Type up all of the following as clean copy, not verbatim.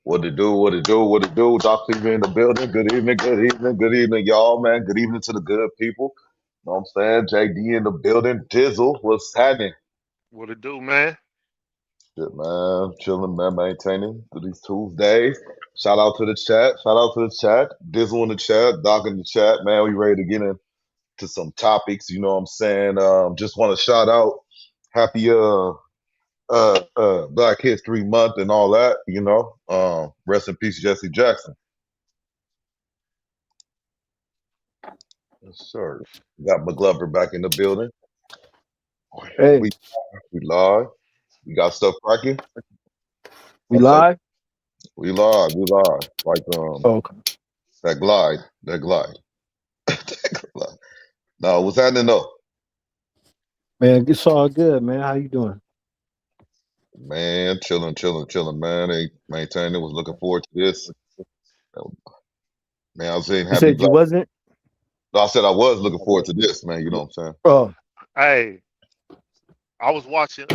What it do, what it do, what it do. Dr. in the building. Good evening, good evening, good evening, y'all, man. Good evening to the good people. Know what I'm saying? JD in the building. Dizzle, what's happening? What it do, man? Good, man. Chilling, man. Maintaining through these Tuesdays. Shout out to the chat. Shout out to the chat. Dizzle in the chat. Doc in the chat, man. We ready to get into some topics. You know what I'm saying? Just want to shout out. Happy Black History Month and all that, you know. Rest in peace, Jesse Jackson. Yes, sir. We got McGlover back in the building. Hey, We we live. We got stuff cracking. we I said live? we live. We live. Like Okay. that glide. That glide. That glide. No, what's happening though? Man, it's all good, man. How you doing? Man, chilling, chilling, chilling, man. They maintaining. Was looking forward to this. Man, I was saying You happy said you Black. wasn't? No, I said I was looking forward to this, man. You know what I'm saying? Oh, Hey, I was watching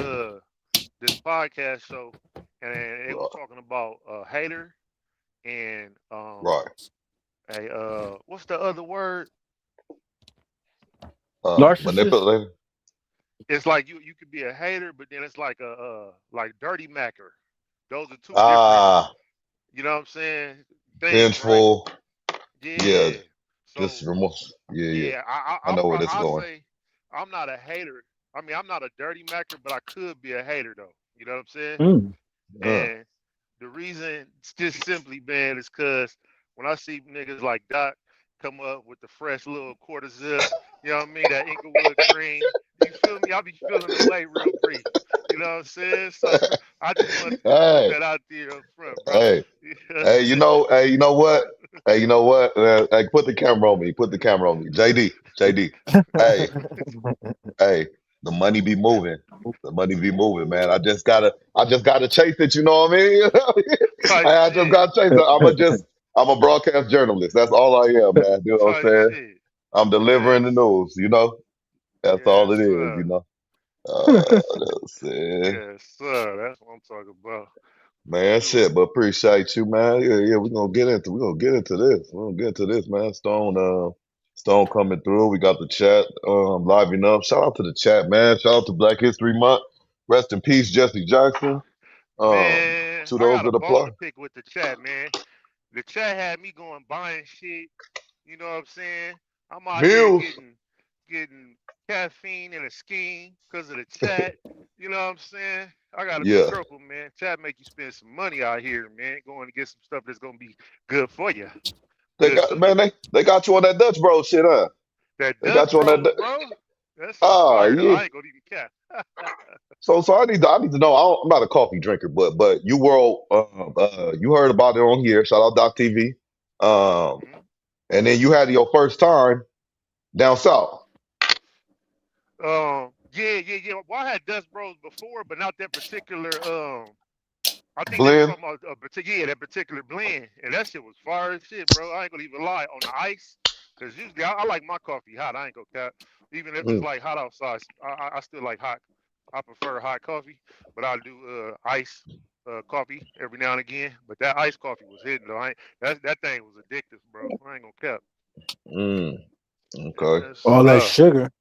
this podcast show, and it was Right. talking about hater and Right. a what's the other word? narcissist? Manipulator. It's like you could be a hater, but then it's like a like dirty macker. Those are two different, Ah, you know what I'm saying, things, right? vengeful. Yeah, Yeah. just So remorse. Yeah, yeah. yeah, I know where this I going. say I'm not a hater. I mean, I'm not a dirty macker, but I could be a hater though. You know what I'm saying? Mm. Uh, And the reason it's just simply, man, is because when I see niggas like Doc come up with the fresh little quarter zip, you know what I mean, that Inglewood green, you feel me? I be feeling the way real brief. You know what I'm saying? So I just wanted to put hey, that out there up front, bro. hey, You know what I'm saying? hey, you know what? Hey, you know what? Hey, put the camera on me. Put the camera on me. JD. Hey, hey, the money be moving. The money be moving, man. I just gotta chase it. You know what I mean? Type Hey, I just shit. gotta chase it. I'm a broadcast journalist. That's all I am, man. You know what I'm Type saying? shit. I'm delivering the Yes. news. You know, that's all Yes, it is. You sir. know. That's it. Yes, sir. That's what I'm talking about. For Man, sure. shit, but appreciate you, man. Yeah, yeah, we're gonna get into this. We're gonna get into this, man. Stone coming through. We got the chat living up. Shout out to the chat, man. Shout out to Black History Month. Rest in peace, Jesse Jackson. Man, To I those got a that bone apply. to pick with the chat, man. The chat had me going buying shit. You know what I'm saying? I'm out here Mills. getting caffeine in a scheme because of the chat. You know what I'm saying? I gotta be Yeah. careful, man. Chat make you spend some money out here, man. Going to get some stuff that's gonna be good for you, They good got to you. man, they got you on that Dutch bro shit, huh? That They Dutch got you on that Bros, Du- bro. That shit Ah, fire though. yeah. I ain't gonna even cap. So I need to know. I'm not a coffee drinker, but you heard about it on here. Shout out Doc TV. Um, hmm and then you had your first time down south. yeah. Well, I had Dutch Bros before, but not that particular. I think they were Blend. talking about a particular, yeah, that particular blend, and that shit was fire as shit, bro. I ain't gonna even lie on the ice, cause usually I like my coffee hot. I ain't gonna cap, even if it's Mm, like hot outside. I still like hot. I prefer hot coffee, but I do ice coffee every now and again. But that iced coffee was hitting though. That thing was addictive, bro. I ain't gonna cap. mm, okay. Yes, All that sir. sugar.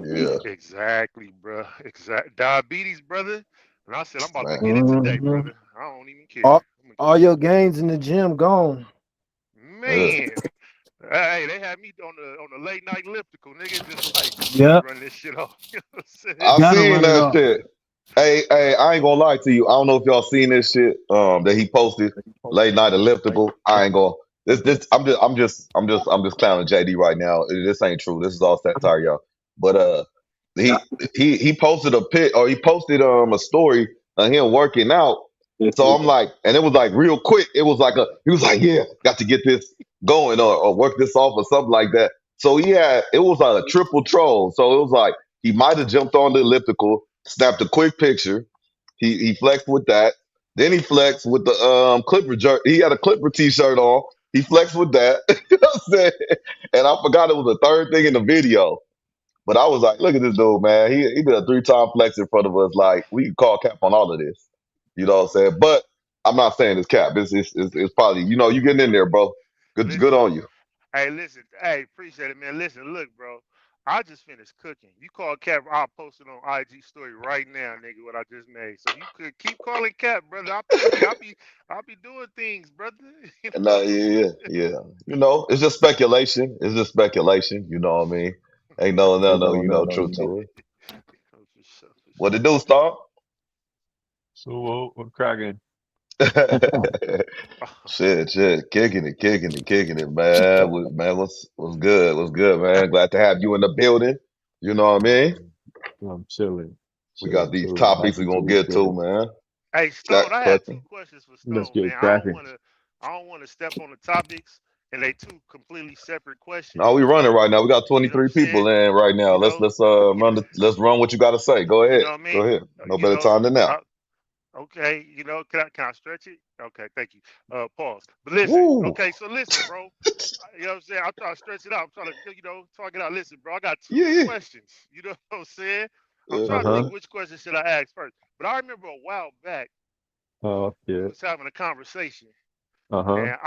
Yeah, Exactly, bro. Exact diabetes, brother. And I said, I'm about to man. get it today, Hmm. brother. I don't even care. All, I'm gonna all your gains in the gym gone. Yeah. Man, hey, they had me on the late night elliptical, nigga. Just like, let me Yep. run this shit off. You know what I'm saying? I Gotta seen run it that off. shit. Hey, I ain't gonna lie to you. I don't know if y'all seen this shit that he posted late night elliptical. I ain't gonna this I'm just clowning JD right now. This ain't true. This is all satire, y'all. But he posted a pic or he posted a story of him working out. So I'm like, and it was like real quick. It was like he was like, yeah, got to get this going or work this off or something like that. So it was like a triple troll. So it was like he might have jumped on the elliptical, snapped a quick picture. He flexed with that. Then he flexed with the Clipper jerk. He had a Clipper t-shirt on. He flexed with that. You know what I'm saying? And I forgot it was a third thing in the video. But I was like, look at this dude, man. He did a 3-time flex in front of us. Like, we can call cap on all of this. You know what I'm saying? But I'm not saying it's cap. It's probably you getting in there, bro. Good Listen, on you. hey, listen, hey, appreciate it, man. Listen, look, bro. I just finished cooking. You call Cap, I'll post it on IG story right now, nigga. What I just made. So you could keep calling Cap, brother. I peep you. I'll be doing things, brother. You And know. yeah. It's just speculation. It's just speculation. You know what I mean? Ain't no, truth to it. Oh, for sure, for What it sure. do, Star? So what cracking? Shit, kicking it, man. Man, what's good? What's good, man? Glad to have you in the building. You know what I mean? I'm chilling, We got these chilling. topics we Happy gonna get to, Tuesday. man. Hey, Got Stone, I had two question? questions for Let's Stone, get man. cracking. I don't want to step on the topics, and they two completely separate No, questions. we running right now. We got You know what I'm 23 people saying? in right now. You Let's know, let's you know, let's run what you got to say. Go you ahead. know what I Go mean. ahead. No You better know, time than now. I, okay. You know, can I stretch it? Okay, thank you. Pause. But listen, Woo. okay. So listen, bro. You know what I'm saying? I'm trying to stretch it out. I'm trying to, talk it out. Listen, bro. I got two Yeah, questions. You know what I'm saying? I'm yeah. trying to Uh-huh. think which question should I ask first. But I remember a while back Oh we shit. was having a conversation, Uh-huh. and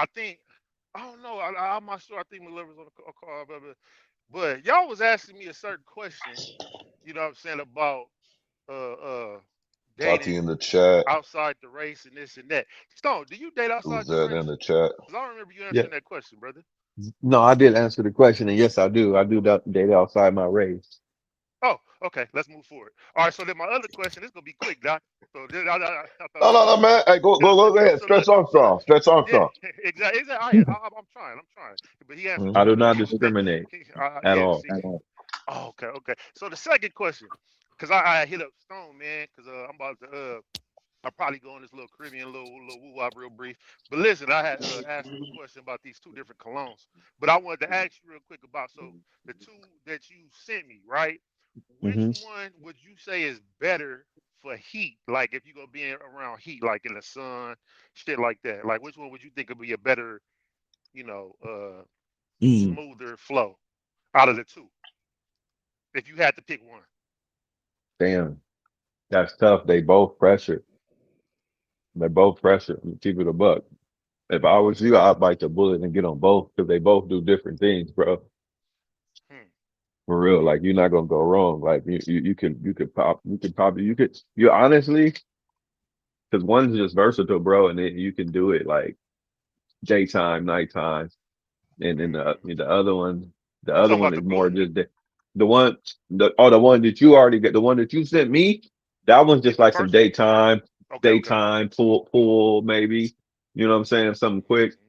I don't know. I'm not sure. I think McGlover was on a call, but y'all was asking me a certain question. You know what I'm saying about uh uh Tati dating in the chat. outside the race and this and that. Stone, do you date outside Who's your that in race? the chat? Because I don't remember you Yeah. answering that question, brother. No, I did answer the question, and yes, I do. I do date outside my race. Oh, okay. Let's move forward. All right. So then my other question is gonna be quick, Doc. So I thought we No, could. man. Hey, You know what I'm saying? go ahead. So Stretch look. So look. Armstrong. Stretch Yeah. Armstrong. Exactly. Exactly. I'm trying. I'm trying. But he answered Mhm. I two do good not questions. discriminate at Yeah. all. See. Oh, okay. Okay. So the second question, because I hit up Stone, man, because I'm about to I'll probably go on this little Caribbean little woo wop real brief. But listen, I had asked him a question about these two different colognes. But I wanted to ask you real quick about the two that you sent me, right? Which Hmm. one would you say is better for heat? Like if you're gonna be around heat, like in the sun, shit like that. Like which one would you think would be a better, you know, Mm. smoother flow out of the two? If you had to pick one. Damn, that's tough. They both pressure. They're both pressure. Keep it a buck. If I was you, I'd bite the bullet and get on both because they both do different things, bro. Hmm. For real, like you're not gonna go wrong. Like you honestly, because one's just versatile, bro, and then you can do it like daytime, nighttime, and then the You other talking one about the is more blue? just the one that you already get, the one that you sent me. That one's Yeah, just the like some first one. Okay, okay. daytime pool maybe. You know what I'm saying? Something quick. Hmm.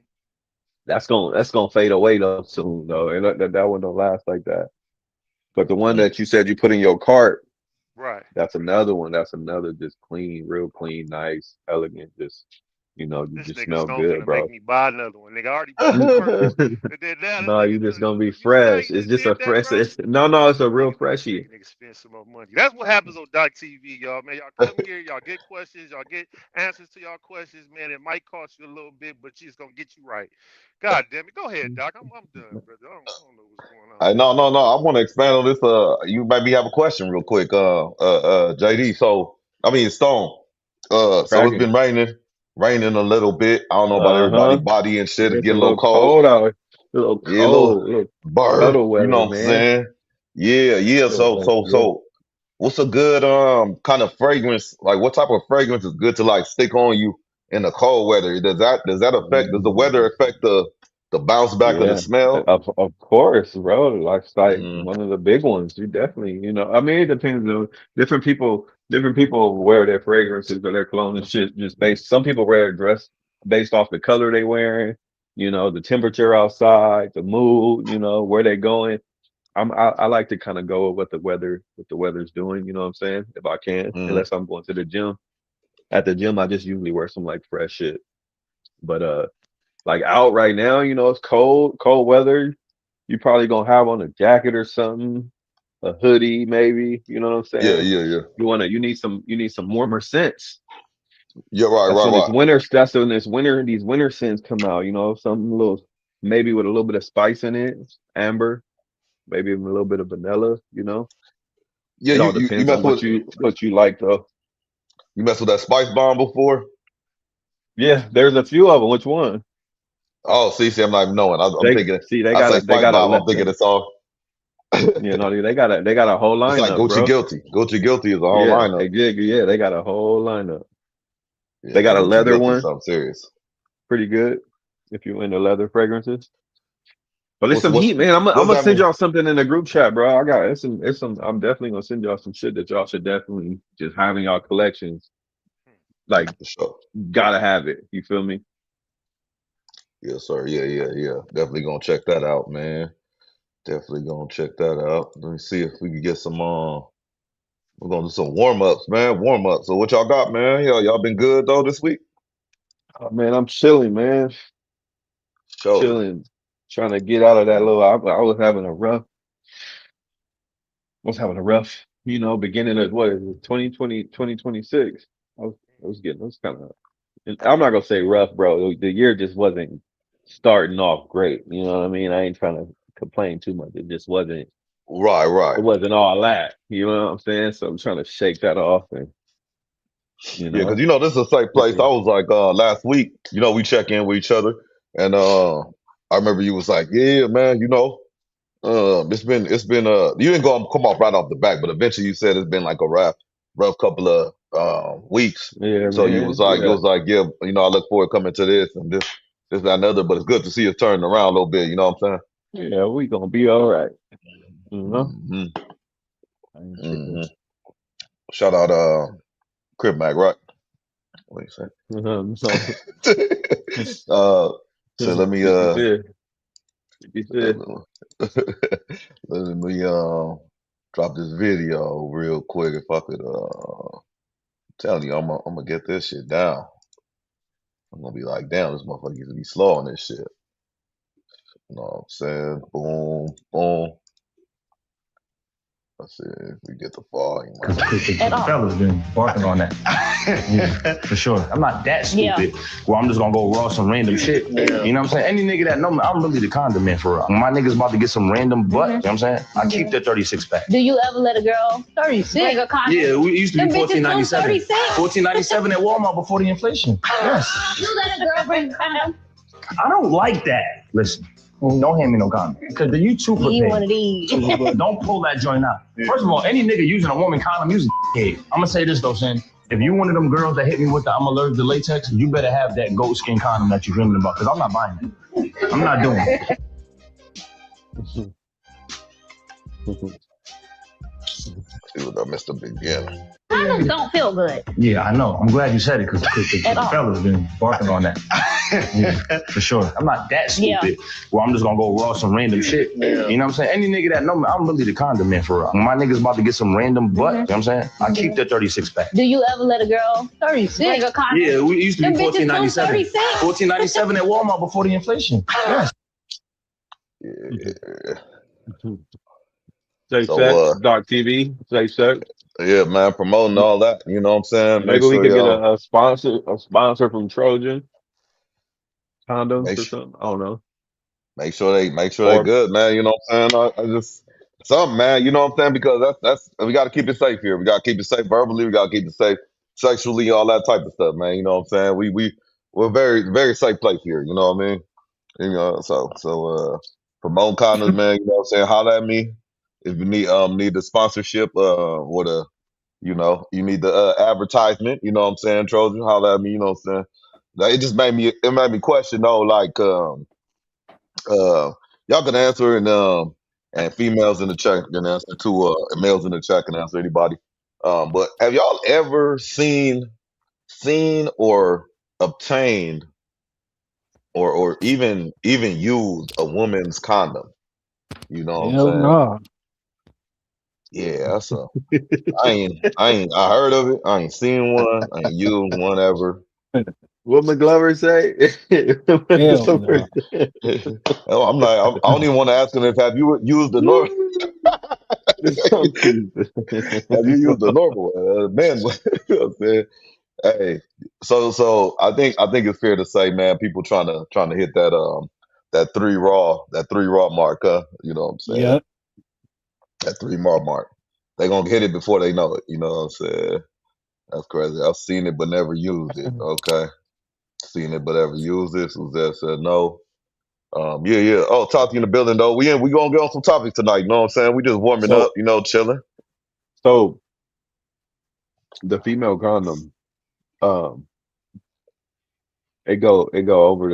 That's gonna fade away though soon though, and that one don't last like that. But the one that you said you put in your cart. Right. That's another one. That's another just clean, real clean, nice, elegant. Just you This just nigga smell Stone good, finna make bro. me buy another one. Nigga, I already bought the first one. And then now this No, you nigga, just gonna be you see how fresh. you It's just just did a that, fresh. bro? No, it's a real Making freshie. making niggas spend some more money. That's what happens on Doc TV, y'all. Man, y'all come here, y'all get questions, y'all get answers to y'all questions. Man, it might cost you a little bit, but she's gonna get you right. God damn it, go ahead, Doc. I'm done, brother. I don't know what's going on. No. I want to expand on this. You maybe have a question real quick. JD. So, I mean, Stone. So it's Cracking. been raining a little bit. I don't know about everybody Uh-huh. body and shit. It's It's a getting a little little cold. cold out. A little Yeah, a little cold. A little bird. cuddle You know weather, what I'm man. saying? Yeah. So that's good. So, what's a good kind of fragrance? Like, what type of fragrance is good to like stick on you in the cold weather? Does that affect? Does the weather Mm. affect the bounce back of the Yeah, smell? of course, bro. Like Mm, one of the big ones. You definitely, I mean, it depends on different people. Different people wear their fragrances or their cologne and shit just based. Some people wear a dress based off the color they wearing. The temperature outside, the mood. Where they going. I like to kind of go with what the weather's doing. You know what I'm saying? If I can, mm. unless I'm going to the gym. At the gym, I just usually wear some like fresh shit. But like out right now, it's cold weather. You probably gonna have on a jacket or something, a hoodie maybe. You know what I'm saying? Yeah. You need some warmer scents. Yeah, That's when it's right. winter. That's when it's winter. These winter scents come out. Something a little maybe with a little bit of spice in it, amber, maybe even a little bit of vanilla. Yeah, It you all you depends on mess with what you like though. you mess with that spice bomb before? Yeah, there's a few of them. Which one? Oh, see, I'm not even knowing. I'm thinking. They I say they Fight got Bob. I'm thinking it's all. you know, they got a whole It's like lineup, Gucci bro. Guilty. Gucci Guilty is a whole Yeah, lineup. yeah, they got a whole lineup. Yeah, They got a Gucci leather Guilty is one, something serious. pretty good. If you into leather fragrances. But it's What's some what's heat, man. I'm what's gonna that send mean? y'all something in the group chat, bro. I got it's some. I'm definitely gonna send y'all some shit that y'all should definitely just have in y'all collections. Like, For sure. gotta have it. You feel me? Yes, sir. Yeah. Definitely gonna check that out, man. Definitely gonna check that out. Let me see if we can get some. We're gonna do some warm ups, man. Warm ups. So what y'all got, man? Y'all been good though this week? Oh, man, I'm chilling, man. Surely. Chilling, trying to get out of that little. I was having a rough, beginning of what is it, 2020, 2026. I was getting, it was kind of, I'm not gonna say rough, bro. The year just wasn't starting off great. You know what I mean? I ain't trying to complain too much. It just wasn't. Right. It wasn't all that. You know what I'm saying? So I'm trying to shake that off and you Yeah, because know, this is a safe get place. I the. was like last week, we check in with each other, and I remember you was like, yeah, man, it's been you didn't come off right off the back, but eventually you said it's been like a rough couple of weeks. Yeah, So man. you Yeah, was like, yeah, I look forward to coming to this and this, that, and other, but it's good to see us turning around a little bit, you know what I'm yeah. We gonna be all right. You know, saying? I ain't tripping. Hmm. Shout out Crib Mac, right? What you say? So, uh so let me 50 50. let me drop this video real quick if I could telling you I'm gonna get this shit down. I'm gonna be like, damn, this motherfucker used to be slow on this shit. You know what I'm saying? Boom, boom. Let's see if we get the volume. Because the fellas been barking on that. Yeah, for sure. I'm not that stupid where I'm just gonna go raw some random shit. Yeah. You know what I'm saying? Any nigga that know me, I'm really the condom man for real. When my niggas about to get some random butt, you know what I'm saying? I keep that 36 pack. Do you ever let a girl 36 bring a condom? Yeah, we used to be $14.97. $14.97 at Walmart before the inflation. Yes. You let a girl bring a condom? I don't like that. Listen. Don't hand me no condom. Because you too prepared. You one of these. Don't pull that joint out. First of all, any nigga using a woman condom, use a head. I'm going to say this though, son. If you one of them girls that hit me with the I'm allergic to latex, you better have that goat skin condom that you're dreaming about. Because I'm not buying it. I'm not doing it. See what I missed the beginning. Condoms don't feel good. Yeah, I know. I'm glad you said it because the fellas been barking on that. Yeah, for sure. I'm not that stupid where I'm just gonna go raw some random shit. Yeah. You know what I'm saying? Any nigga that know me, I'm really the condom man for real. When my niggas about to get some random butt, you know what I'm saying? I keep that 36 pack. Do you ever let a girl 36 bring a condom? Yeah, we used to be $14.97. $14.97 at Walmart before the inflation. Yes. Yeah. Safe So sex, dark TV, safe sex. yeah, man, promoting all that, you know what I'm saying? Make Maybe we sure could get y'all a sponsor from Trojan condoms make or sure something. I don't know. make sure they Or good, man. You know what I'm saying? I just something, man. You know what I'm saying? Because that's we got to keep it safe here. We got to keep it safe verbally. We got to keep it safe sexually, all that type of stuff, man. You know what I'm saying? We're a very safe place here. You know what I mean? So promote condoms, man. You know what I'm saying? Holler at me if you need the sponsorship or the you need the advertisement. You know what I'm saying? Trojan, holler at me. You know what I'm saying? Like, it made me question though, like y'all can answer and females in the chat can answer too, and males in the chat can answer anybody. But have y'all ever seen or obtained or even used a woman's condom? You know what I'm Hell saying? no. Yeah, I heard of it. I ain't seen one. I ain't used one ever. what McGlover say? Hell no. Oh, I don't even want to ask him if have you used the normal. I'm stupid. Have you used the normal one? Man, you know what I'm saying? Hey, so I think it's fair to say, man, people trying to hit that three raw mark, huh? You know what I'm saying? Yep. That three raw mark. They gonna hit it before they know it. You know what I'm saying? That's crazy. I've seen it but never used it. Okay. Seen it, but ever used this? Uzette said no. Yeah. Oh, talk to you in the building though. We gonna get on some topics tonight. You know what I'm saying? We just warming So up, chilling. so the female condom, um, it go over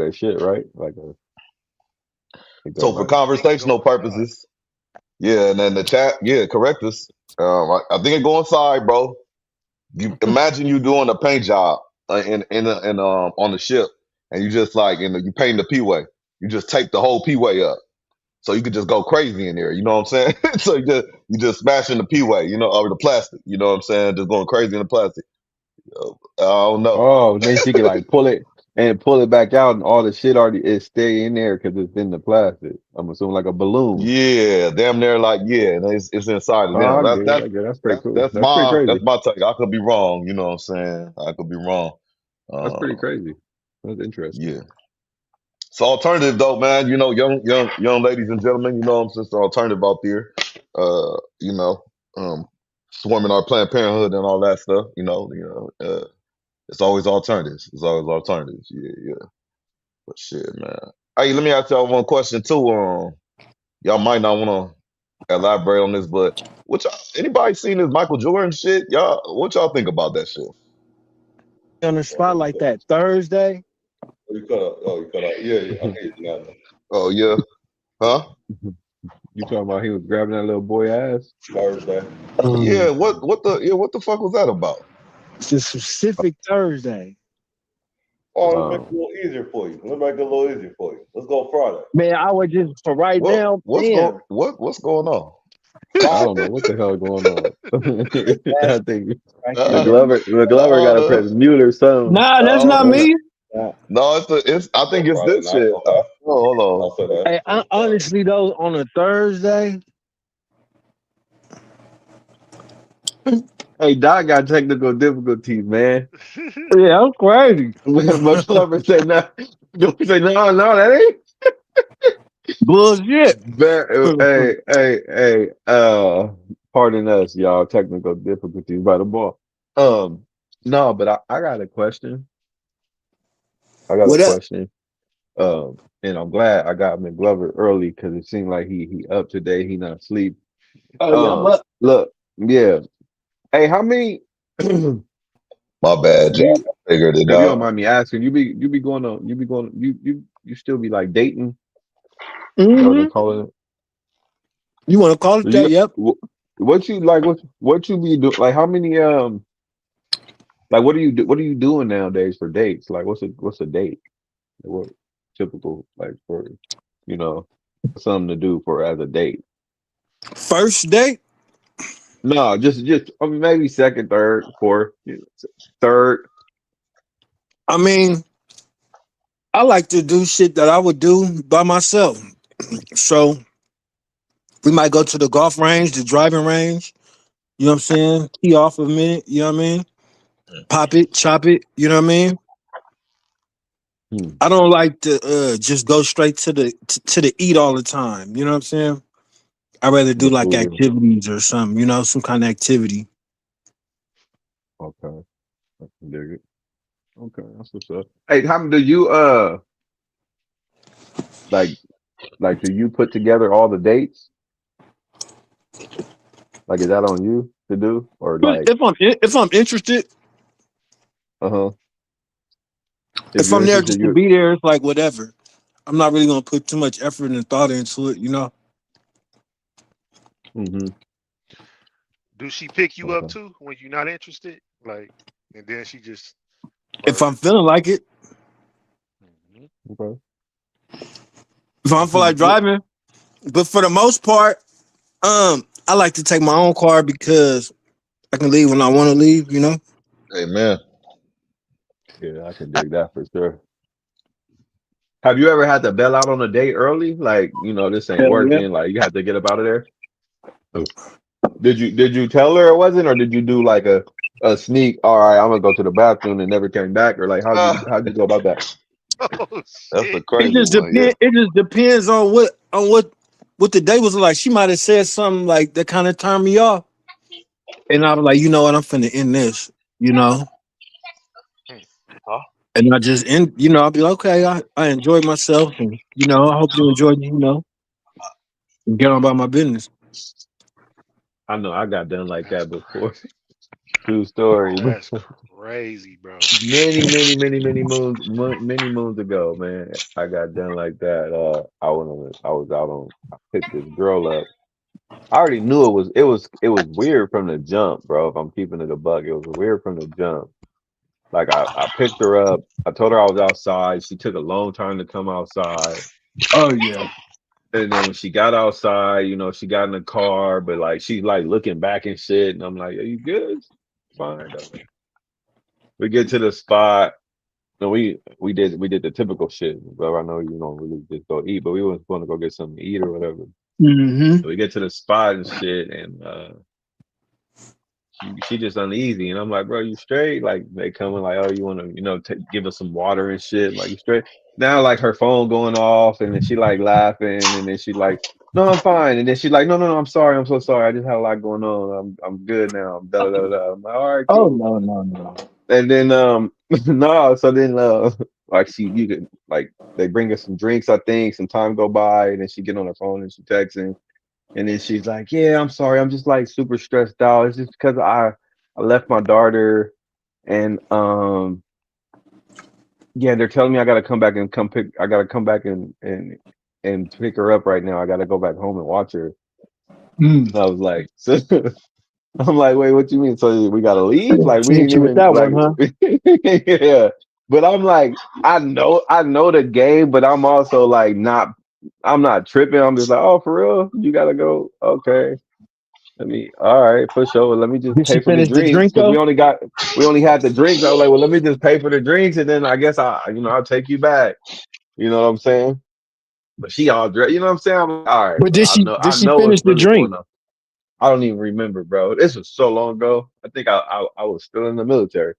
that shit, right? Like it go So for like conversational Go inside. purposes, yeah, and then the chat, yeah, correct us. I think it go inside, bro. You imagine you doing a paint job on the ship, and you just like you paint the P-way. You just tape the whole P-way up, so you could just go crazy in there. You know what I'm saying? So you just smashing the P-way, over the plastic. You know what I'm saying? Just going crazy in the plastic. I don't know. oh, then she can like pull it back out, and all the shit already is stay in there because it's in the plastic. I'm assuming like a balloon. Yeah, damn near like and it's inside of Oh, them. I get it. I get it. That's pretty cool. That's That's pretty that's crazy. my take. I could be wrong. You know what I'm saying? I could be wrong. That's pretty Uh, crazy. That's interesting. yeah. It's alternative though, man. Young ladies and gentlemen, it's just alternative out there. You know, swarming our Planned Parenthood and all that stuff. It's always alternatives. It's always alternatives. Yeah. But shit, man. Hey, let me ask y'all one question too. Y'all might not want to elaborate on this, but anybody seen this Michael Jordan shit? Y'all, what y'all think about that shit? On the spot like that Thursday. You cut out. Oh, you cut out. Yeah. I hear you now. Oh yeah. Huh? You talking about he was grabbing that little boy ass? Thursday. Yeah. What the fuck was that about? It's a specific Thursday. Oh, let's make it a little easier for you. Let's go Friday. Man, I would just for right now. What's going on? I don't know what the hell going on. I think Uh, McGlover got to press mute or something. Nah, that's not me. No, I think it's this shit. Hold on. Hey, honestly though, on a Thursday, Hey, Doc got technical difficulties, man. yeah, I'm crazy. McGlover said no. You say no, that ain't. Bullshit. Hey, pardon us, y'all. Technical difficulties by the ball. No, but I got a question. What up? And I'm glad I got McGlover early because it seemed like he up today. He not asleep. Oh, yeah, I'm up. Look, yeah. Hey, how many? My bad, Jack. You, I figured it if you don't out. mind me asking, you still be like dating? Mhm. Calling it? You want to call it that? Yep. What you like? What you be doing? Like how many? Like what do you do? What are you doing nowadays for dates? Like what's a date? What typical like for something to do for as a date? First date? No, just I mean, maybe second, third, fourth, third. I mean, I like to do shit that I would do by myself. So we might go to the golf range, the driving range. You know what I'm saying? Tee off a minute. You know what I mean? Pop it, chop it. You know what I mean? I don't like to just go straight to the eat all the time. You know what I'm saying? I'd rather do like activities or something. Some kind of activity. Okay, I can dig it. Okay, that's what's up. Hey, how do you like do you put together all the dates? Like, is that on you to do or like? If I'm interested, if I'm there just to be there, it's like whatever. I'm not really gonna put too much effort and thought into it. Do she pick you up too when you're not interested? Like, and then she just. If I'm feeling like it. Okay. If I feel like driving, but for the most part, I like to take my own car because I can leave when I want to leave. Amen. Yeah, I can dig that for sure. Have you ever had to bail out on a date early? Like, this ain't working. Yeah. Like, you had to get up out of there. Did you tell her it wasn't, or did you do like a sneak? All right, I'm gonna go to the bathroom and never came back, or like how'd you go about that? That's a crazy It just depends on what the day was like. She might have said something like that kind of turned me off, and I was like, you know what, I'm finna end this. Huh? And I just I'll be like, okay, I enjoyed myself, and I hope you enjoyed, and get on about my business. I know I got done like that before. True story. That's crazy, bro. Many many moons ago, man. I got done like that. I was out on. I picked this girl up. I already knew it was weird from the jump, bro. If I'm keeping it a buck, it was weird from the jump. Like I picked her up. I told her I was outside. She took a long time to come outside. Oh yeah. And then when she got outside, she got in the car, but like she's like looking back and shit. And I'm like, "Are you good? Fine." We get to the spot. No, we did the typical shit. Bro, I know you don't really just go eat, but we was going to go get something to eat or whatever. Mm-hmm. So we get to the spot and shit, and she just uneasy, and I'm like, bro, you straight? Like they coming like, oh, you want to, give us some water and shit? Like you straight? Now like her phone going off, and then she like laughing, and then she like, no, I'm fine, and then she like, no, I'm sorry, I'm so sorry, I just had a lot going on, I'm good now, I'm da da da. I'm like, all right, Oh cool. no. And then no, so then like you could like they bring us some drinks, I think, some time go by, and then she get on her phone and she texting. And then she's like, "Yeah, I'm sorry. I'm just like super stressed out. It's just because I left my daughter, and yeah, they're telling me I gotta come back and I gotta come back and pick her up right now. I gotta go back home and watch her." Mm. I was like, so, I'm like, wait, what you mean? So we gotta leave? Like we She ain't hit you with even that like, one, huh? yeah. But I'm like, I know the game, but I'm also like I'm not tripping. I'm just like, oh, for real? You gotta go? Okay. All right, for sure. Let me just Did pay she for the finish the drinks drink because though? we only had the drinks. I was like, well, let me just pay for the drinks and then I guess I'll take you back. You know what I'm saying? But she all dressed. You know what I'm saying? I'm like, all right, But bro. did she I did she know finish what's the really drink? going on. I don't even remember, bro. This was so long ago. I think I was still in the military.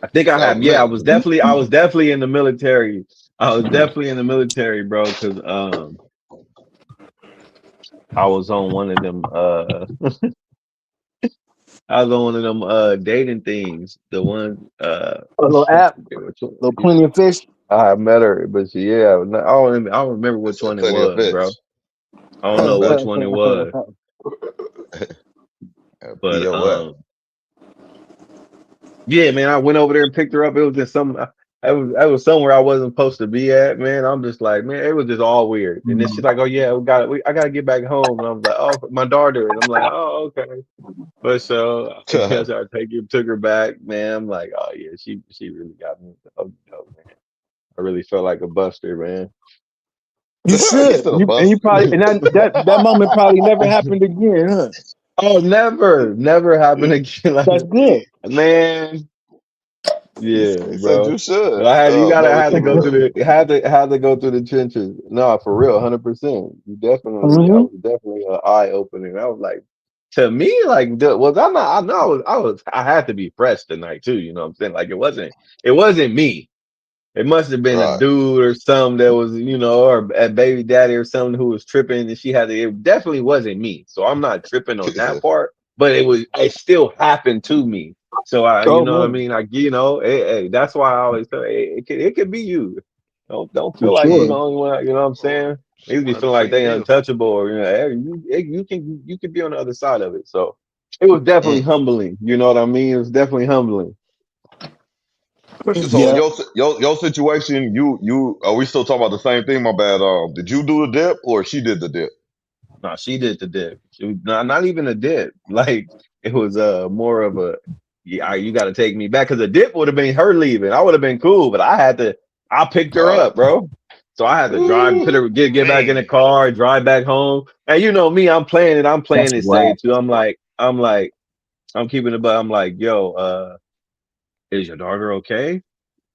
I think I That was had, a yeah, minute. I was definitely in the military. I was definitely in the military, bro, because I was on one of them I was on one of them dating things. The one A little I app, forget which one. little Yeah, plenty of fish. I met her, but I don't remember I which said one it plenty of was, bro. fish. I don't I know bet which you. one it was, Be but your ass. yeah, man, I went over there and picked her up. It was just some. I was somewhere I wasn't supposed to be at, man. I'm just like, man, it was just all weird. And then she's like, oh yeah, I gotta get back home. And I was like, oh, my daughter. And I'm like, oh, okay. But so I guess I took her back, man. I'm like, oh yeah, she really got me. Oh, no, man. I really felt like a buster, man. You He's should. still a You buster. probably and that moment probably never happened again, huh? Oh, never happened again. That's Like, good. man, yeah, He said bro. you should. But Oh, I never had to keep it go real. through had to go through the trenches. No, for real, 100%. I Mm-hmm. was definitely an eye opening. I was like, to me, like, was I not? I know I had to be fresh tonight too. You know what I'm saying? Like, it wasn't me. It must have been a Right. dude or something that was, or a baby daddy or something who was tripping, and it definitely wasn't me. So I'm not tripping on He that said, part, but it still happened to me. So you Oh know what I man, mean? Like, hey, that's why I always say hey, it could be you. Don't for feel like you sure. the mm, only one, you know what I'm saying? They be Let them feeling like see they you. untouchable or, hey, you can be on the other side of it. So it was definitely mm. humbling. You know what I mean? It was definitely humbling. So in Yeah. your situation, you are we still talking about the same thing? My bad. Did you do the dip or she did the dip? No, she did the dip. She was not even a dip. Like it was more of a yeah, you got to take me back because the dip would have been her leaving. I would have been cool, but I picked her Uh, up, bro. So I had to drive, ooh, get back in the Man, car, drive back home. And you know me, I'm That's playing it whack. safe too. I'm keeping it, but I'm like, yo, is your daughter okay?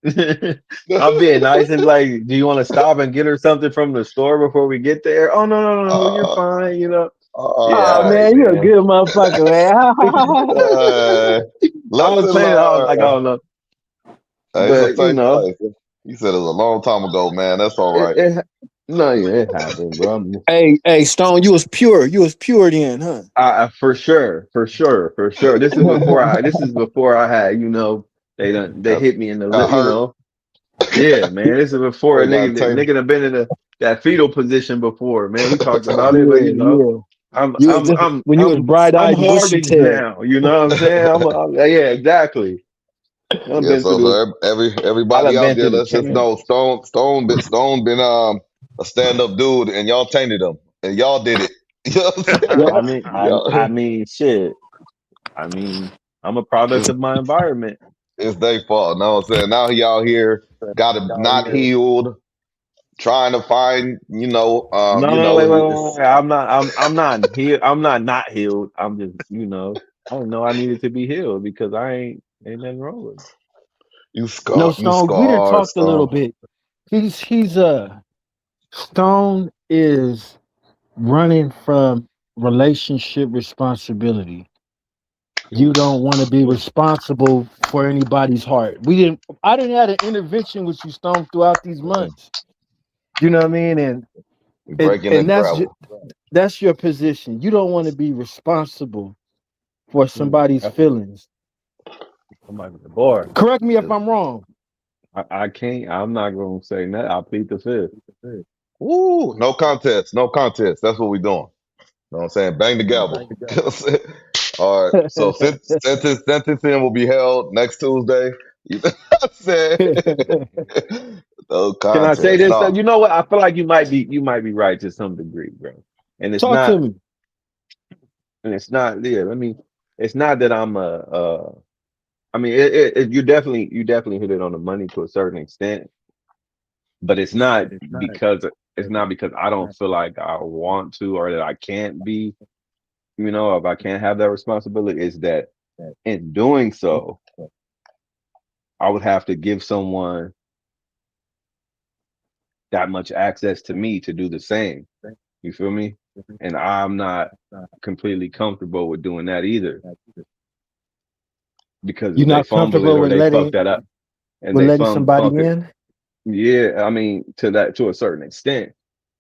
I'm being nice and like, do you want to stop and get her something from the store before we get there? Oh no, you're uh, fine. Yeah, Oh all uh, right, man, you're a man. good motherfucker, man. uh, I was lesson playing. I was like, I learned. don't know, It's a but safe place. He said it was a long time ago, man. That's all it, right. it no, yeah, it happened, bro. Hey, Stone, you was pure. You was pure then, huh? For sure. This is before I had, They Got, hit me in the got lip, you hurt. know. Yeah, man. This is before a Boy got tainted. nigga done been in that fetal position before, man. We talked about it, but Yeah, you know, yeah. You was just when you was bright I'm eyed, bushy hardened tail. now. You know what I'm saying? Yeah, exactly. I've Yeah, been so through the I everybody done out been there, through the let's just change. know Stone been a stand up dude, and y'all tainted him, and y'all did it. You know what I'm saying? Yep. Y'all, I mean, shit. I mean, I'm a product it's of my environment. it's their fault. Know what I'm saying? Now he out here, got it not healed, trying to find, No, wait, wait, wait, it's wait. I'm not healed. I'm not healed. I'm just, you know, I don't know. I needed to be healed because ain't nothing wrong with me. No, you Stone, we done scarred, talked a little Stone. bit. He's Stone is running from relationship responsibility. You don't want to be responsible for anybody's heart. I didn't have an intervention with you, Stone, throughout these months. You know what I mean? And Breaking the gravel. that's your position. You don't want to be responsible for somebody's That's feelings. somebody with the bar. Correct me if I'm wrong. I can't. I'm not gonna say that. I'll plead the fifth. Woo, no contest, no contest. That's what we doing. Know what I'm saying? Bang the gavel. All right. So sentencing will be held next Tuesday. You know what I'm saying? No Can I say contest. this though? No. You know what? I feel like you might be right to some degree, bro. And it's Talk to not. me. And it's not. Yeah. I mean, it's not that I'm a. I mean, you definitely hit it on the money to a certain extent, but it's not because I don't feel like I want to or that I can't be. You know, if I can't have that responsibility, is that in doing so, I would have to give someone that much access to me to do the same. You feel me? And I'm not completely comfortable with doing that either because You're if they not fumble it comfortable or with they fuck that up and they letting somebody funk it, in? yeah, I mean to a certain extent.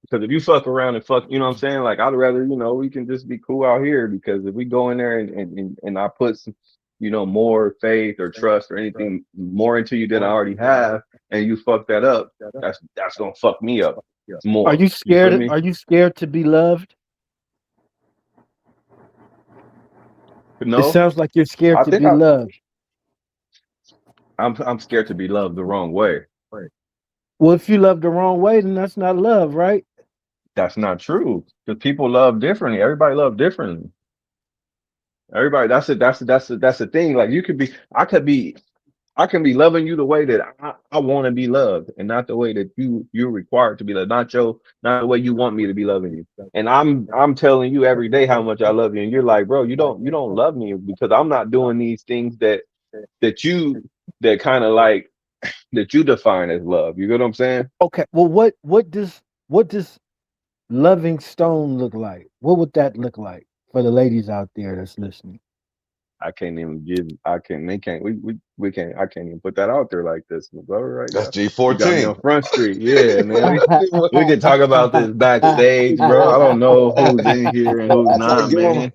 Because if you fuck around and fuck, you know what I'm saying? Like I'd rather, we can just be cool out here because if we go in there and I put some, more faith or trust or anything more into you than I already have, and you fuck that up, that's gonna fuck me up Are more. you You feel scared? me? Are you scared to be loved? It No, sounds like you're scared I to think be loved. I'm scared to be loved the wrong way. Well, if you love the wrong way, then that's not love, right? That's not true because people love differently. Everybody love differently. Everybody, that's the thing. Like I can be loving you the way that I want to be loved, and not the way that you're required to be loved. Not the way you want me to be loving you. And I'm telling you every day how much I love you, and you're like, bro, you don't love me because I'm not doing these things that you that kind of like that you define as love. You get what I'm saying? Okay. Well, what does loving Stone look like? What would that look like for the ladies out there that's listening? I can't even give. I can't. They can't. We can't. I can't even put that out there like this, McGlover. Right That's now, you got me on G14. Front Street. Yeah, man. We can talk about this Yeah, backstage, bro. I don't know who's in here and who's I can't not, give them. man.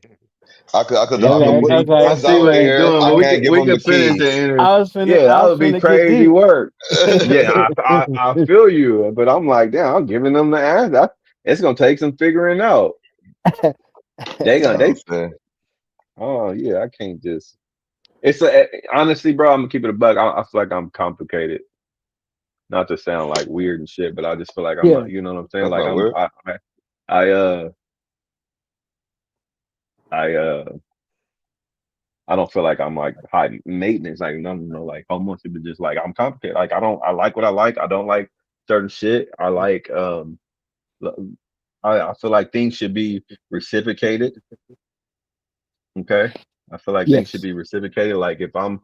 I could Okay, put them okay. I guns see out what you're here. doing, I but can't give we them the can finish the keys. interview. Yeah, I that was would be finna get crazy deep. work. Yeah, I feel you, but I'm like, damn, I'm giving them the answer. It's gonna take some figuring out. They You gonna know what I'm they. saying? Oh yeah, I can't just. Honestly, bro. I'm gonna keep it a buck. I feel like I'm complicated. Not to sound like weird and shit, but I just feel like I'm Yeah. not. You know what I'm saying? That's Like not weird. I I I don't feel like I'm like high maintenance. Like no, like almost but just like I'm complicated. Like I like what I like. I don't like certain shit. I like I feel like things should be reciprocated. Okay. I feel like things should Yes. be reciprocated. Like if I'm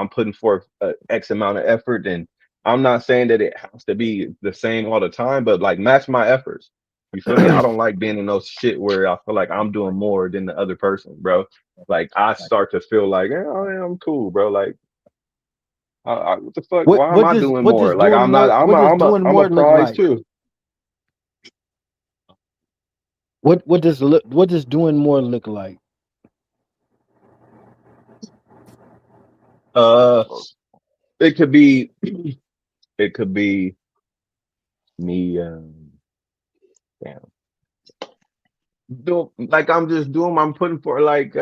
putting forth X amount of effort, then I'm not saying that it has to be the same all the time, but like match my efforts. You feel me? I don't like being in those shit where I feel like I'm doing more than the other person, bro. Like I start to feel like, I'm cool, bro. Like, what the fuck? What Why am what I does doing what does more? Like doing I'm not. more what does doing I'm a more look prize like? too. What does doing more look like? Uh, it could be it could be me. Damn. Like I'm just doing. I'm putting for like.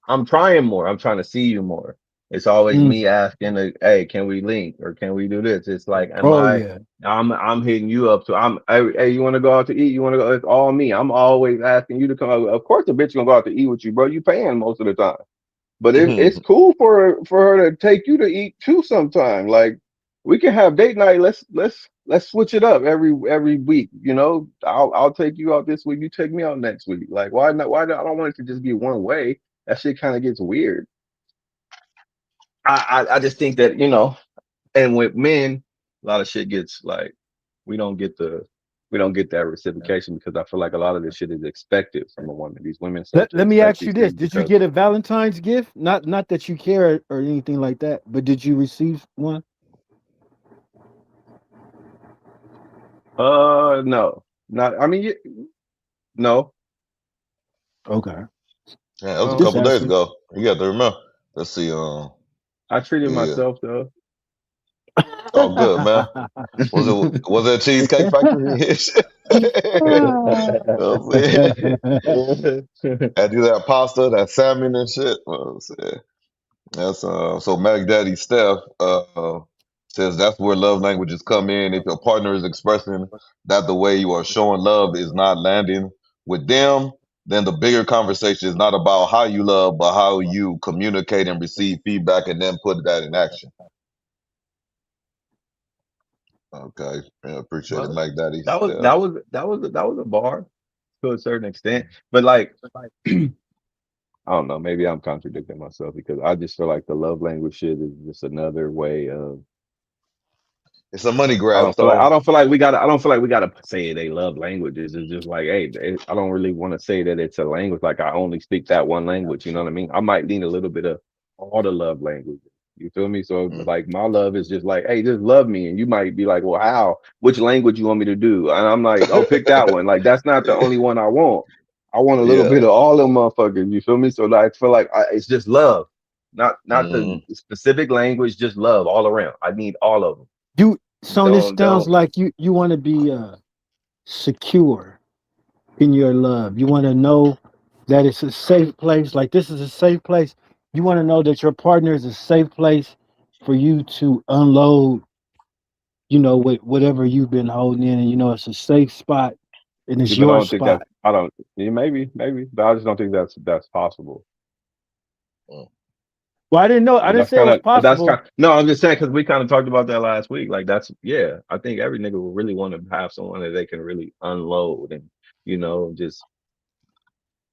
I'm trying more. I'm trying to see you more. It's always Mm. me asking, "Hey, can we link or can we do this?" It's like, am Oh I? yeah. I'm hitting you up. So hey, you want to go out to eat? You want to go? It's all me. I'm always asking you to come out. Of course, the bitch gonna go out to eat with you, bro. You paying most of the time. But it's cool for her to take you to eat too sometime. Like we can have date night. Let's switch it up every week. You know, I'll take you out this week. You take me out next week. Like why not? Why not? I don't want it to just be one way. That shit kind of gets weird. I just think that and with men, a lot of shit gets like we don't get the we don't get that reciprocation because I feel like a lot of this shit is expected from a woman. These women start to Let me expect ask you these this: things did you because get a Valentine's gift? Not that you care or anything like that, but did you receive one? no, not. I mean, no, Okay, Yeah, that was a no. just couple days asking. ago. You got to remember. Let's see. I treated Yeah. myself though. Oh, good, man. Was it a cheesecake factory? I'm saying. Had you that pasta, that salmon and shit. Well, that's so Mac Daddy Steph says that's where love languages come in. If your partner is expressing that the way you are showing love is not landing with them, then the bigger conversation is not about how you love, but how you communicate and receive feedback and then put that in action. Okay. Yeah, appreciate it, Well, Mac Daddy that was Steph. that was that was that was a bar to a certain extent, but like I don't know, maybe I'm contradicting myself because I just feel like the love language shit is just another way of It's a money I grab, don't feel like I Stone. don't feel like we got I don't feel like we got to say they love languages. It's just like, hey, I don't really want to say that it's a language. Like I only speak that one language. You know what I mean? I might need a little bit of all the love languages. You feel me? So Mm, like my love is just like, hey, just love me. And you might be like, well, how? Which language you want me to do? And I'm like, oh, pick that one. Like that's not the only one I want. I want a little yeah. bit of all them motherfuckers. You feel me? So like, I feel like it's just love, not the Mm, specific language, just love all around. I need all of them. you so this sounds Don't. like you want to be secure in your love. You want to know that it's a safe place. Like this is a safe place. You want to know that your partner is a safe place for you to unload. With whatever you've been holding in, and it's a safe spot, and Yeah, it's but I your don't think that spot. I don't. Yeah, maybe, but I just don't think that's possible. mm. Well, I didn't know. I And didn't that's say it kind was of that's possible. kind. No, I'm just saying because we kind of talked about that last week. Like that's yeah. I think every nigga will really want to have someone that they can really unload and just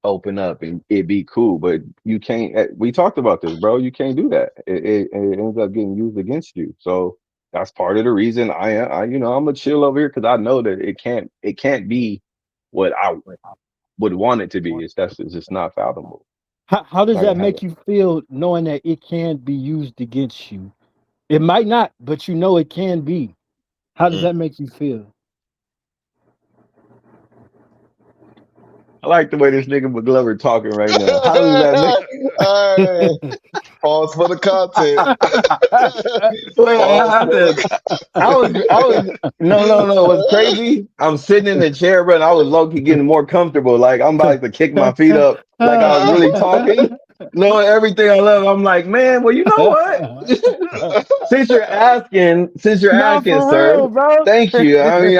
open up and it be cool. But you can't. We talked about this, bro. You can't do that. It ends up getting used against you. So that's part of the reason I'm gonna chill over here because I know that it can't be what I would want it to be. It's just not fathomable. How does Not gonna that have make it. you feel knowing that it can be used against you? It might not, but it can be. How does Mm. that make you feel? I like the way this nigga McGlover talking right now. How does that make? Hey, pause for the content. Wait, Pause I for said the. I was no. What's crazy? I'm sitting in the chair, but I was low key getting more comfortable. Like I'm about to kick my feet up, like I was really talking, knowing everything I love. I'm like, man, well, you know what? Since you're asking, No, for sir, real, bro. thank you. I mean,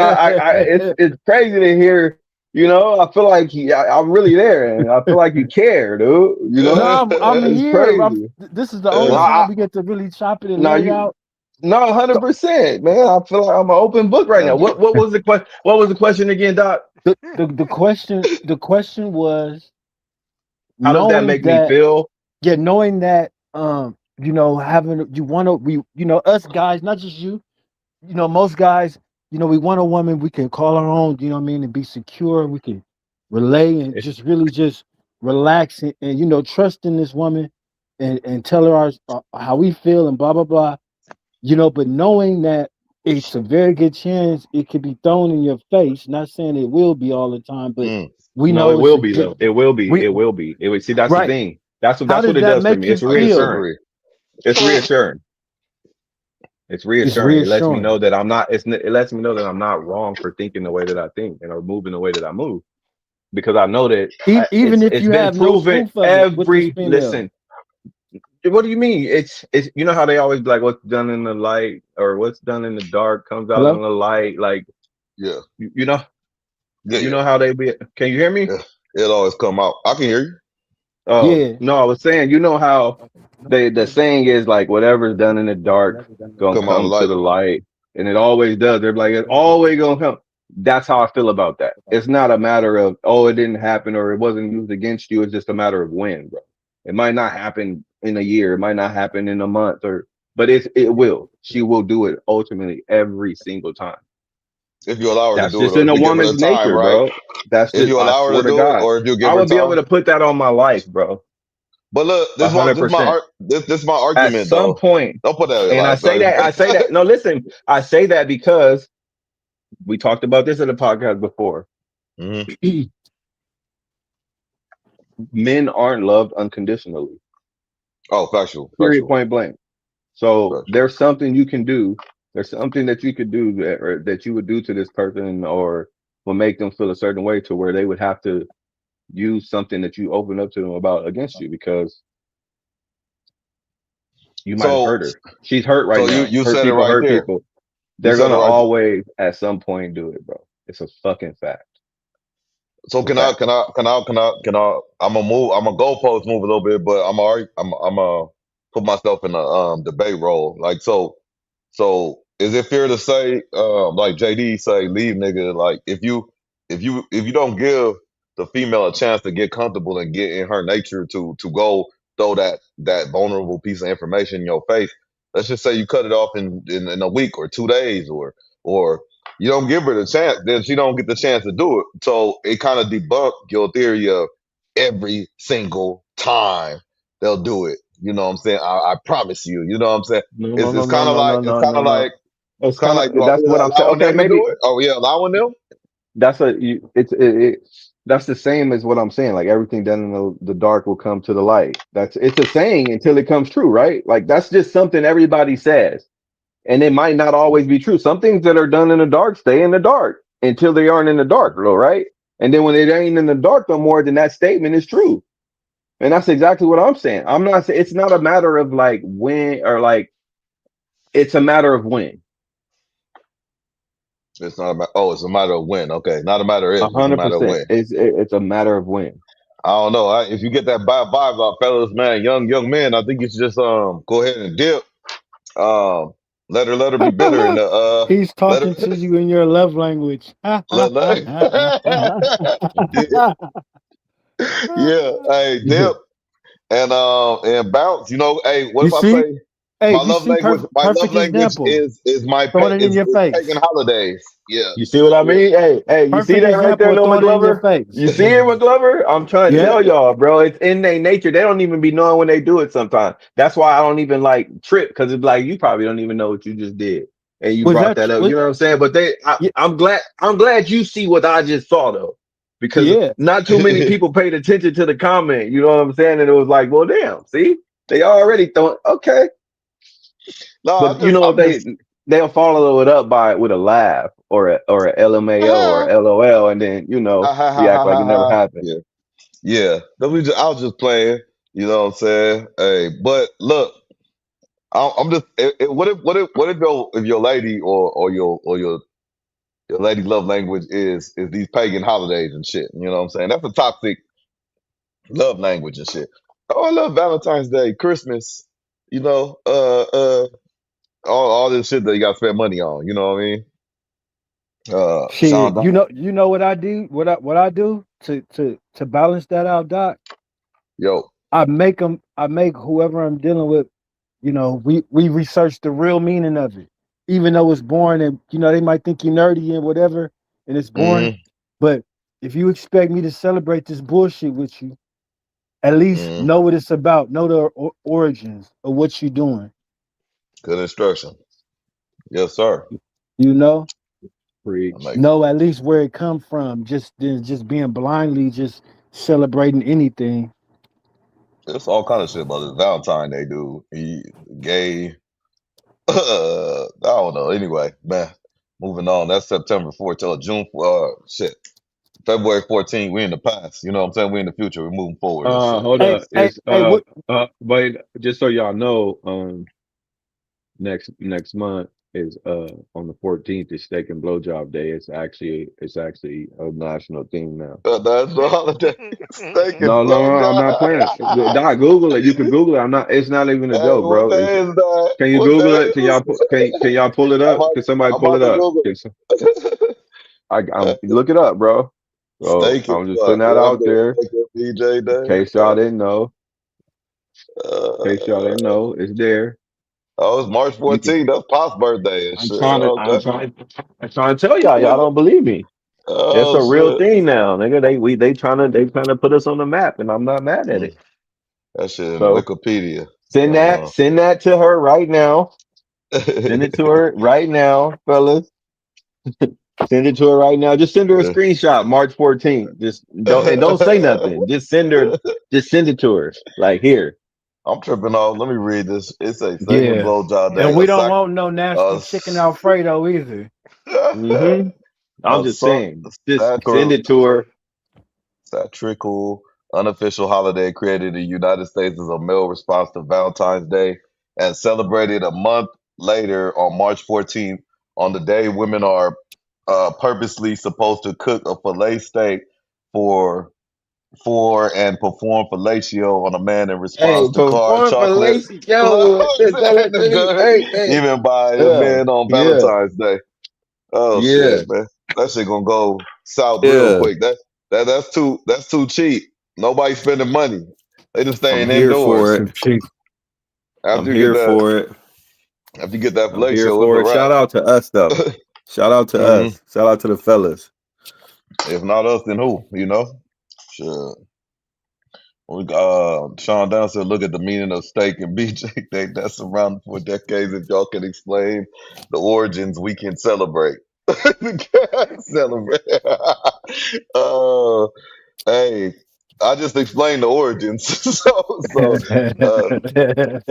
it's crazy to hear. I feel like I'm really there, and I feel like you care, dude. No, I'm It's here. crazy. This is the No, only time we get to really chop it and no, lay it out. no, 100%, man. I feel like I'm an open book right now. What was the question? What was the question again, Doc? The question was How does that knowing make me that feel? knowing that having you want to we us guys, not just you, most guys, we want a woman we can call our own, what I mean, and be secure. We can relay and It's just really just relax and trust in this woman and tell her how we feel and blah blah blah. But knowing that it's a very good chance it could be thrown in your face. Not saying it will be all the time, but Mm. we No, it know it's will a be good. though. It will be. We It will be. See, that's the right. thing. That's what How that's what does it that does for make me. you It's I feel? reassuring. disagree. It's reassuring. It's reassuring. It lets me know that I'm not. It lets me know that I'm not wrong for thinking the way that I think and or moving the way that I move, because I know that Even if it's you been have no proven. proof of it with this female. Listen. What do you mean? It's you know how they always be like, what's done in the light or what's done in the dark comes out in the light. Like, yeah, you know, yeah, you know how they be. Can you hear me? Yeah. It always come out. I can hear you. Oh Yeah. no, I was saying, you know how the saying is like, whatever's done in the dark gonna Come out come to like the light, and it always does. They're like, it's always gonna come. That's how I feel about that. It's not a matter of, oh, it didn't happen or it wasn't used against you. It's just a matter of when, bro. It might not happen in a year. It might not happen in a month, but it will. She will do it ultimately every single time. if you allow her to That's do it, just or in if a you give her the woman's time, nature, right? bro. That's If just, you I allow her swear to to do it, God, or if you give I her would be able time. to put that on my life, bro. But look, this is my 100%. this is my At argument some though. point, Don't put that in your and life, I say that, no, listen, I say that because we talked about this in the podcast before. Mm-hmm. Men aren't loved unconditionally. Oh, factual. Period, point blank. So Factual. there's something you can do. There's something that you could do that you would do to this person or will make them feel a certain way to where they would have to use something that you open up to them about against you because you might have So, hurt her. She's hurt right so now. you Hurt said it people right hurt there. people. You They're said it gonna right. always at some point do it, bro. It's a fucking fact. So It's a fact. I'm gonna move. I'm gonna goalpost move a little bit, but I'm gonna put myself in a debate role. Like so is it fair to say, like JD say, leave nigga? Like if you don't give the female a chance to get comfortable and get in her nature to go throw that vulnerable piece of information in your face. Let's just say you cut it off in a week or 2 days or you don't give her the chance, then she don't get the chance to do it. So it kind of debunked your theory of every single time they'll do it. You know what I'm saying? I promise you. You know what I'm saying? No, no, It's no, it's no, kind of no, like no, no, no, no. It's it's kind kind of like, of do I that's really what I'm saying. allowing Okay, them to maybe do it? Oh yeah, allowing them. that's the same as what I'm saying. Like everything done in the dark will come to the light. It's a saying until it comes true, right? Like that's just something everybody says, and it might not always be true. Some things that are done in the dark stay in the dark until they aren't in the dark, though, right? And then when it ain't in the dark no more, then that statement is true. And that's exactly what I'm saying. I'm not saying it's not a matter of like when or like it's a matter of when. It's not about. Oh, it's a matter of when. Okay, not a matter of if. It's a matter of 100%. when. It's a matter of when. I don't know. If you get that vibe out, fellas, man, young men, I think you should just go ahead and dip. Um, let her be bitter and He's let her talking to you in your love language. let yeah, yeah. Hey, dip and bounce. You know, hey, what You if I see? say Hey, my you love see, language? My love perfect language example. Throwing it in your is face. pagan holidays. Yeah, You see what I yeah. mean? Hey, you see Perfect that right example there, of no throwing it in your McGlover? face. You see it, McGlover? I'm trying to Yeah. tell y'all, bro. It's in their nature. They don't even be knowing when they do it sometimes. That's why I don't even like trip because it's like you probably don't even know what you just did, and you Was brought that that up. You know what I'm saying? But yeah, I'm glad you see what I just saw though, because yeah. not too many people paid attention to the comment. You know what I'm saying? And it was like, well, damn, see, they already thought okay. No, But you know I'm just they'll follow it up with a laugh or a LMAO or LOL, and then ha ha we ha act ha like ha it never ha. happened. Yeah. Yeah, I was just playing. You know what I'm saying? Hey, but look, I'm just. What if your lady or your lady's love language is these pagan holidays and shit? You know what I'm saying? That's a toxic love language and shit. Oh, I love Valentine's Day, Christmas. You know, all this shit that you got to spend money on. You know what I mean? Sean, Shit, you know what I do? What I do to balance that out, Doc? yo, I make whoever I'm dealing with, we research the real meaning of it. Even though it's boring and they might think you're nerdy and whatever, and it's boring. mm, But if you expect me to celebrate this bullshit with you, at least mm, know what it's about, know the origins of what you're doing. good instruction. Yes, sir. You know, I Preach. make know at least where it come from. Just being blindly just celebrating anything. It's all kind of shit about this Valentine Day, dude. He gay. I don't know. Anyway, man, moving on. That's September 4th till June. Shit, February 14th. We in the past. You know what I'm saying? We in the future. We're moving forward and shit. Hold Hey, up. hey, It's hey, what? but just so y'all know, next month is on the 14th is steak and blowjob day. It's actually a national thing now. That's the holiday. Steak and No, no, no, I'm not blowjob. playing. Doc, Google it. You can Google it. I'm not. It's not even a Hey, joke, what bro. day is that? Can you What Google day it? Can is y'all can y'all pull it I'm up? about, Can somebody I'm pull about it to up? Google it. I'm look it up, bro. So Steak and I'm just putting what? that What out day is there steak and BJ in day? case y'all didn't know. In case y'all Uh, didn't know, it's there. oh, it's March You can. 14th. That's Pop's birthday and I'm shit. trying to. I'm Okay. trying. I'm trying to tell y'all. Y'all don't believe me. It's Oh a real shit. thing now, nigga. They trying to put us on the map, and I'm not mad at Mm, it. that shit in So Wikipedia. Uh, send that to her right now. Send it to her right now, fellas. Send it to her right now. Just send her a screenshot, March 14th. Just don't say nothing. Just send it to her. Like here. I'm tripping off. Let me read this. It's a steak and Yeah, blowjob day. and we don't want no nasty chicken Alfredo either. hmm I'm A just saying. Just send sacral, it to her. satirical, unofficial holiday created in the United States as a male response to Valentine's Day and celebrated a month later on March 14th. On the day, women are purposely supposed to cook a fillet steak for and perform fellatio on a man in Hey, response to card, perform for chocolate, Lacey. Yo, flowers, tell and her, dessert, hey, hey. even by the Yeah, men on yeah, Valentine's Day. Oh yeah, shit, man. That shit gonna go south real yeah. quick. That's too cheap. Nobody spending money. They just I'm staying here for indoors. Too it. cheap. I'm After you get here that for it. after you get that I'm here fellatio, it's for a it. wrap. Shout out to us though. Shout out to Hmm. us. Shout out to the fellas. If not us, then who? You know? Sure. Sean Down said, look at the meaning of steak and BJ Day that's around for decades. If y'all can explain the origins, we can celebrate. Celebrate. uh, hey, I just explained the origins. Uh,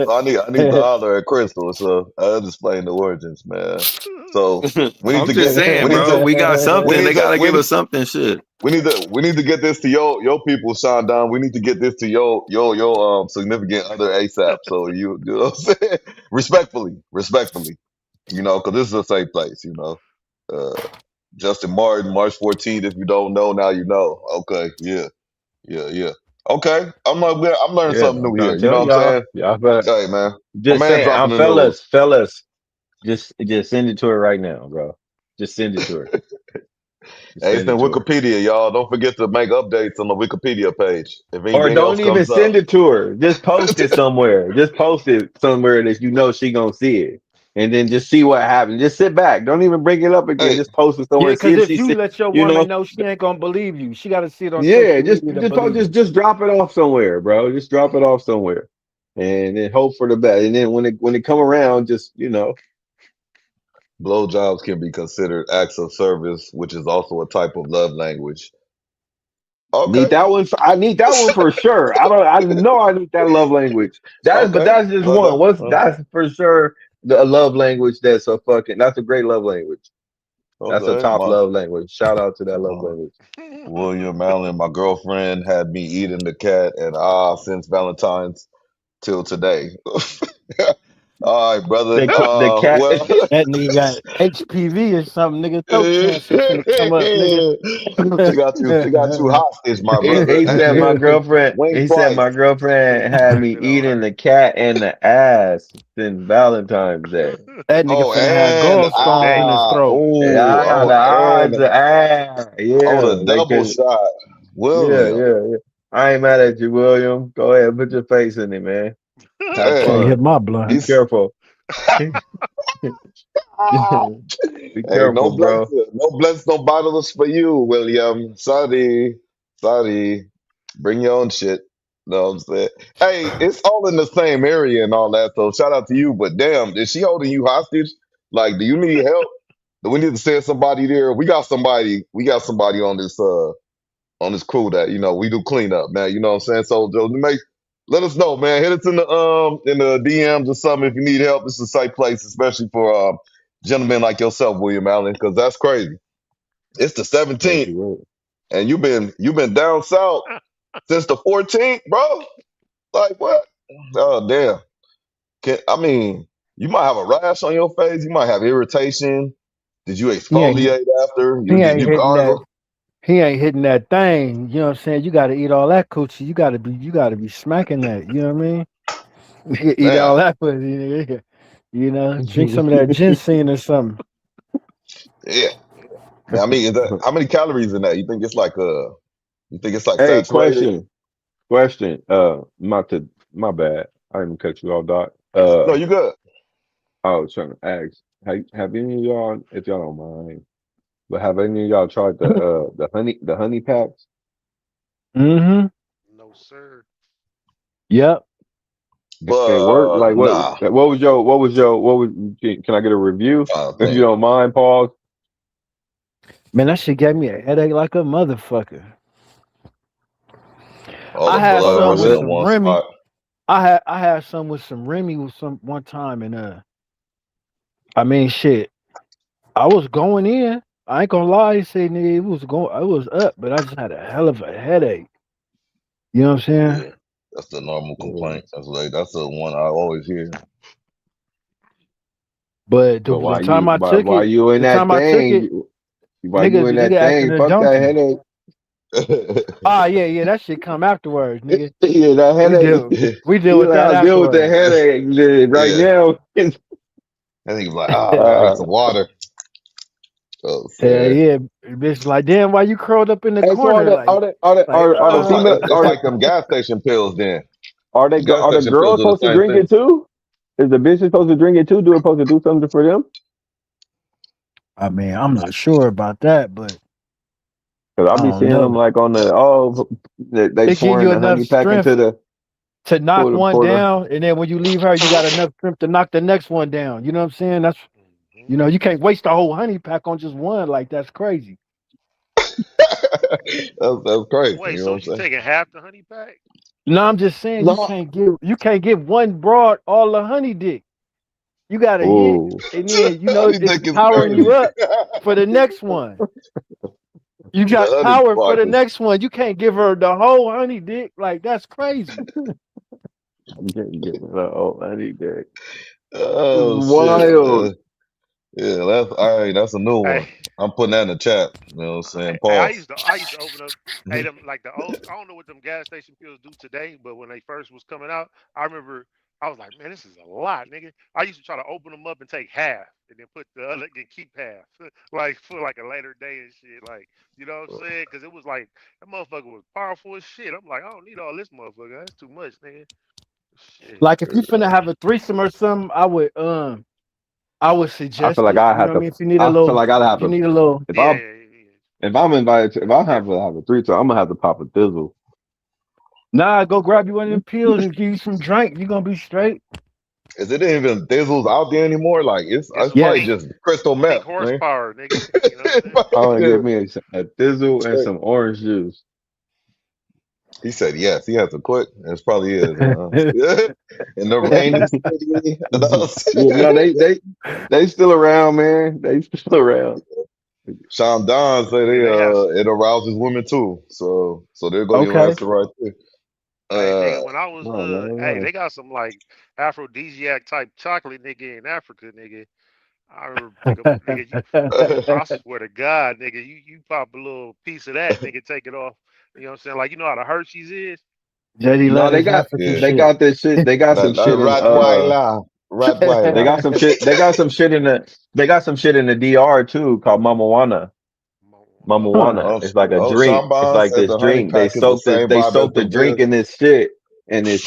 so I need to holler at Crystal. So I just explained the origins, man. So we need I'm to just get saying, we need bro. to We got we something. need They to gotta we give need us something. Shit. we need to get this to your people, Sean Don. We need to get this to your significant other ASAP. So you know what I'm saying? Respectfully, because this is a safe place. Uh, Justin Martin, March 14th. If you don't know, now you know. Okay, yeah. Okay, I'm learning Yeah, something I'm new trying here. to You know tell what I'm y'all. saying? Y'all better Hey man, my just man saying. I'm dropping the news. fellas. Just send it to her right now, bro. Just send it to her. Just Hey, it's send in it to her. Wikipedia, y'all. Don't forget to make updates on the Wikipedia page if Or anything else don't even comes up. send it to her. Just post it somewhere. Just post it somewhere that you know she gonna see it, and then just see what happens. Just sit back. Don't even bring it up again. Hey, Just post it Yeah, somewhere. See because if if she you see. let your You woman know. know, she ain't gonna believe you. She got to see it on Yeah. social Just media to just post. believe Just it. just drop it off somewhere, bro. Just drop it off somewhere, and then hope for the best. And then when it come around, just blowjobs can be considered acts of service, which is also a type of love language. need Okay, that one. I need that one for sure. I don't. I know I need that love language. But okay. that's just Well, one. That's for sure a love language. That's a great love language. That's a okay. top love language. Shout out to that love Uh, language. William Allen, my girlfriend had me eating the cat, and since Valentine's till today. All right, brother. The cat. Well, That nigga got HPV or something, nigga. Throat cancer finna come up, nigga. she got you hostage, my he, brother. he said my That girlfriend. Wink He said twice. my girlfriend had me Been on eating her. the cat and the ass since Valentine's Day. nigga Oh, finna have and gallstones in his throat. Yeah, the eyes, the ass. Yeah, the like double shot, yeah, William. yeah, yeah. I ain't mad at you, William. Go ahead, put your face in it, man. Have Can't Hey, hit fun. my Be blunt. he's careful. Be hey, careful, bro. no blunts, no bottles for you, William. Sorry. Bring your own shit. Know what I'm saying? Hey, it's all in the same area and all that. So shout out to you. But damn, is she holding you hostage? Like, do you need help? Do we need to send somebody there? We got somebody. We got somebody on this crew that we do cleanup, man. You know what I'm saying? So let us know, man. Hit us in the DMs or something if you need help. This is a safe place, especially for gentlemen like yourself, William Allen, because that's crazy. It's the 17th, and you've been down south since the 14th, bro. Like what? Oh damn. You might have a rash on your face. You might have irritation. Did you He ain't exfoliate after? he ain't You hitting that. gargle? He ain't hitting that thing. You know what I'm saying? You got to eat all that coochie. You got to be smacking that. You know what I mean? You eat all Man, that pussy. Nigga. You know, drink some of that ginseng or something. yeah. I mean, how many calories in that? You think it's like Hey, saturated? question. My bad. I didn't cut you off, Doc. No, you good. I was trying to ask. Have any of y'all, if y'all don't mind, but have any of y'all tried the honey packs? Mm-hmm. No, sir. Yep. It worked. But Like nah. can I get a review I if you think. don't mind, Paul? Man, that shit gave me a headache like a motherfucker. All I the had blood Oh, some rushing with in really? some one Remy. spot. I had some with some Remy with some one time, and I mean shit. I was going in. I ain't gonna lie, say nigga, it was up, but I just had a hell of a headache. You know what I'm saying? Yeah, that's the normal Yeah. complaint. That's the one I always hear. But But the time I took why it, you in the that time I took it, thing? Why you in nigga that acting thing? a Fuck that donkey. headache. Ah, yeah, that shit come afterwards, nigga. Yeah, that We headache. deal we deal You with like, that I'll deal with the afterwards. headache right Yeah, now. I think he was like, I Uh, got some water. Oh, Hell sad. yeah, bitch. Like, damn, why you curled up in the hey, so corner? are the female It's like them gas station pills. Then the gas are the station pills girls do the supposed to same drink thing. it too? Is the bitch supposed to drink it too? Do it supposed to do something for them? I mean, I'm not sure about that, but Because I'll I be don't seeing them know. like on they It give pouring you the honey enough pack into strength the to knock one porter. down, and then when you leave her, you got enough strength to knock the next one down. You know what I'm saying? Hmm. You can't waste a whole honey pack on just one. Like that's crazy. That's crazy. Wait, You know so what you I'm saying? taking half the honey pack? No, I'm just saying No. you can't give one broad all the honey dick. You got to hit, Oh, and then Honey it's dick is powering you crazy. up for the next one. You The got honey power for the sparkles. next one. You can't give her the whole honey dick. Like that's crazy. I'm getting honey dick. Oh shit. Wild. Yeah, that's a new Hey, one. I'm putting that in the chat. You know what I'm saying? I Pause. used to open up, hey, them like the old. I don't know what them gas station pills do today, but when they first was coming out, I remember I was like, man, this is a lot, nigga. I used to try to open them up and take half, and then put the other and keep half, like for like a later day and shit. Like, you know what I'm saying? Because it was like that motherfucker was powerful as shit. I'm like, I don't need all this motherfucker. That's too much, nigga. Shit. Like if you finna have a threesome or something, I would I feel suggest like it. I You know have what I to. mean? I feel like I'd If have you to. need a little, If Yeah, I'm yeah, yeah. if I'm invited to, if I It's different. have a three, I'm gonna have to pop a thizzle. nah, go grab you one of them pills and give you some drink. You gonna be straight. Is it even Thizzles out there anymore? Like It's it's some probably Yes. peak just crystal peak meth, man. horsepower, nigga. You know what I'm It's saying? I'm probably gonna just give me a thizzle and straight. some orange juice. He said yes. He has to quit. It probably is. Yeah. In the rainy city. No, they still around, man. They still around. Sean Don say Yeah, they have. it arouses women too. So there go your Okay. answer right there. Hey, nigga, Uh, when I was No, hey, no, they got some like aphrodisiac type chocolate, nigga, in Africa, nigga. I remember, nigga, I swear to God, nigga, you pop a little piece of that, nigga, take it off. You know what I'm saying? Like you know how the Hershey's is. JD no. love his African yeah. They shit. got this shit. They got some That shit in Rottweiler. They Rottweiler. got some shit. They got some shit in the. They got some shit in the DR too called Mamawana. Huh. Mamawana. It's like a drink. Sean It's Bond like said this the honey drink. pack is the same They vibe as soak the the drink beer. in this shit, and it's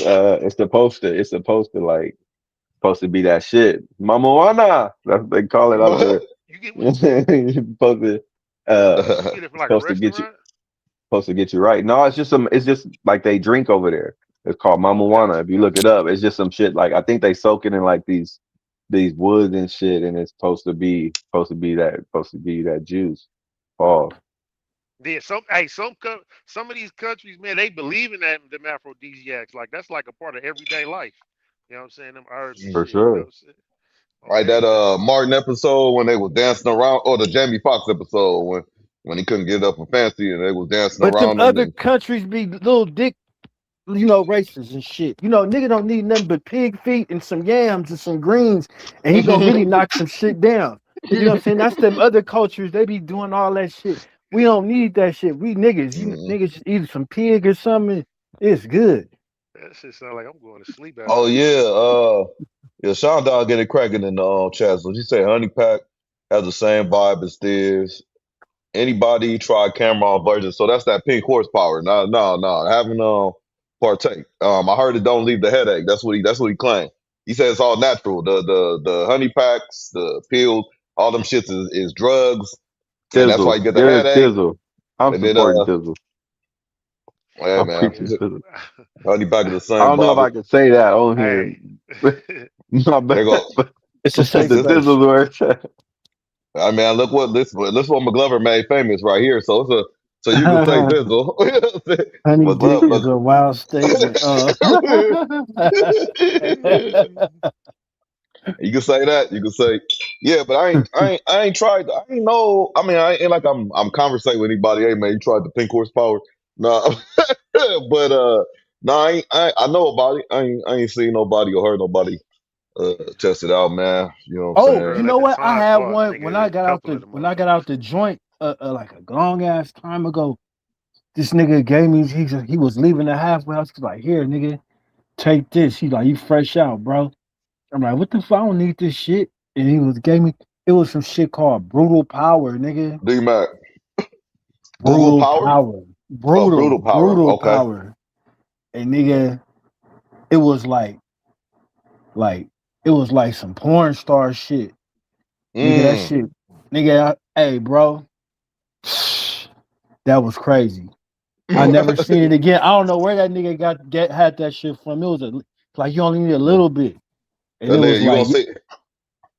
supposed to be that shit. Mamawana. That's what they call it out there. You get what? It's supposed to You get it from like a supposed to get you restaurant? right. No, it's just like they drink over there. It's called Oh, Mamawana. gotcha, If you look gotcha. it up, it's just some shit like I think they soak it in like these woods and shit, and it's supposed to be that juice. Pause. Yeah, some of these countries, man, they believe in that them aphrodisiacs. Like that's like a part of everyday life. You know what I'm saying? Them herbs and For shit. You know what sure. I'm saying? On Right, that everything. Martin episode when they was dancing around, or the Jamie Foxx episode when he couldn't get up and fancy and they was dancing But them around him other and countries be little dick, racists and shit. Nigga don't need nothing but pig feet and some yams and some greens, and he gonna really knock some shit down. You know what I'm saying? That's them other cultures. They be doing all that shit. We don't need that shit. We niggas, Mhm. niggas just eat some pig or something. It's good. That shit sound like I'm going to sleep after Oh this yeah, shit. yeah, Sean Dog get it cracking in the chat. So she said Honey Pack has the same vibe as Thiz. Anybody try Cameron version? So that's that pink horsepower. No, no, no. Having partake. I heard it don't leave the headache. That's what he claimed. He said it's all natural. The honey packs, the pills, all them shits is drugs, and that's why Thizzle. you get the Get it, headache. Thizzle. I'm And then supporting Thizzle. hey I'm man, preaching Thizzle. honey pack is the I same don't know if Bible. I can say that on here. Hey. My bad. There go. It's a But safe the space. Thizzle's where it's at. I mean, look what McGlover made famous right here. So you can say Thizzle. Honey dick But is a wild statement. you can say that. You can say, yeah, but I ain't tried. I ain't know. I mean, I ain't like I'm conversating with anybody. Hey man, you tried the pink horsepower? No, but no, I know about it. I ain't seen nobody or heard nobody test it out, man. You know what I'm Oh, Bro, you saying? know let the what? I time had talk, one when nigga. I A got out couple of the them when I got out motherfuckers. the joint, like a long ass time ago. This nigga gave me. He was leaving the halfway house. He's like, "Here, nigga, take this." He's like, "You fresh out, bro." I'm like, "What the fuck? I don't need this shit." And he gave me. It was some shit called Brutal Power, nigga. D Mac, Google Brutal Power. Power, Oh, brutal, brutal power. brutal Okay. power. And nigga, it was like it was like some porn star shit. Nigga, that Mm. shit, nigga, hey, bro, that was crazy. I never seen it again. I don't know where that nigga had that shit from. It was like you only need a little bit, and That it was nigga, like,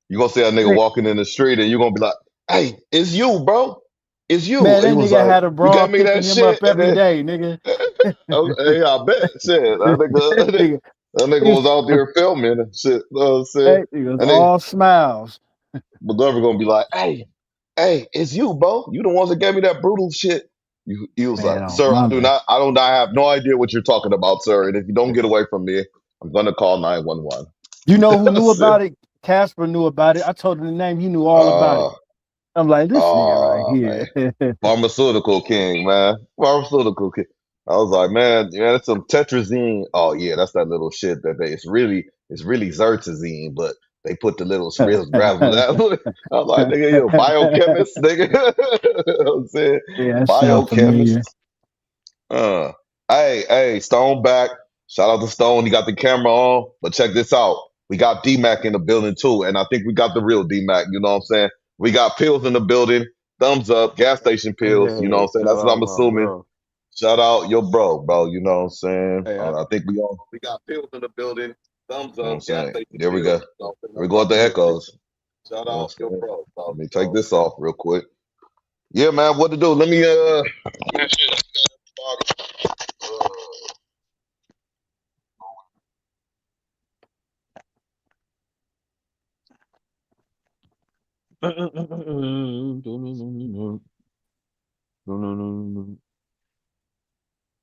you gonna see that nigga walking in the street, and you gonna be like, "Hey, it's you, bro. It's you." man, And he that was nigga like, had a "You bra gave me that picking him shit," up and every then, day, nigga. hey, I bet shit. nigga, That nigga was out there filming and shit. You know what I'm saying? hey, it was And then all smiles. McGlover gonna be like, "Hey, it's you, bro. You the ones that gave me that brutal shit." You was like, Man, oh, "Sir, my bad. I have no idea what you're talking about, sir. And if you don't get away from me, I'm gonna call 911." You know who knew about it? Casper knew about it. I told him the name. He knew all about it. Uh, I'm like, this nigga right man. here. Pharmaceutical king, man. Pharmaceutical king. I was like, man, that's some tetrazine. Oh yeah, that's that little shit that it's really zertazine, but they put the little sprills gravel. I was like, nigga, you a biochemist, nigga. You know what I'm saying? Yeah, that sound familiar. Biochemist. Uh, hey, Stone back. Shout out to Stone. He got the camera on. But check this out. We got D-Mac in the building too. And I think we got the real D-Mac. You know what I'm saying? We got pills in the building. Thumbs up. Gas station pills. You know what Hey, I'm saying? shout That's what out I'm my assuming. bro. Shout out your bro. You know what I'm saying? Hey, I think we got pills in the building. Thumbs up. Gas station there we go. pills. We go with the echoes. Shout You know what I'm out your saying? bro. Let me take this off real quick. Yeah, man. What to do? Let me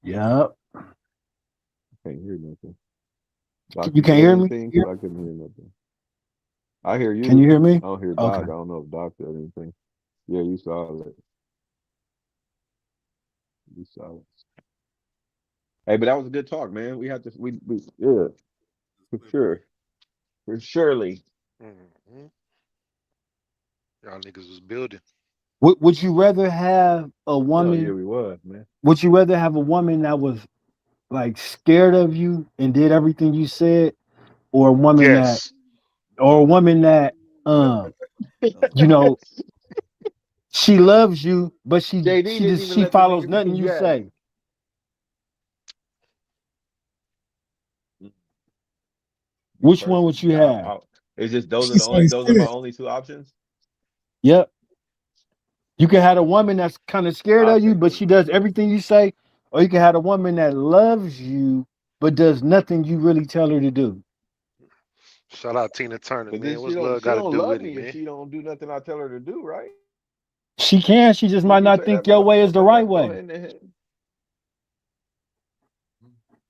Yep. Can't hear nothing. Doc, You you can't said hear me? anything? 'Cause I couldn't hear nothing. I hear Can you. you hear me? I don't hear Okay. Doc. I don't know if Doc said anything. Yeah, you saw it. You saw it. Hey, but that was a good talk, man. We had to. We yeah, for sure, for surely. Mm-hmm. Y'all niggas was building. Would you rather have a Hell yeah, woman? we was, man. Would you rather have a woman that was like scared of you and did everything you said, or a woman that, Yes. um, you know, she loves you, but JD didn't even she let the follows nigga nothing say you yes. say. Which one would you have? Is just those She are say those are my shit. only two options? Yep. You can have a woman that's kind of scared of you, but she does everything you say, or you can have a woman that loves you but does nothing you really tell her to do. Shout out Tina Turner, But then man. she What's don't love she got to don't do love with it, me if man? she don't do nothing I tell her to do, right? She can. She just You might can not say think that, your way is the right go way. ahead and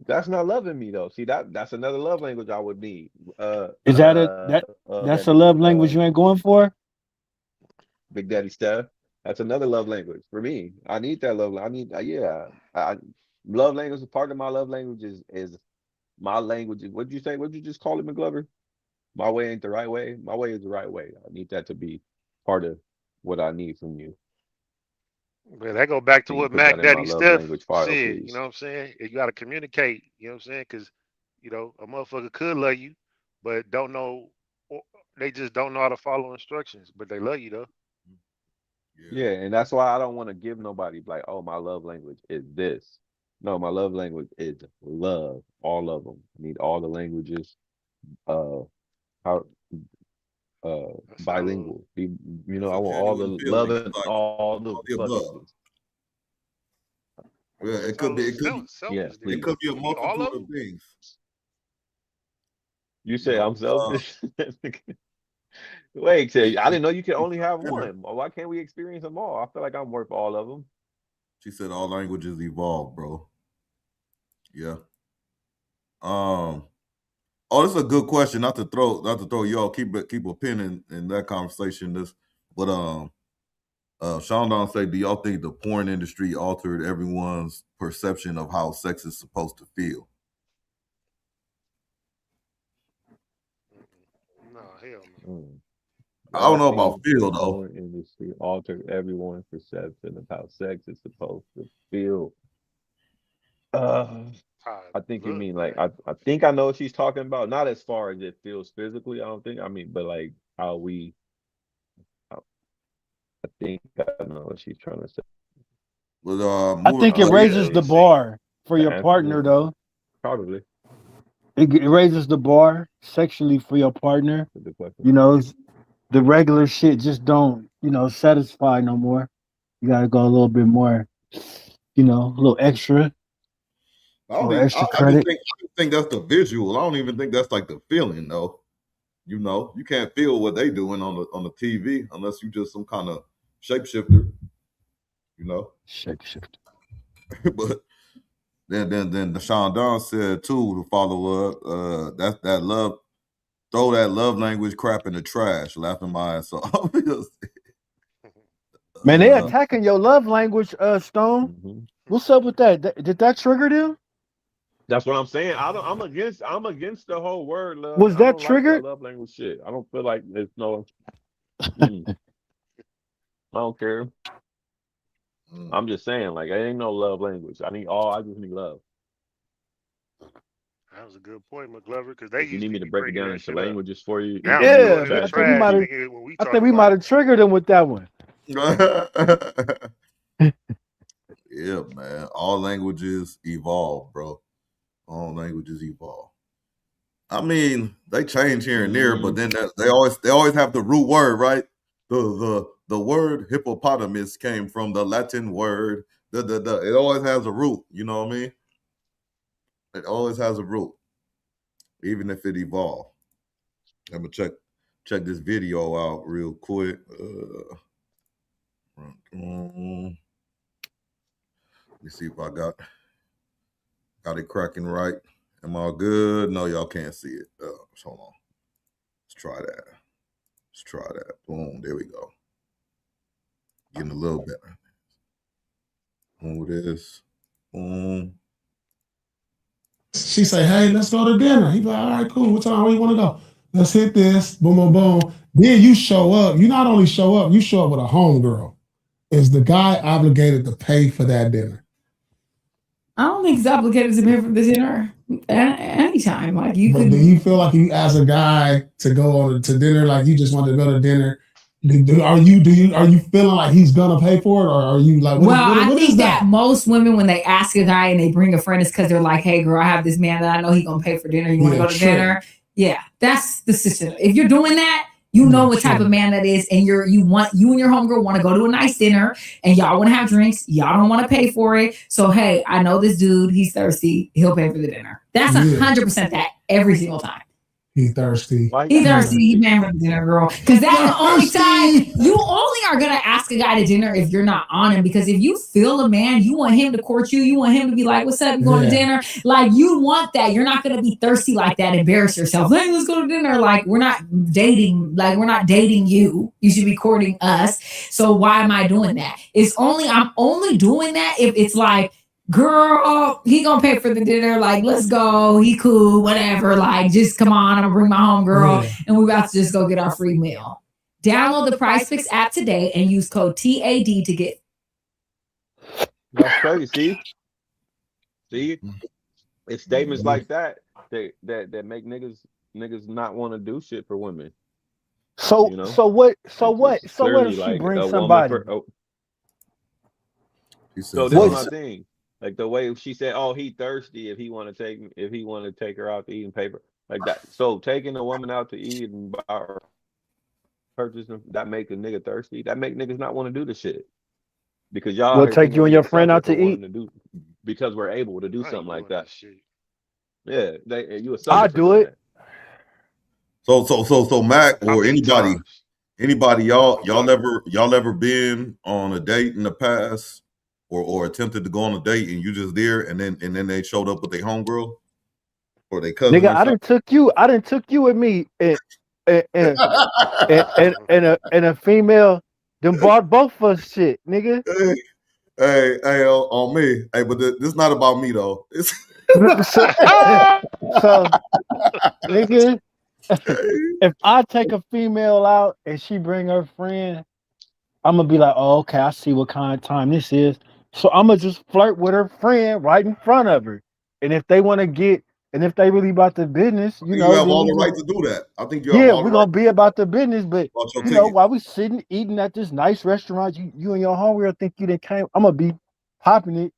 that's not loving me though. See that's another love language I would need. Is that's a love language you ain't going for? Big Daddy Steph. That's another love language for me. I need that love. I need love language. Part of my love language is my language. What'd you say? What'd you just call it, McGlover? My way ain't the right way. My way is the right way. I need that to be part of what I need from you. Man, that go back to Can you what put that Mac in my Daddy love Steph language file, said. You please? know what I'm saying? You got to communicate. You know what I'm saying? Because a motherfucker could love you, but don't know. Or they just don't know how to follow instructions. But they love you though. Yeah, and that's why I don't want to give nobody like, oh, my love language is this. No, my love language is love. All of them. I need all the languages. How That sound a little. bilingual. I It's want a all the genuine love feeling. It's and like all the all the above. fucking. Yeah, That sound a little selfish there. it Please. could be a You need all of multitude them. of things. You You say know, I'm selfish? Wait, I didn't know you could only have one. Why can't we experience them all? I feel like I'm worth all of them. she said all languages evolve, bro. Yeah. Oh, this is a good question. Not to throw y'all keep a pin in that conversation. Sean Don say, do y'all think the porn industry altered everyone's perception of how sex is supposed to feel? No, hell no. I don't know Y'all about think the feel though. porn industry altered everyone's perception of how sex is supposed to feel? How I it think you look, mean like man. I think I know what she's talking about. Not as far as it feels physically, I don't think. I mean, but like how we I think I know what she's trying to say. But I think it I'll let you raises the answer bar for the your answer partner, this. though. Probably. It raises the bar sexually for your partner. That's a good question. The regular shit just don't, satisfy no more. You gotta go a little bit more, a little extra, or extra I just credit. think that's the visual. I don't even think that's like the feeling though. You can't feel what they doing on the TV unless you just some kind of shapeshifter, Shift. But then Deshaun Don said too to follow up, that love, throw that love language crap in the trash, laughing my ass off. Man, they attacking your love language, Stone. Mm-hmm. What's up with that? Did that trigger them? That's what I'm saying. I'm against the whole word love. Was I that don't like that triggered? love language shit. I don't feel like there's no I don't care. I'm just saying, like, there ain't no love language. I just need love. That was a good point, McGlover, because they If you need usually me to be break it bringing down that into shit up. languages for you, Now you we need throw to it in the I chat think we trash, might have. GPT. when we I talk think we might about have triggered them with that one. Yeah, man. All languages evolve, bro. All languages evolve. I mean, they change here and there, but then they always have the root word, right? The word hippopotamus came from the Latin word. It always has a root. You know what I mean? It always has a root, even if it evolved. I'm gonna check this video out real quick. Let me see if I got it cracking right. Am I good? No, y'all can't see it. Hold on. Let's try that. Boom. There we go. Getting a little better. Boom with this. Boom. She say, hey, let's go to dinner. He be like, all right, cool. What time? Where you want to go? Let's hit this. Boom, boom, boom. Then you show up. You not only show up, you show up with a homegirl. Is the guy obligated to pay for that dinner? I don't think he's obligated to pay for the dinner anytime. Like you But could. do you feel like you, as a guy, to go to dinner, like you just want to go to dinner? Are you feeling like he's gonna pay for it, or are you like? I think that most women, when they ask a guy and they bring a friend, it's because they're like, "Hey, girl, I have this man that I know he's gonna pay for dinner. You want to go to dinner?" Yeah, that's the situation. If you're doing that, You know what type of man that is, and you and your homegirl want to go to a nice dinner, and y'all want to have drinks. Y'all don't want to pay for it. So hey, I know this dude. He's thirsty. He'll pay for the dinner. That's 100% that every single time. He thirsty. He thirsty. He paying for the dinner, girl. Because that's the only time you only are gonna ask a guy to dinner if you're not on him. Because if you feel a man, you want him to court you. You want him to be like, "What's up? You going to dinner?" Like you want that. You're not gonna be thirsty like that. Embarrass yourself. Hey, let's go to dinner. Like we're not dating. Like we're not dating you. You should be courting us. So why am I doing that? I'm only doing that if it's like, girl, he gonna pay for the dinner. Like, let's go. He cool, whatever. Like, just come on. I'm gonna bring my home girl, and we're about to just go get our free meal. Download the Price Fix app today and use code TAD to get. That's crazy. See, it's statements like that make niggas not want to do shit for women. So you know? so what if she like brings somebody? So this is my thing. Like the way she said, "Oh, he thirsty if he want to take her out to eat and paper like that." So taking a woman out to eat and buy her purchasing that make a nigga thirsty. That make niggas not want to do the shit because y'all will take you and your friend out to eat because we're able to do something like that. Yeah, you. I do it. So Mac or anybody, y'all ever been on a date in the past? Or attempted to go on a date and you just there and then they showed up with their homegirl or they cousin. Nigga, I done took you with me and a female then bought both of us shit, nigga. Hey, on me. Hey, but this is not about me though. It's so nigga, if I take a female out and she bring her friend, I'm gonna be like, oh, okay, I see what kind of time this is. So I'm gonna just flirt with her friend right in front of her. And if they want to if they really about the business, you have all the right to do that. I think you we're gonna be about the business, but you know, while we sitting eating at this nice restaurant, you and your homegirl think you didn't came. I'm gonna be popping it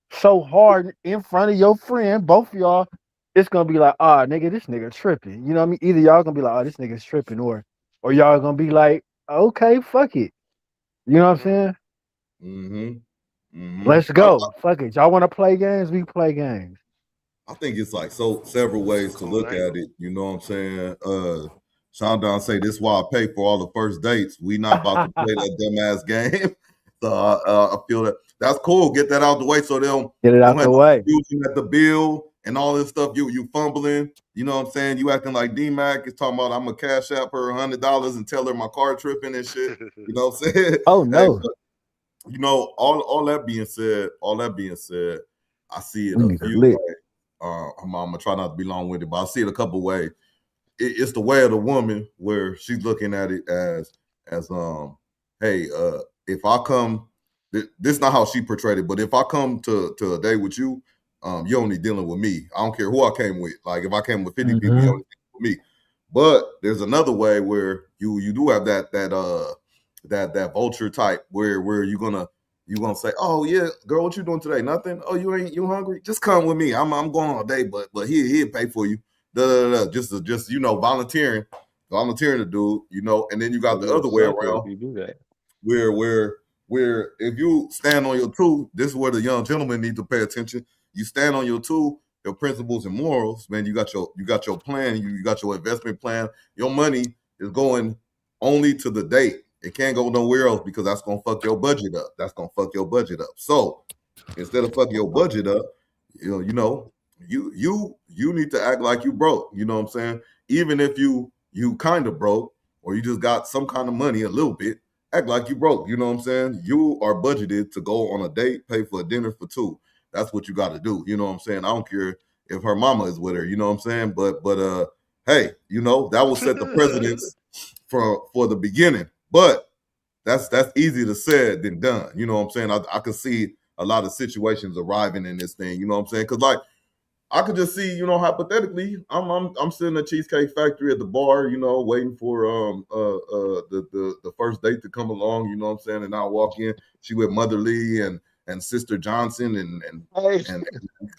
so hard in front of your friend, both of y'all. It's gonna be like, nigga, this nigga tripping. You know what I mean? Either y'all gonna be like, this nigga's tripping, or y'all gonna be like, okay, fuck it. You know what I'm saying? Let's go. Fuck it. Y'all want to play games? We play games. I think it's like several ways to look at it. You know what I'm saying? Shonda say this is why I pay for all the first dates. We not about to play that dumbass game. So I feel that's cool. Get that out the way so they don't get it out the way. Confusion at the bill and all this stuff. You fumbling. You know what I'm saying? You acting like D-Mac is talking about I'm gonna cash out her $100 and tell her my car tripping and shit. You know what I'm saying? Oh no. You know, all that being said, I see it a few ways. I'm gonna try not to be long with it, but I see it a couple ways. It's the way of the woman where she's looking at it as hey, if I come, this is not how she portrayed it, but if I come to a day with you, you're only dealing with me. I don't care who I came with. Like if I came with 50 people, you're only dealing with me. But there's another way where you do have that vulture type where you're gonna say, oh yeah, girl, what you doing today? Nothing. Oh, you hungry? Just come with me. I'm going on a day, but he'll pay for you. Just volunteering to do, you know. And then you got the other way around. You do that. Where if you stand on your two, this is where the young gentleman need to pay attention. You stand on your two, your principles and morals, man. You got your plan, you got your investment plan. Your money is going only to the date. It can't go nowhere else because that's gonna fuck your budget up. So instead of fucking your budget up, you need to act like you broke. You know what I'm saying? Even if you kind of broke or you just got some kind of money a little bit, act like you broke. You know what I'm saying? You are budgeted to go on a date, pay for a dinner for two. That's what you got to do. You know what I'm saying? I don't care if her mama is with her. You know what I'm saying? But hey, you know that will set the precedence for the beginning. But that's easier said than done. You know what I'm saying? I can see a lot of situations arriving in this thing. You know what I'm saying? Because like I could just see, you know, hypothetically, I'm sitting at Cheesecake Factory at the bar, you know, waiting for the first date to come along. You know what I'm saying? And I walk in, she with Mother Lee and Sister Johnson and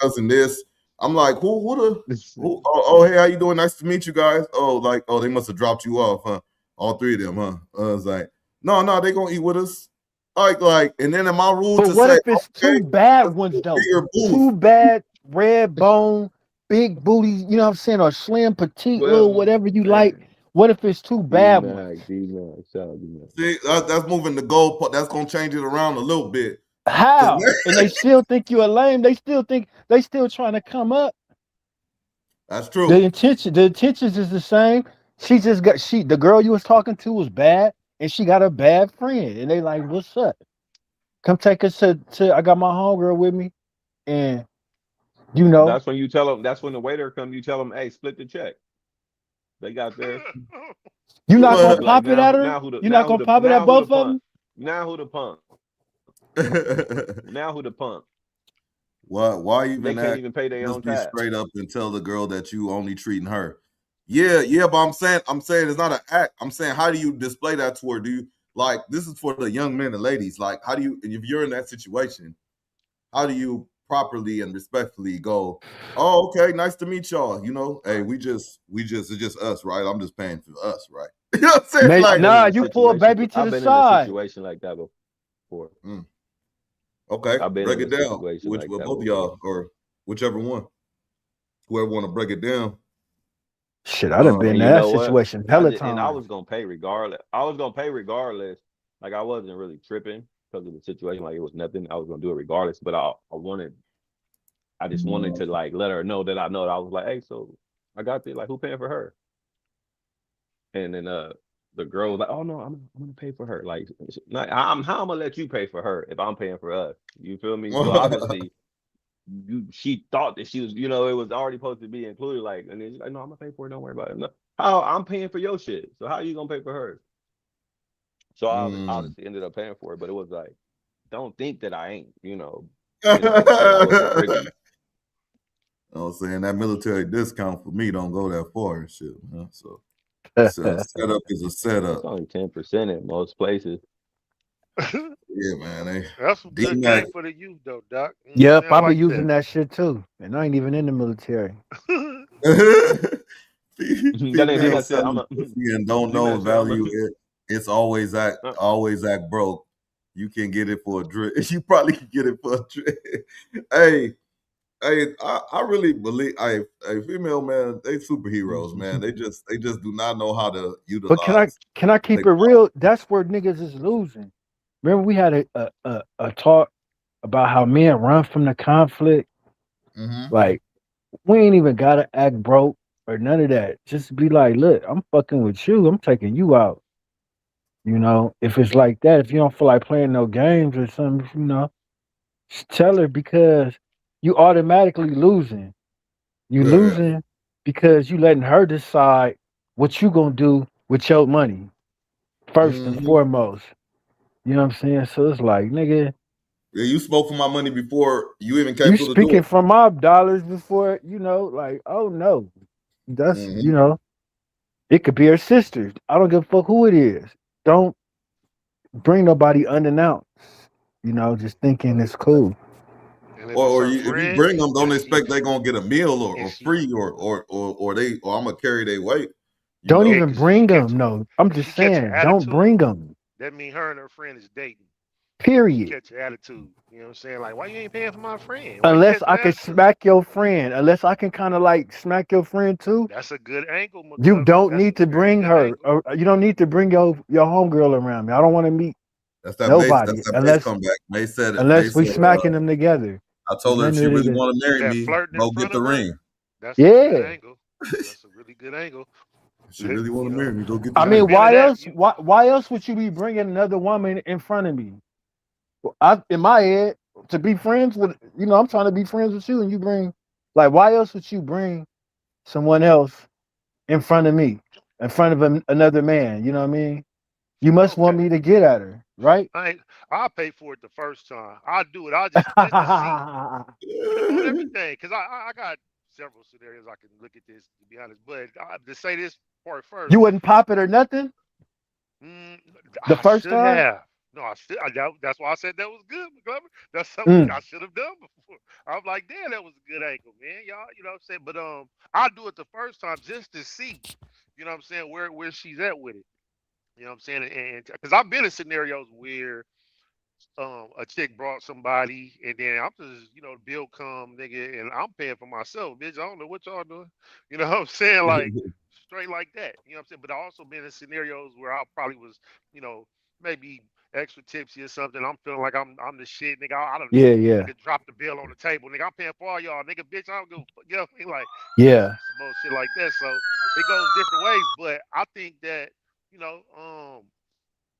cousin this. I'm like, who? Oh, hey, how you doing? Nice to meet you guys. Oh, they must have dropped you off, huh? All three of them, huh? I was like, no, they gonna eat with us. Like, and then in my rule But to what say, if it's okay, two bad let's ones do a though? bigger booth. Two bad red bone, big booty, you know what I'm saying, or slim, petite, little, Well, whatever you like. What if it's two bad ones? D-Mac, shout out D-Mac. See, that's moving the goal. That's gonna change it around a little bit. How? And they still think you a lame. They still trying to come up. That's true. The intentions is the same. The girl you was talking to was bad, and she got a bad friend, and they like, what's up? Come take us to I got my homegirl with me, and you know. That's when you tell them. That's when the waiter come. You tell them, hey, split the check. They got theirs. You're not gonna pop like, it at her. You're not gonna pop it at both of them. Now who the punk? Now who the punk? Why even they that? Can't even pay their Just own be tax. straight up and tell the girl that you only treating her. Yeah, but I'm saying it's not an act. I'm saying, how do you display that to her? Do you like, this is for the young men and ladies? Like, how do you, if you're in that situation, how do you properly and respectfully go, oh, okay, nice to meet y'all. You know, hey, it's just us, right? I'm just paying for us, right? You know what I'm saying? Maybe, like, nah, you pull a baby to I've the been side. in a situation like that before. Okay, I've been break in it a down. situation like that Both of before. y'all, or whichever one, whoever want to break it down. Shit, I'd have been in that situation hella time. And I was gonna pay regardless. Like, I wasn't really tripping because of the situation. Like, it was nothing. I was gonna do it regardless. But I just wanted to like let her know that I know that I was like, hey, so I got this. Like, who paying for her? And then the girl was like, oh no, I'm gonna pay for her. Like, how I'm gonna let you pay for her if I'm paying for us? You feel me? So obviously, she thought that she was, it was already supposed to be included. Like, and then she's like, no, I'm gonna pay for it. Don't worry about it. No, how I'm paying for your shit? So how are you gonna pay for hers? So I obviously ended up paying for it, but it was like, don't think that I ain't, I wasn't privy. I was saying that military discount for me don't go that far and shit, man. So setup is a setup. It's only 10% in most places. Yeah, man. That's some good game for the youth, though, Doc. Yep, I be using that shit too, and I ain't even in the military. Female selling pussy and don't know value it. It's always act broke. You can get it for a drink. You probably can get it for a drink. Hey, I really believe female man, they superheroes, man. They just do not know how to utilize. But can I keep it real? That's where niggas is losing. Remember we had a talk about how men run from the conflict. Like, we ain't even gotta act broke or none of that. Just be like, look, I'm fucking with you. I'm taking you out. If it's like that, if you don't feel like playing no games or something, just tell her, because you automatically losing. You losing because you letting her decide what you gonna do with your money first and foremost. You know what I'm saying? So it's like, nigga. Yeah, you spoke for my money before you even came through the door. You speaking for my dollars before, like, oh no. That's, it could be her sister. I don't give a fuck who it is. Don't bring nobody unannounced. Just thinking it's cool. Or if you bring them, don't expect they're gonna get a meal or free or I'm gonna carry their weight. Don't even bring them. No, I'm just saying, don't bring them. That mean her and her friend is dating. Period. Catch your attitude. You know what I'm saying? Like, why you ain't paying for my friend? Unless I can smack your friend. Unless I can kind of like smack your friend too. That's a good angle. McGlover. You don't need to bring her. Or you don't need to bring your homegirl around me. I don't want to meet nobody. May said it. Unless we smacking them together. I told her if she really want to marry me, go get the ring. That's a good angle. That's a really good angle. If she really want to marry me, go get the ring. I mean, why else? Why else would you be bringing another woman in front of me? In my head, to be friends with, I'm trying to be friends with you, and you bring, like, why else would you bring someone else in front of me, in front of another man? You know what I mean? You must want me to get at her, right? I'll pay for it the first time. I'll do it. I'll just see everything, because I got several scenarios I can look at this, to be honest. But to say this part first, you wouldn't pop it or nothing. The first time. Have. No, that's why I said that was good, McGlover. That's something I should have done before. I'm like, damn, that was a good angle, man. Y'all, you know what I'm saying? But I'll do it the first time just to see, you know what I'm saying, where she's at with it. You know what I'm saying? And because I've been in scenarios where a chick brought somebody, and then I'm just, the bill come, nigga, and I'm paying for myself, bitch. I don't know what y'all doing. You know what I'm saying? Like straight like that. You know what I'm saying? But I also been in scenarios where I probably was, you know, maybe extra tipsy or something. I'm feeling like I'm the shit, nigga. I don't Yeah, yeah, nigga drop the bill on the table, nigga. I'm paying for all y'all, nigga, bitch. I don't go, you know what I mean? Like yeah. some old shit like that. So it goes different ways. But I think that, you know,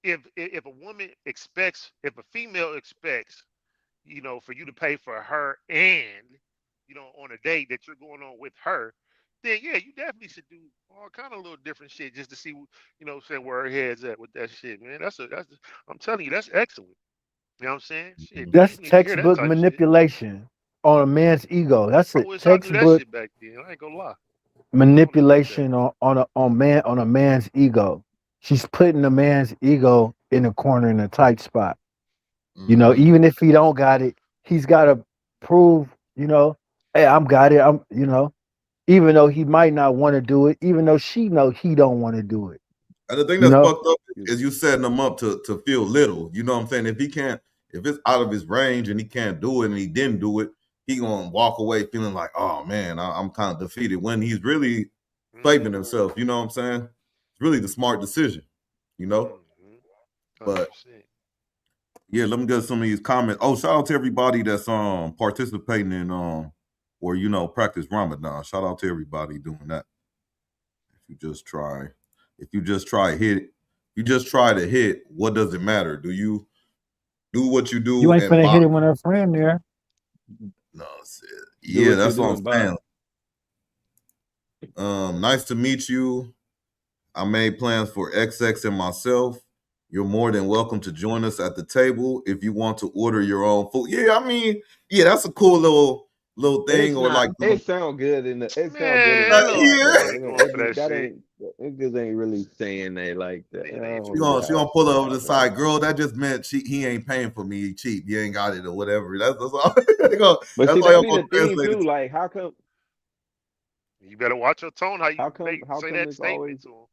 if a woman expects, if a female expects, for you to pay for her and, on a date that you're going on with her, then yeah, you definitely should do all kind of little different shit just to see, saying where her head's at with that shit, man. I'm telling you, that's excellent. You know what I'm saying? Shit, That's niggas need to hear that textbook type of shit. manipulation on a man's ego. That's I a wish I knew that textbook shit back then. I ain't gonna lie. I would have did that. manipulation on a man's ego. She's putting a man's ego in a corner in a tight spot. Even if he don't got it, he's got to prove, hey, I'm got it. Even though he might not want to do it, even though she know he don't want to do it. And the thing You that's know? fucked up is you setting him up to feel little. You know what I'm saying? If it's out of his range and he can't do it and he didn't do it, he gonna walk away feeling like, oh man, I'm kind of defeated, when he's really saving himself. You know what I'm saying? It's really the smart decision, But yeah, let me get some of these comments. Oh, shout out to everybody that's participating in or practice Ramadan. Shout out to everybody doing that. If you just try to hit, what does it matter? Do you do what you do You ain't and finna hit box? it when her friend there. No, that's it. Do Yeah, what you that's do what and I'm box. saying. Nice to meet you. I made plans for XX and myself. You're more than welcome to join us at the table if you want to order your own food. Yeah, I mean, yeah, that's a cool little thing. It's Or not. like, It sound good in the. It sound good in Man, the I know thought, yeah, niggas but ain't going for that that shit. ain't. It just ain't really saying that like that. I Niggas ain't don't she finna see gonna she how gonna it pull shit her over the happen. side, girl. That just meant he ain't paying for me. He cheap. You ain't got it or whatever. That's all. But That's see, all that I'm be gonna the thing translate too. it. Like, You better watch your tone how you how come, how say come that it's always, statement to him.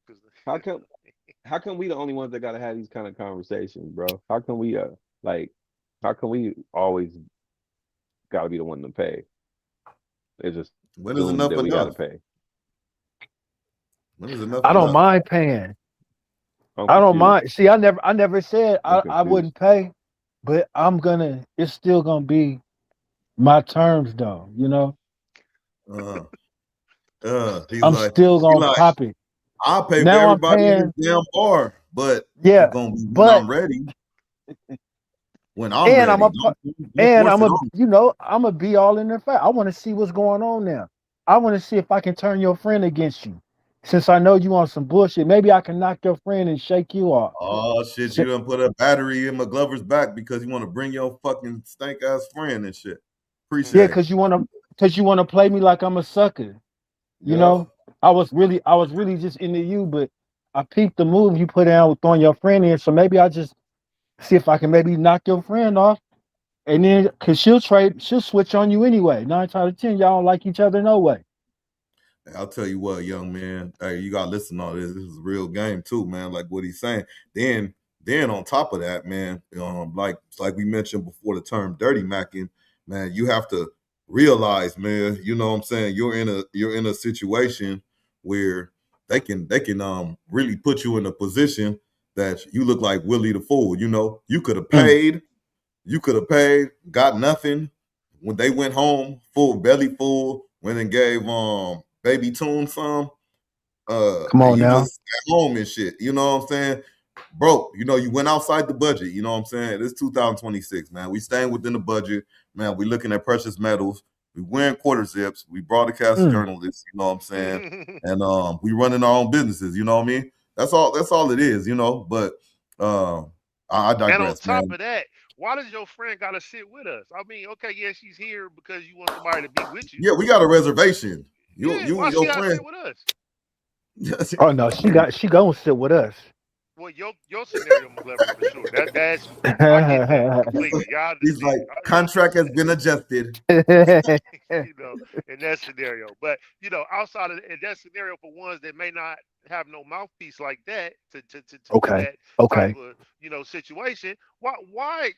'Cause how come, how come we the only ones that gotta have these kind of conversations, bro? How come we like, how come we always gotta be the one to pay? It's just When is assumed enough that we gotta enough? pay. When is enough I don't enough? mind paying. I'm I don't confused. mind. See, I never said I'm I confused. wouldn't pay, but it's still gonna be my terms though, Uh, he's I'm like, still gonna pop it. I'll pay for Now I'm everybody in paying, this damn bar, but yeah, it's gonna be when but I'm ready. When I'm and I'm ready, a don't force it I'm on. I'm gonna be all in the fight. I want to see what's going on now. I want to see if I can turn your friend against you. Since I know you on some bullshit, maybe I can knock your friend and shake you off. Oh shit, you done put a battery in McGlover's back because you want to bring your fucking stank ass friend and shit. Yeah, Appreciate it. cause you wanna play me like I'm a sucker. You Yep. know, I was really just into you, but I peeped the move you put down with throwing your friend in. So maybe I just see if I can maybe knock your friend off, and then cause she'll switch on you anyway. 9 times out of 10, y'all don't like each other no way. I'll tell you what, young man. Hey, you gotta listen to all this. This is a real game too, man. Like what he's saying. Then on top of that, man, like we mentioned before, the term dirty macking, man, you have to realize, man, you know what I'm saying, you're in a situation where they can really put you in a position that you look like Willie the Fool. You could have paid, got nothing. When they went home, full belly full, went and gave Baby Tune some, Come and on you now. just at home and shit. You know what I'm saying? Broke. You went outside the budget. You know what I'm saying? It's 2026, man. We staying within the budget, man. We looking at precious metals. We wearing quarter zips. We broadcast journalists. You know what I'm saying? And we running our own businesses. You know what I mean? That's all it is. But I And on digress, top man. of that, why does your friend gotta sit with us? I mean, okay, yeah, she's here because you want somebody to be with you. Yeah, we got a reservation. Yeah, why she Your gotta friend. sit with us? Oh no, she gonna sit with us. Well, your scenario, McGlover, for sure. That's I get that completely. I He's like, understand. contract has been adjusted. You know, in that scenario. But outside of in that scenario, for ones that may not have no mouthpiece like that to do Okay. that type Okay. of situation, why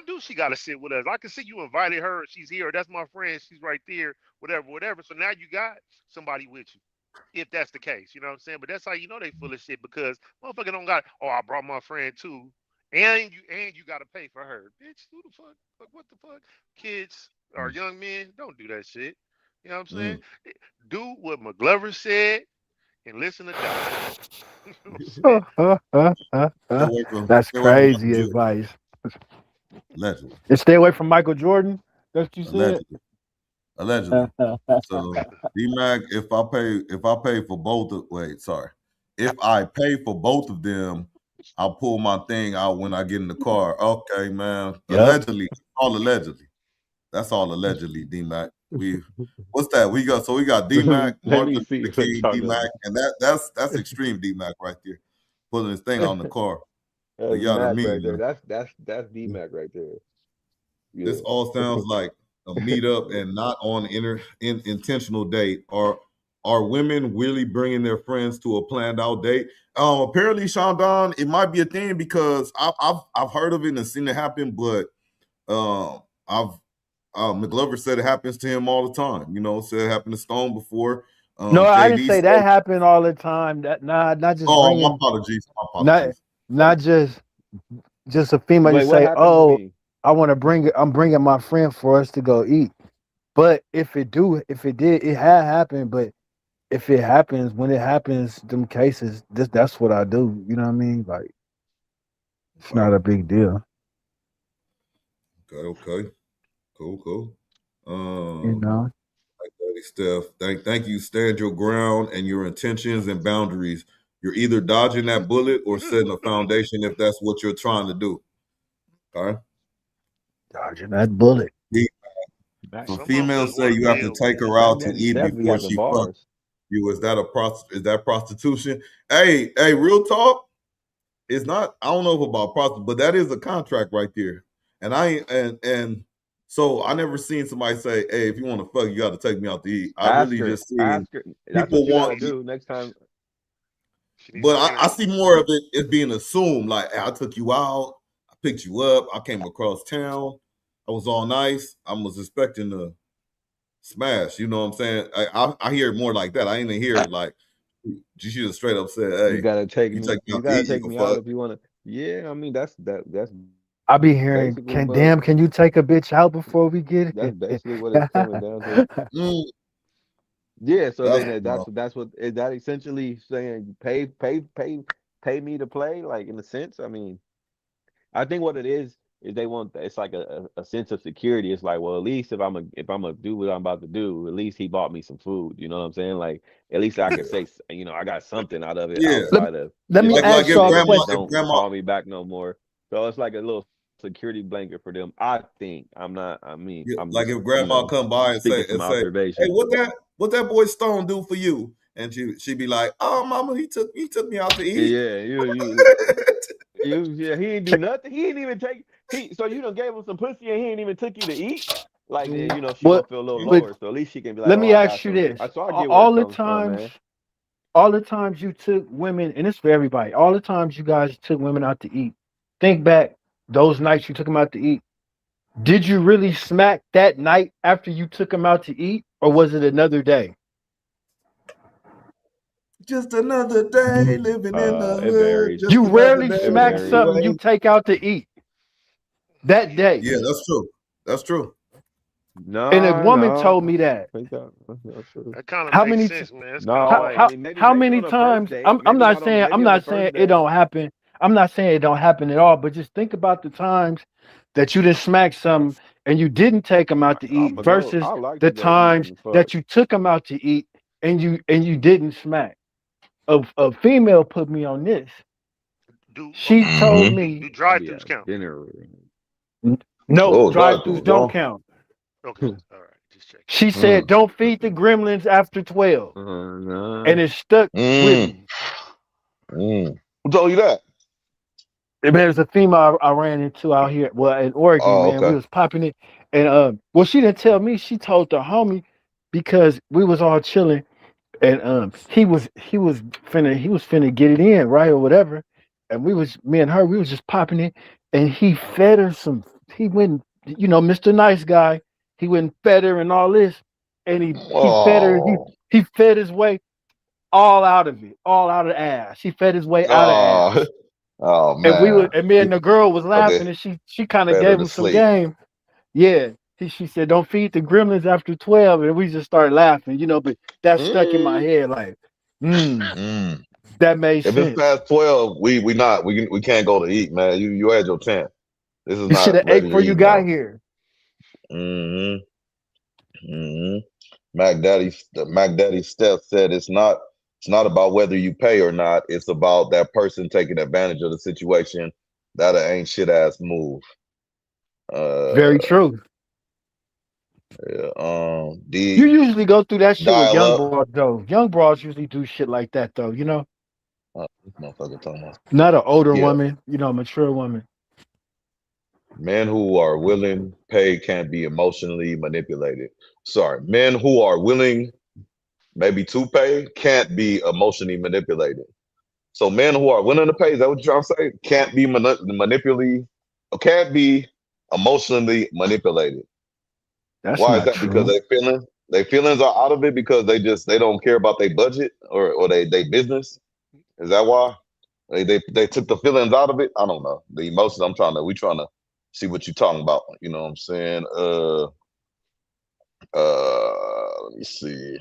do she gotta sit with us? I can see you invited her, she's here, that's my friend, she's right there, whatever. So now you got somebody with you. If that's the case, you know what I'm saying? But that's how you know they full of shit because motherfucker don't got, oh, I brought my friend too. And you gotta pay for her. Bitch, who the fuck what the fuck? Kids or young men, don't do that shit. You know what I'm saying? Mm. Do what McGlover said and listen to Doc. You know what I'm Stay away from That's stay away from Michael crazy Jordan. advice. Allegedly. And stay away from Michael Jordan. That's what you said. Allegedly. So D-Mac, if I pay for both of if I pay for both of them, I'll pull my thing out when I get in the car. Okay, man. Yep. Allegedly. All allegedly. That's all allegedly, D-Mac. What's that? We got D-Mac, Let Martin me Luther see what King, y'all D-Mac, gonna and that's extreme D-Mac right there. Pulling his thing on the car. That's Y'all Mac me, right there. man. That's D-Mac right there. Yeah. This all sounds like a meetup and not on intentional date. Are women really bringing their friends to a planned out date? Apparently, Sean Don, it might be a thing because I've heard of it and seen it happen, but McGlover said it happens to him all the time. Said it happened to Stone before. No, I didn't JD say said, that happened all the time. That not just "Oh, my bringing, apologies, my not apologies." not just a female. You Wait, what say, happened to oh, me? I want to bring it. I'm bringing my friend for us to go eat. But if it did, it had happened. But if it happens, when it happens, them cases, that's what I do. You know what I mean? Like, it's not a big deal. Okay. Cool. You know. Steph, thank you. Stand your ground and your intentions and boundaries. You're either dodging that bullet or setting a foundation if that's what you're trying to do. Okay. Dodging that bullet. So Some females motherfuckers say want to you have to build. take her out to That eat definitely before got some she fucks bars. you. Is that prostitution? Hey, real talk. It's not. I don't know if about prostitution, but that is a contract right there. And so I never seen somebody say, "Hey, if you want to fuck, you got to take me out to eat." I Ask really her. just seen Ask her. That's people what you gotta want. do next time. She needs But some I energy. see more of it as being assumed. Like, hey, I took you out, I picked you up, I came across town, I was all nice. I was expecting to smash. You know what I'm saying? I hear it more like that. I ain't even hear like she just straight up said, You "Hey, gotta take you me. take me You out to gotta eat, you take can me out fuck." if you wanna. Yeah, I mean that's I be hearing, basically can what you take a bitch out before we get that's it? basically what it's coming down to. Mm, Yeah, so that's then that's what is that essentially saying you pay me to play, like in a sense. I mean, I think what it is they want it's like a sense of security. It's like, well, at least if I'm a do what I'm about to do, at least he bought me some food. You know what I'm saying? Like at least I yeah, can say, I got something out of it yeah. let, outside of let me just Like ask if y'all a nigga, question. don't call me back no more. So it's like a little security blanket for them. I think I'm not. I mean, Yeah, I'm like just if grandma come by speaking and from say, "Hey, observation. what that boy Stone do for you?" And she be like, "Oh, mama, he took me out to eat." Yeah, yeah, he ain't do nothing. He ain't even take so you done gave him some pussy and he ain't even took you to eat. Like then she What? gonna feel a little But lower. So at least she can be like, let oh, me I got ask you some. this: So I get where all it the comes from, times, man. you took women, and it's for everybody. All the times you guys took women out to eat. Think back those nights you took them out to eat. Did you really smack that night after you took them out to eat, or was it another day? Just another day living in the It hood. varies. Just You another rarely day It smack varies. something you anyway. take out to eat that day. Yeah, that's true. That's true. And a No, woman told no. me that. I think that's not true. That kind of How makes many sense, man. That's kind of No, how like I how mean how maybe many on the first times date. Maybe not on I'm maybe on the not saying first it date. don't happen. I'm not saying it don't happen at all, but just think about the times that you didn't smack some and you didn't take them out to eat But no, versus I like the to go eat times and fuck. that you took them out to eat and you didn't smack. A female put me on this. do She okay. told Mm-hmm. Do me I'll be drive-throughs at count? dinner. no, Oh, drive through, drive-throughs don't don't. count. Okay, all right, just checking. She said Mm. don't feed the gremlins after 12. No. And it stuck with Mm. me. Mm. Who told you that? Man, there's a female I ran into out here. Well, in Oregon, Oh, man, we okay. was popping it, and well, she didn't tell me. She told the homie because we was all chilling, and he was finna get it in, right, or whatever, and me and her, we was just popping it, and he fed her some. He went, Mr. Nice Guy. He went and fed her and all this, and he fed her. Oh, He fed his way all out of it, all out of ass. He fed his way out of oh, ass. oh And man. me and the girl was Okay, laughing, and she kind of fed her gave to him some sleep. game. Yeah. She said, "Don't feed the gremlins after 12," and we just started laughing, but that stuck in my Mm, head like, mm. that made If it's sense. past 12, we can't go to eat, man. You had your chance. This is You should not have ate ready to before you eat got now. here. Mm-hmm. Mm-hmm. Mac Daddy Steph said it's not about whether you pay or not. It's about that person taking advantage of the situation. That ain't shit ass move. Very Uh, true. yeah, You D usually go through that shit with dial young up. broads, though. Young broads usually do shit like that, though. This motherfucker talking about. Not an older Yeah, woman, a mature woman. men who are willing pay can't be emotionally manipulated. Sorry, men who are willing maybe to pay can't be emotionally manipulated. So men who are willing to pay, is that what you're trying to say? Can't be emotionally manipulated. That's Why is not that? Because true. their feelings are out of it because they don't care about their budget or they business. Is that why? They took the feelings out of it? I don't know. The emotions we trying to see what you're talking about. You know what I'm saying? Let me see.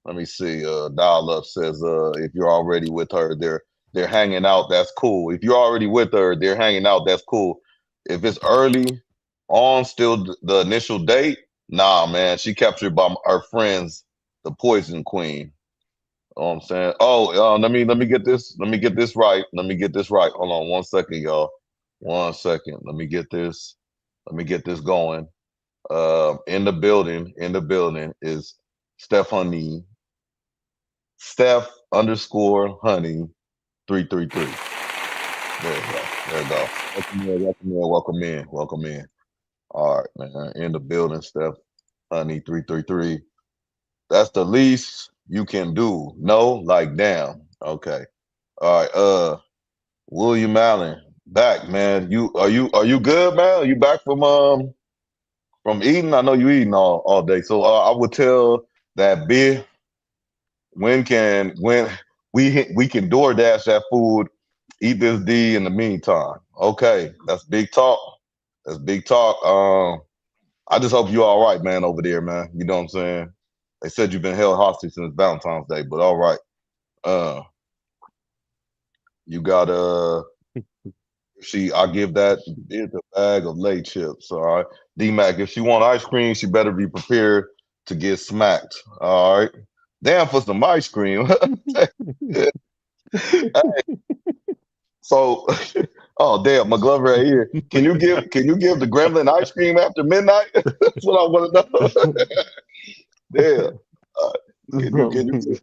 Let me see. Dial up says, if you're already with her, they're hanging out. That's cool. If you're already with her, they're hanging out. That's cool. If it's early on, still the initial date, nah, man. She captured by her friends, the Poison Queen. You know what I'm saying? Oh, let me get this. Let me get this right. Let me get this right. Hold on 1 second, y'all. 1 second. Let me get this. Let me get this going. In the building is Stephanie. Steph underscore honey 333. There you go. There you go. Welcome in, welcome in, welcome in, welcome in. All right, man. In the building, Steph honey 333. That's the least you can do. No, like damn. Okay. All right. William Allen, back, man. Are you good, man? Are you back from eating? I know you eating all day. So I would tell that beer. When we can DoorDash that food, eat this D in the meantime. Okay, that's big talk. That's big talk. I just hope you all right, man, over there, man. You know what I'm saying? They said you've been held hostage since Valentine's Day, but all right. Uh, you got I give that bitch a bag of lay chips. All right, D Mac. If she want ice cream, she better be prepared to get smacked. All right. Damn for some ice cream. So, oh damn, McGlover right here. Can you give the gremlin ice cream after midnight? That's what I want to know. Damn. Uh, can you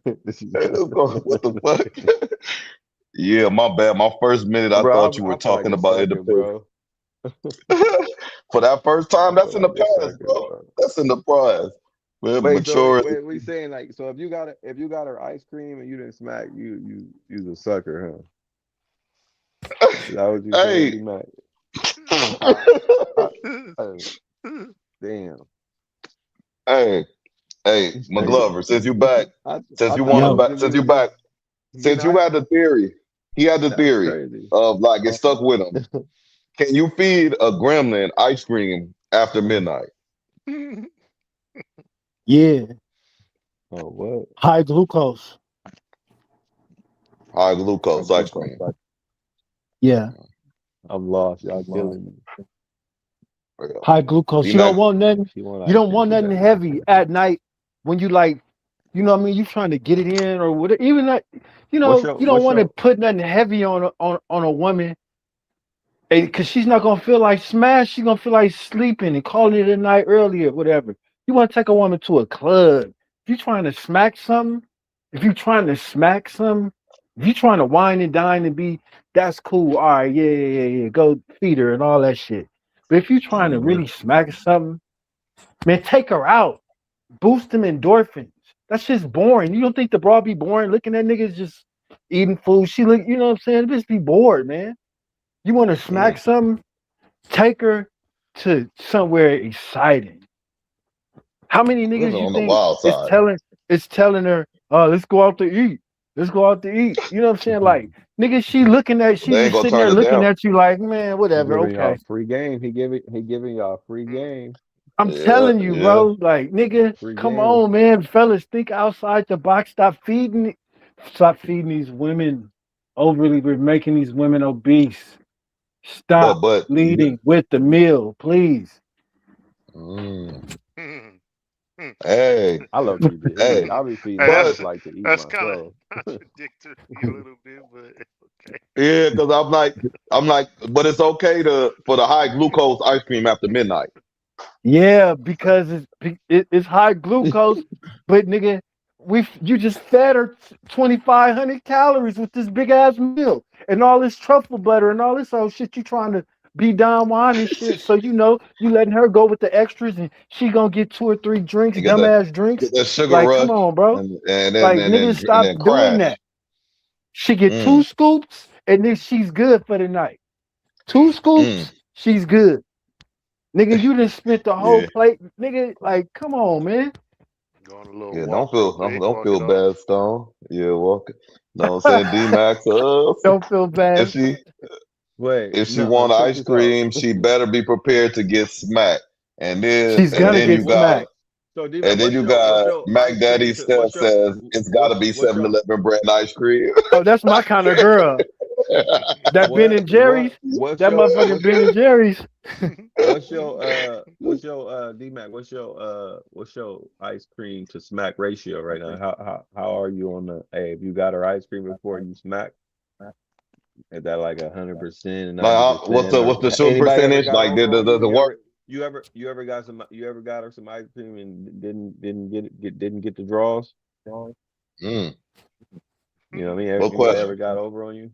what the fuck? Yeah, my bad. My first minute, I thought Bro, you were I feel like talking a about sucker, independence. bro. For that first I time, feel that's in the like a past, sucker, bro. bro. That's in the past. Man, Wait, so mature. wait, we saying like, so if you got her ice cream and you didn't smack, you's a sucker, huh? Is that what you saying, Hey, D Mac? Damn. hey, hey, McGlover. Since you back, since I you thought want he to Yo, was back, giving since you you just back, getting since you ice. had the theory, he had the That's theory crazy. of like it stuck with him. Can you feed a gremlin ice cream after midnight? yeah, Oh, what? high glucose. High I glucose ice look cream. Yeah, I'm lost. Y'all killing me. Yeah. high glucose. D You don't Mac. want nothing. She want You ice don't cream want too nothing bad. heavy at night when you like. You know what I mean? You trying to get it in or whatever. Even that. You don't What's want to your put nothing heavy on a woman, because she's not gonna feel like smash. She's gonna feel like sleeping and calling it a night earlier, whatever. You want to take a woman to a club. If you trying to smack something, if you trying to smack something, If you trying to wine and dine and be, that's cool. All right, yeah. Go feed her and all that shit. But if you trying to really smack something, man, take her out. Boost them endorphins. That's just boring. You don't think the broad be boring? Looking at niggas just eating food. She look, you know what I'm saying? Just be bored, man. You want to smack something? Take her to somewhere exciting. How many niggas Living you on the think wild side. it's telling her, oh, let's go out to eat. Let's go out to eat. You know what I'm saying? Like, nigga, she They ain't just gonna sitting turn there it looking down. at you like, man, He whatever, giving y'all okay. free game. He giving y'all free game. I'm Yeah, telling you, yeah. bro. Like, nigga, Free come game. on, man. Fellas, think outside the box. Stop feeding these women overly. We're making these women obese. Stop But leading with the meal, please. hey, I love to eat. hey, I'll be feeding. Hey, I but just like to eat that's kind of myself. contradictory a little bit, but okay. yeah, because I'm like, but it's okay for the high glucose ice cream after midnight. Yeah, because it's high glucose, but nigga, you just fed her 2,500 calories with this big ass meal and all this truffle butter and all this old shit. You trying to be Don Juan and shit, so you know you letting her go with the extras and she gonna get 2 or 3 drinks, You get that dumbass drinks. sugar Like, come rush on, bro. and then Like, niggas, and stop then doing crash. that. She get 2 Mm, scoops and then she's good for the night. 2 mm, scoops, she's good. Nigga, you done spent the whole yeah, plate. Nigga, like, come on, man. Go on a little yeah. walk real quick, Don't walk it feel off. bad, Stone. Yeah, walk. Know what I'm saying? D Max, Don't feel bad. Wait, if she no, want check ice this out. cream, she better be prepared to get smacked. And She's gonna then get you got smacked. So D-Mac, what's your Mac ice Daddy cream to Steph says it's got to be what's your 7-Eleven brand ice cream. Oh, that's my kind of girl. That Ben and Jerry's. what's That your motherfucking Ben and Jerry's. what's your D-Mac, what's your ice cream to smack ratio right now? How are you on the, hey, if you got her ice cream before you smack? Is that like 100%, Like, 90%, what's the or sugar anybody ever percentage? got Like, over on does you? it work? You ever got her some ice cream and didn't get the draws? Mm, You know what I mean? good Anybody ever question. got over on you?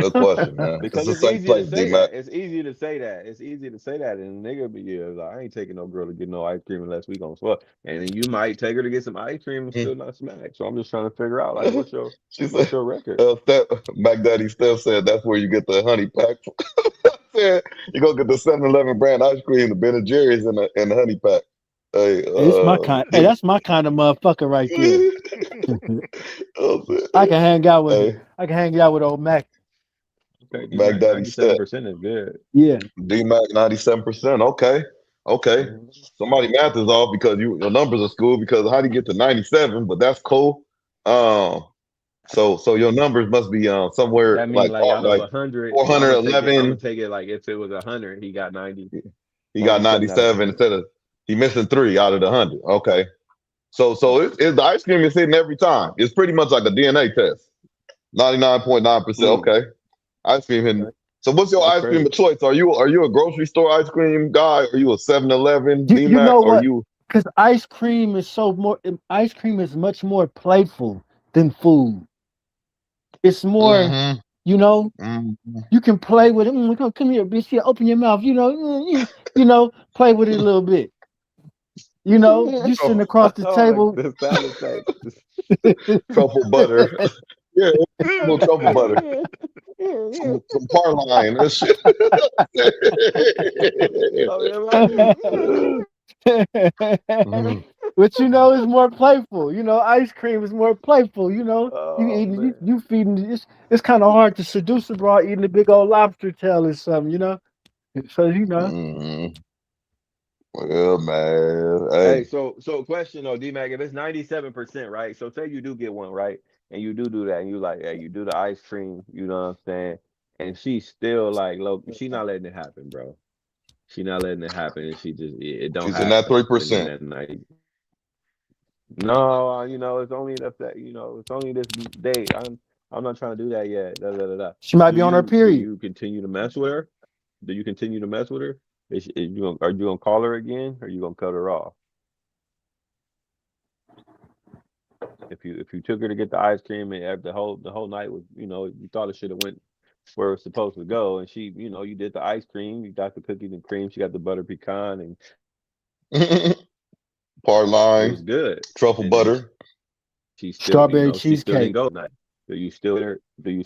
Good question, man. Because It's a it's safe easy to place, D say Mac. that. It's easy to say that. It's easy to say that, and a nigga be like, I ain't taking no girl to get no ice cream unless we gonna fuck. And then you might take her to get some ice cream and still not smack. So I'm just trying to figure out, like, She what's said, your record? Mac Daddy Steph said that's where you get the honey pack. Said you go get the 7-Eleven brand ice cream, the Ben and Jerry's, and the honey pack. Hey, It's my kind. Hey, that's my kind of motherfucker right there. I can hang out with. hey, I can hang out with old Mac. Okay, Mac D-Mac, Daddy Steph. 97% is good. Yeah. D Mac 97%. Okay. Okay. Mhm. Somebody math is off because your numbers are school because how do you get to 97? But that's cool. So your numbers must be somewhere That mean like out of like 100, so I'm gonna 411. take it like if it was 100, he got 90. He got 97 out of 97 100. instead of he missing 3 out of the 100. Okay. So it's the ice cream is hitting every time. It's pretty much like a DNA test. 99.9%. Okay. Ice cream hitting. So what's your That's ice cream crazy. of choice? Are you a grocery store ice cream guy? Are you a 7-Eleven, You D-Mac? know Or what? you Because ice cream is Ice cream is much more playful than food. It's more. mm-hmm, You know, mm-hmm. you can play with it. Come here, bitch. Yeah, open your mouth. You know, play with it a little bit. You know, you sitting across the Oh, like table. the sound effects. Truffle butter. Yeah, a little truffle butter. Some parline. That shit. Mhm. But you know, it's more playful. You know, ice cream is more playful. You know, you Oh eating, man. you feeding. It's kind of hard to seduce a broad eating a big old lobster tail or something. You know, so you know. Mhm. Well, man. Hey, Hey. so question though, D-Mac, if it's 97%, right? So say you do get one, right? And you do that, and you like, hey, you do the ice cream, you know what I'm saying? And she's still like, look, she not letting it happen, bro. She not letting it happen, and she just it don't She's in that happen. And then 3%. that night, no, it's only it's only this date. I'm not trying to do that yet. Da, da, da, da. She might Do be on her period. you continue to mess with her? Do you continue to mess with her? Are you gonna call her again, or are you gonna cut her off? if you took her to get the ice cream and the whole night was, you thought it should have went where it's supposed to go, and she, you did the ice cream, you got the cookies and cream, she got the butter pecan, and it was Parline, good. truffle And then butter. she still, Strawberry she still didn't cheesecake. go tonight. Do you still hit her? Do you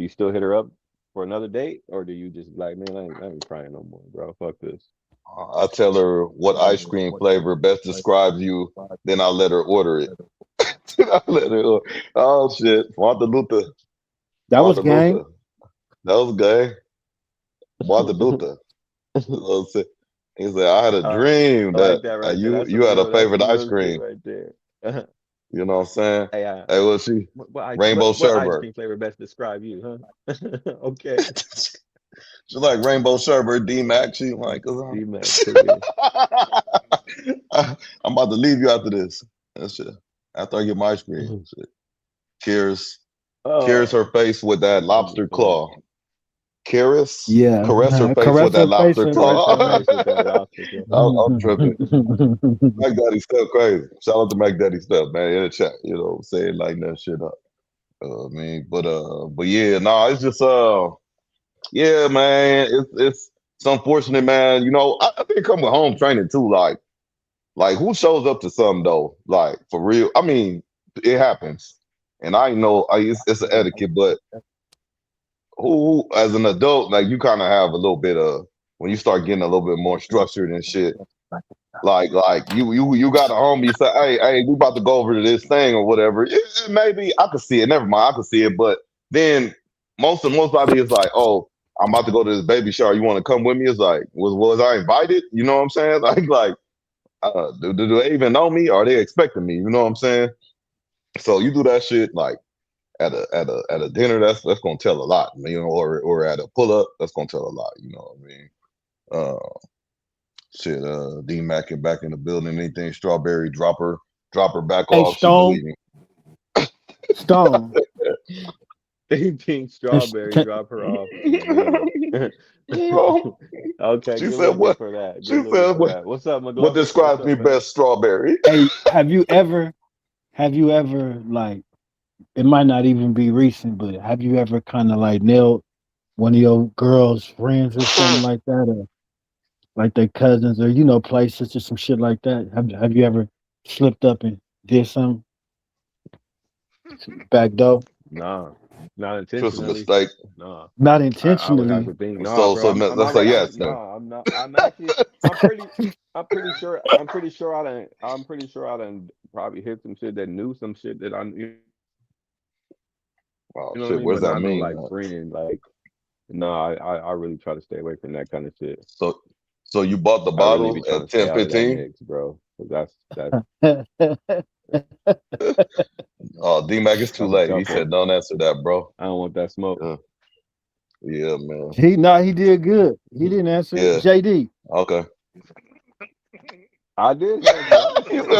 still hit her up for another date, or do you just be like, man, I ain't trying no more, bro? Fuck this. I tell her what ice cream flavor best describes you, then I let her order it. I let her order. Oh shit, Martha Luther. That was Martha gang. Luther. That was gay. Martha Luther. He said, I had a dream I like that that right there. you had a That's favorite some ice real shit cream. right there. You know what I'm saying? Hey, Hey, what she? Rainbow what ice sherbet. cream flavor best describe you, huh? Okay. She like rainbow sherbet, D-Mac. She like, D-Mac, period. I'm about to leave you after this. That's it. After I get my ice cream. Shit. Caress her face with that lobster claw. Caress Yeah. her face Caress with that her face lobster with Caress her claw. face with that lobster claw. I'm tripping. Mac Daddy Step crazy. Shout out to Mac Daddy Step, man, in the chat. You know what I'm saying? Lighting that shit up. But yeah, nah, it's just yeah, man. It's unfortunate, man. You know, I think it come with home training too. Like who shows up to something though? Like for real. I mean, it happens. And I know it's an etiquette, but who as an adult, like you kind of have a little bit of when you start getting a little bit more structured and shit. Like you got a homie, you say, hey, we about to go over to this thing or whatever. Maybe I could see it. Never mind, I could see it. But then most likely it's like, oh, I'm about to go to this baby shower. You want to come with me? It's like, was I invited? You know what I'm saying? Do they even know me? Are they expecting me? You know what I'm saying? So you do that shit like at a dinner. That's gonna tell a lot, you know, or at a pull up. That's gonna tell a lot. You know what I mean? D Mac and back in the building. Anything strawberry, drop her back Hey, off. She Stone. believing. Stone. Anything strawberry, drop her off. Okay, She good said looking what? for that. She Good looking said for that. What's up, McGlover? what describes What's me up, man? best? Strawberry. Hey, have you ever like, it might not even be recent, but have you ever kind of like nailed one of your girl's friends or something like that, or like their cousins, or play sister, some shit like that? Have you ever slipped up and did something back door? Nah, not Just a intentionally. mistake. Nah, Not I would have intentionally. to think. Nah, So bro. I'm let's say already. yes then. I'm not. I'm actually. I'm pretty sure. I'm pretty sure I done probably hit some shit that knew some shit that I knew. Oh You know what I shit, mean? what does But that not no mean? like friend. Like, no, I really try to stay away from that kind of shit. So you bought the I really be bottle trying at to stay out of that 10:15? mix, bro. 'Cause that's Oh, D Mac, it's too that's a late. He tough said, one. "Don't answer that, bro." I don't want that smoke. Yeah, man. he did good. He didn't answer. Yeah. JD. Okay. I did answer. He said,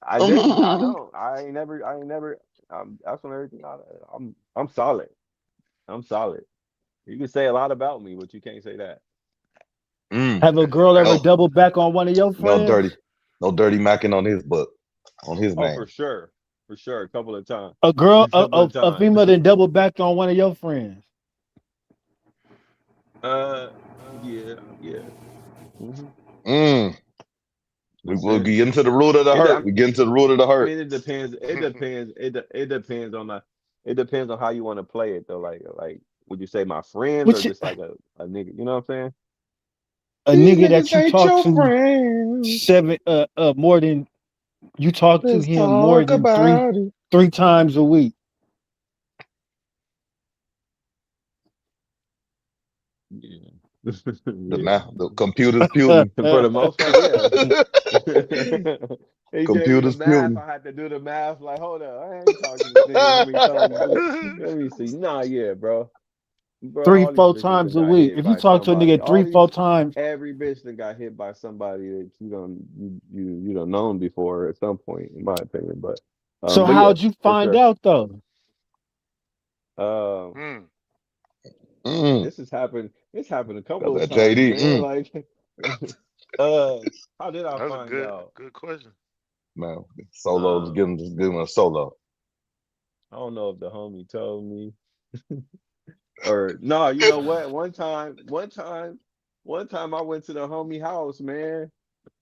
I didn't. I don't. I ain't never. That's on everything. I'm solid. I'm solid. You can say a lot about me, but you can't say that. Have a girl ever No, double back on one of your no dirty, friends? no dirty macking on his book, on his Oh, name. for sure, a couple of times. A girl, A couple of a times. female that double backed on one of your friends. Yeah. Mhm. We'll get into the root of the hurt. We get into the root of the I hurt. mean, it depends. It depends. It depends on the. It depends on how you want to play it, though. Like, would you say my friends or Which just like a nigga? You know what I'm saying? a nigga that you talk to more than you talk to him more than three times a week. Yeah. The computer's puting. For the most part, yeah. He gave me the Computer's math. puting. I had to do the math. Like, hold up, I ain't talking to this nigga how many times. Let me see. Nah, yeah, bro. Three, All these four bitches times that a got week. hit If you by talk to a somebody. nigga three, four times, Every bitch that got hit by somebody that you don't known before at some point, in my opinion. But so but yeah, how'd you for find sure. out though? This has happened. It's happened a couple Got of that times, JD. man. Like, how did I That was a find out? good question. man. Solo, just give him a solo. I don't know if the homie told me or no. You know what? One time I went to the homie house, man.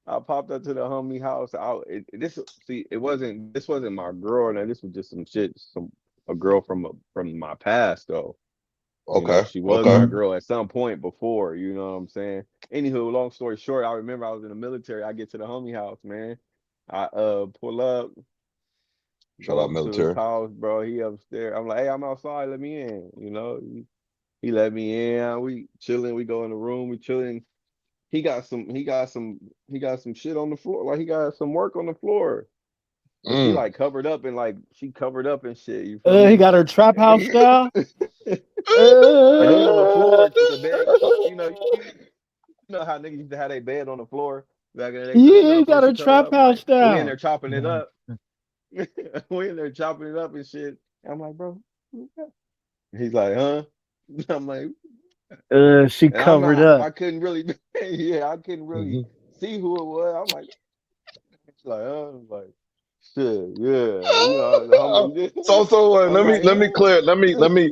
I popped up to the homie house. This wasn't my girl, and this was just some shit, a girl from my past though. You know, she was my girl at some point before. You know what I'm saying? Anywho, long story short, I remember I was in the military. I get to the homie house, man. I pull up. Shout out military. To his house, bro. He upstairs. I'm like, hey, I'm outside. Let me in. You know, he let me in. We chilling. We go in the room. We chilling. He got some shit on the floor. Like he got some work on the floor. But she like covered up and shit. You feel me? He got her trap house style. And he on the floor, the bed. You know how niggas used to have their bed on the floor back in the day. Yeah, he got her trap house style. We in there chopping it up. We in there chopping it up and shit. I'm like, bro. He's like, huh? I'm like, she covered up. I couldn't really, I couldn't really see who it was. I'm like, shit, yeah.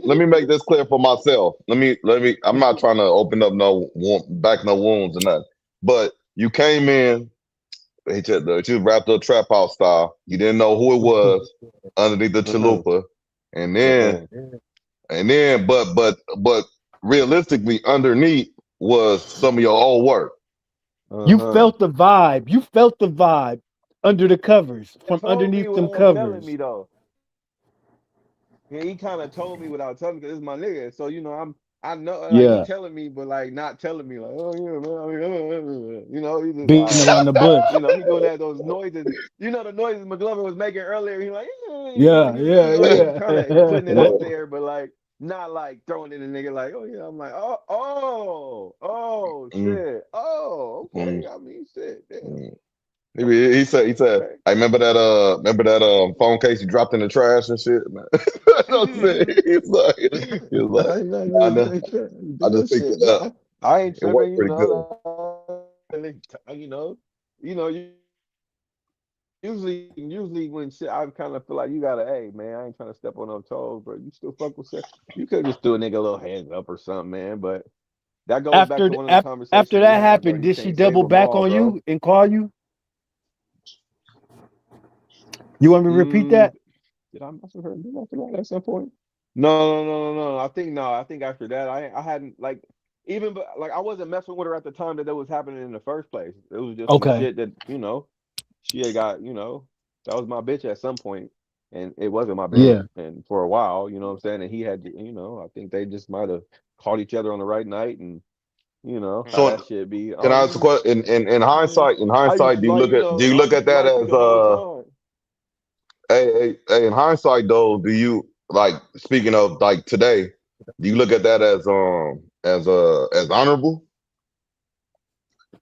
Let me make this clear for myself. I'm not trying to open up no wounds or nothing. But you came in, you wrapped up trap house style. You didn't know who it was underneath the chalupa, and then, but realistically, underneath was some of your old work. You felt the vibe. You felt the vibe under the covers, from underneath them covers. Me, though. Yeah, he kind of told me without telling me because it's my nigga. So I know, like, he telling me, but like not telling me, like, oh yeah, man, you know, he's just beating around the bush. You know, he doing those noises. You know the noises McGlover was making earlier. He like, yeah. Kind of putting it out there, but like not like throwing it in the nigga like, oh yeah. I'm like, shit, okay. I mean, shit. Yeah. He said, I remember that phone case you dropped in the trash and shit. He's like, I just picked it up. I ain't tripping, usually when shit, I kind of feel like you gotta, hey man, I ain't trying to step on no toes, but you still fuck with shit. You could just do a nigga a little hands up or something, man. But that goes back to one of the conversations. After that happened, did she double back on you and call you? You want me to repeat that? Did I mess with her at some point? No. I think after that, I hadn't like even but like I wasn't messing with her at the time that was happening in the first place. It was just some shit that she had got. That was my bitch at some point, and it wasn't my bitch. Yeah. And for a while, you know what I'm saying. And he had, I think they just might have caught each other on the right night, and so that shit be. Can I ask a question? In hindsight, do you look at that as Hey, in hindsight though, do you like speaking of like today? Do you look at that as honorable?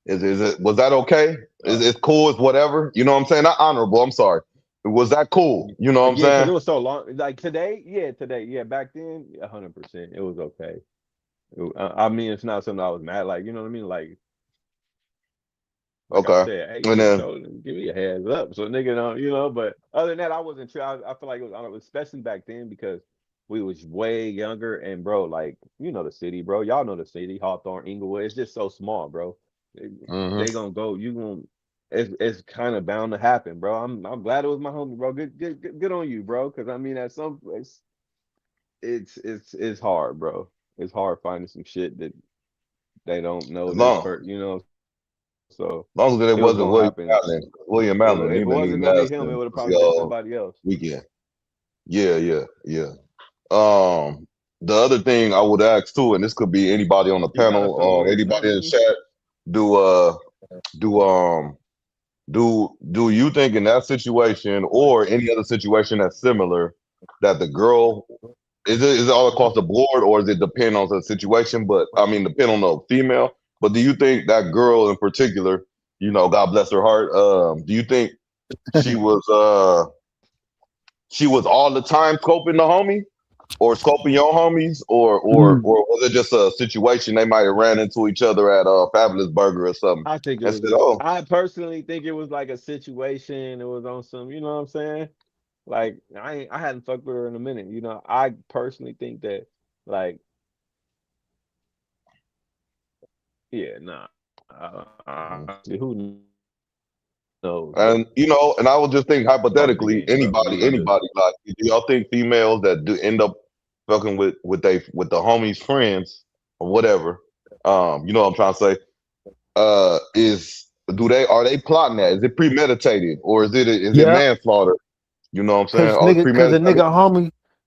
Is it was that okay? Is cool? Is whatever? You know what I'm saying? Not honorable. I'm sorry. Was that cool? You know what I'm saying? It was so long. Like today. Back then, 100%. It was okay. I mean, it's not something I was mad. Like, you know what I mean? Like okay. I said, hey, and then give me a heads up, so nigga don't, but other than that, I wasn't sure. I feel like it was, especially back then because we was way younger, and bro, like the city, bro. Y'all know the city, Hawthorne, Inglewood. It's just so small, bro. They gonna go. It's kind of bound to happen, bro. I'm glad it was my homie, bro. Good on you, bro. Because I mean, at some place, it's hard, bro. It's hard finding some shit that they don't know. So as long as it wasn't William Allen. If it wasn't gonna be him, it would have probably been somebody else. Weekend. Yeah. The other thing I would ask too, and this could be anybody on the panel or anybody in the chat, do you think in that situation or any other situation that's similar that the girl is it all across the board or does it depend on the situation? But I mean, depend on the female. But do you think that girl in particular, God bless her heart, do you think she was all the time scoping the homie? or scoping your homies, or was it just a situation they might have ran into each other at Fabulous Burger or something? I think it And was. said, "Oh, I personally think it was like a situation. It was on some. You know what I'm saying? Like I hadn't fucked with her in a minute. You know, I personally think that like yeah, nah. Who knows? But and you know," and I was just thinking talk to hypothetically, me, bro. We gonna just anybody, like, do y'all think females that do end up fucking with the homies' friends or whatever, you know what I'm trying to say, are they plotting that? Is it premeditated, or is it Yeah, manslaughter? You know what I'm saying? cause Or it's nigga, premeditated?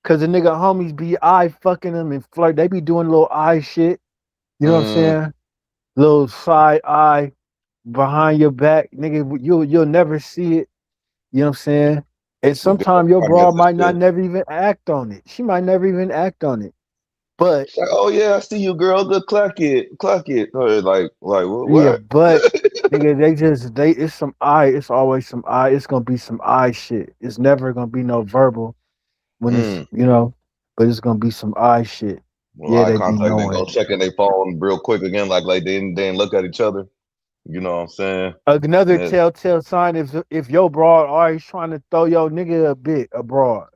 cause the nigga homies be eye fucking them and flirt. They be doing little eye shit. You know what I'm Mm, saying? Little side eye behind your back, nigga. You'll never see it. You know what I'm saying? And but then, sometimes your I guess broad it's might not just, never even act on it. She might never even act on it. But it's like, "Oh yeah, I see you, girl. Good, cluck it." Or like yeah, what? but nigga, it's some eye. It's always some eye. It's gonna be some eye shit. It's never gonna be no verbal when it's Mm. but it's gonna be some eye shit. Well, Yeah, eye they be contact, then go knowing. checking their phone real quick again, like they didn't look at each other. You know what I'm saying? Another And it's, telltale sign is if your broad always trying to throw your nigga a bit abroad.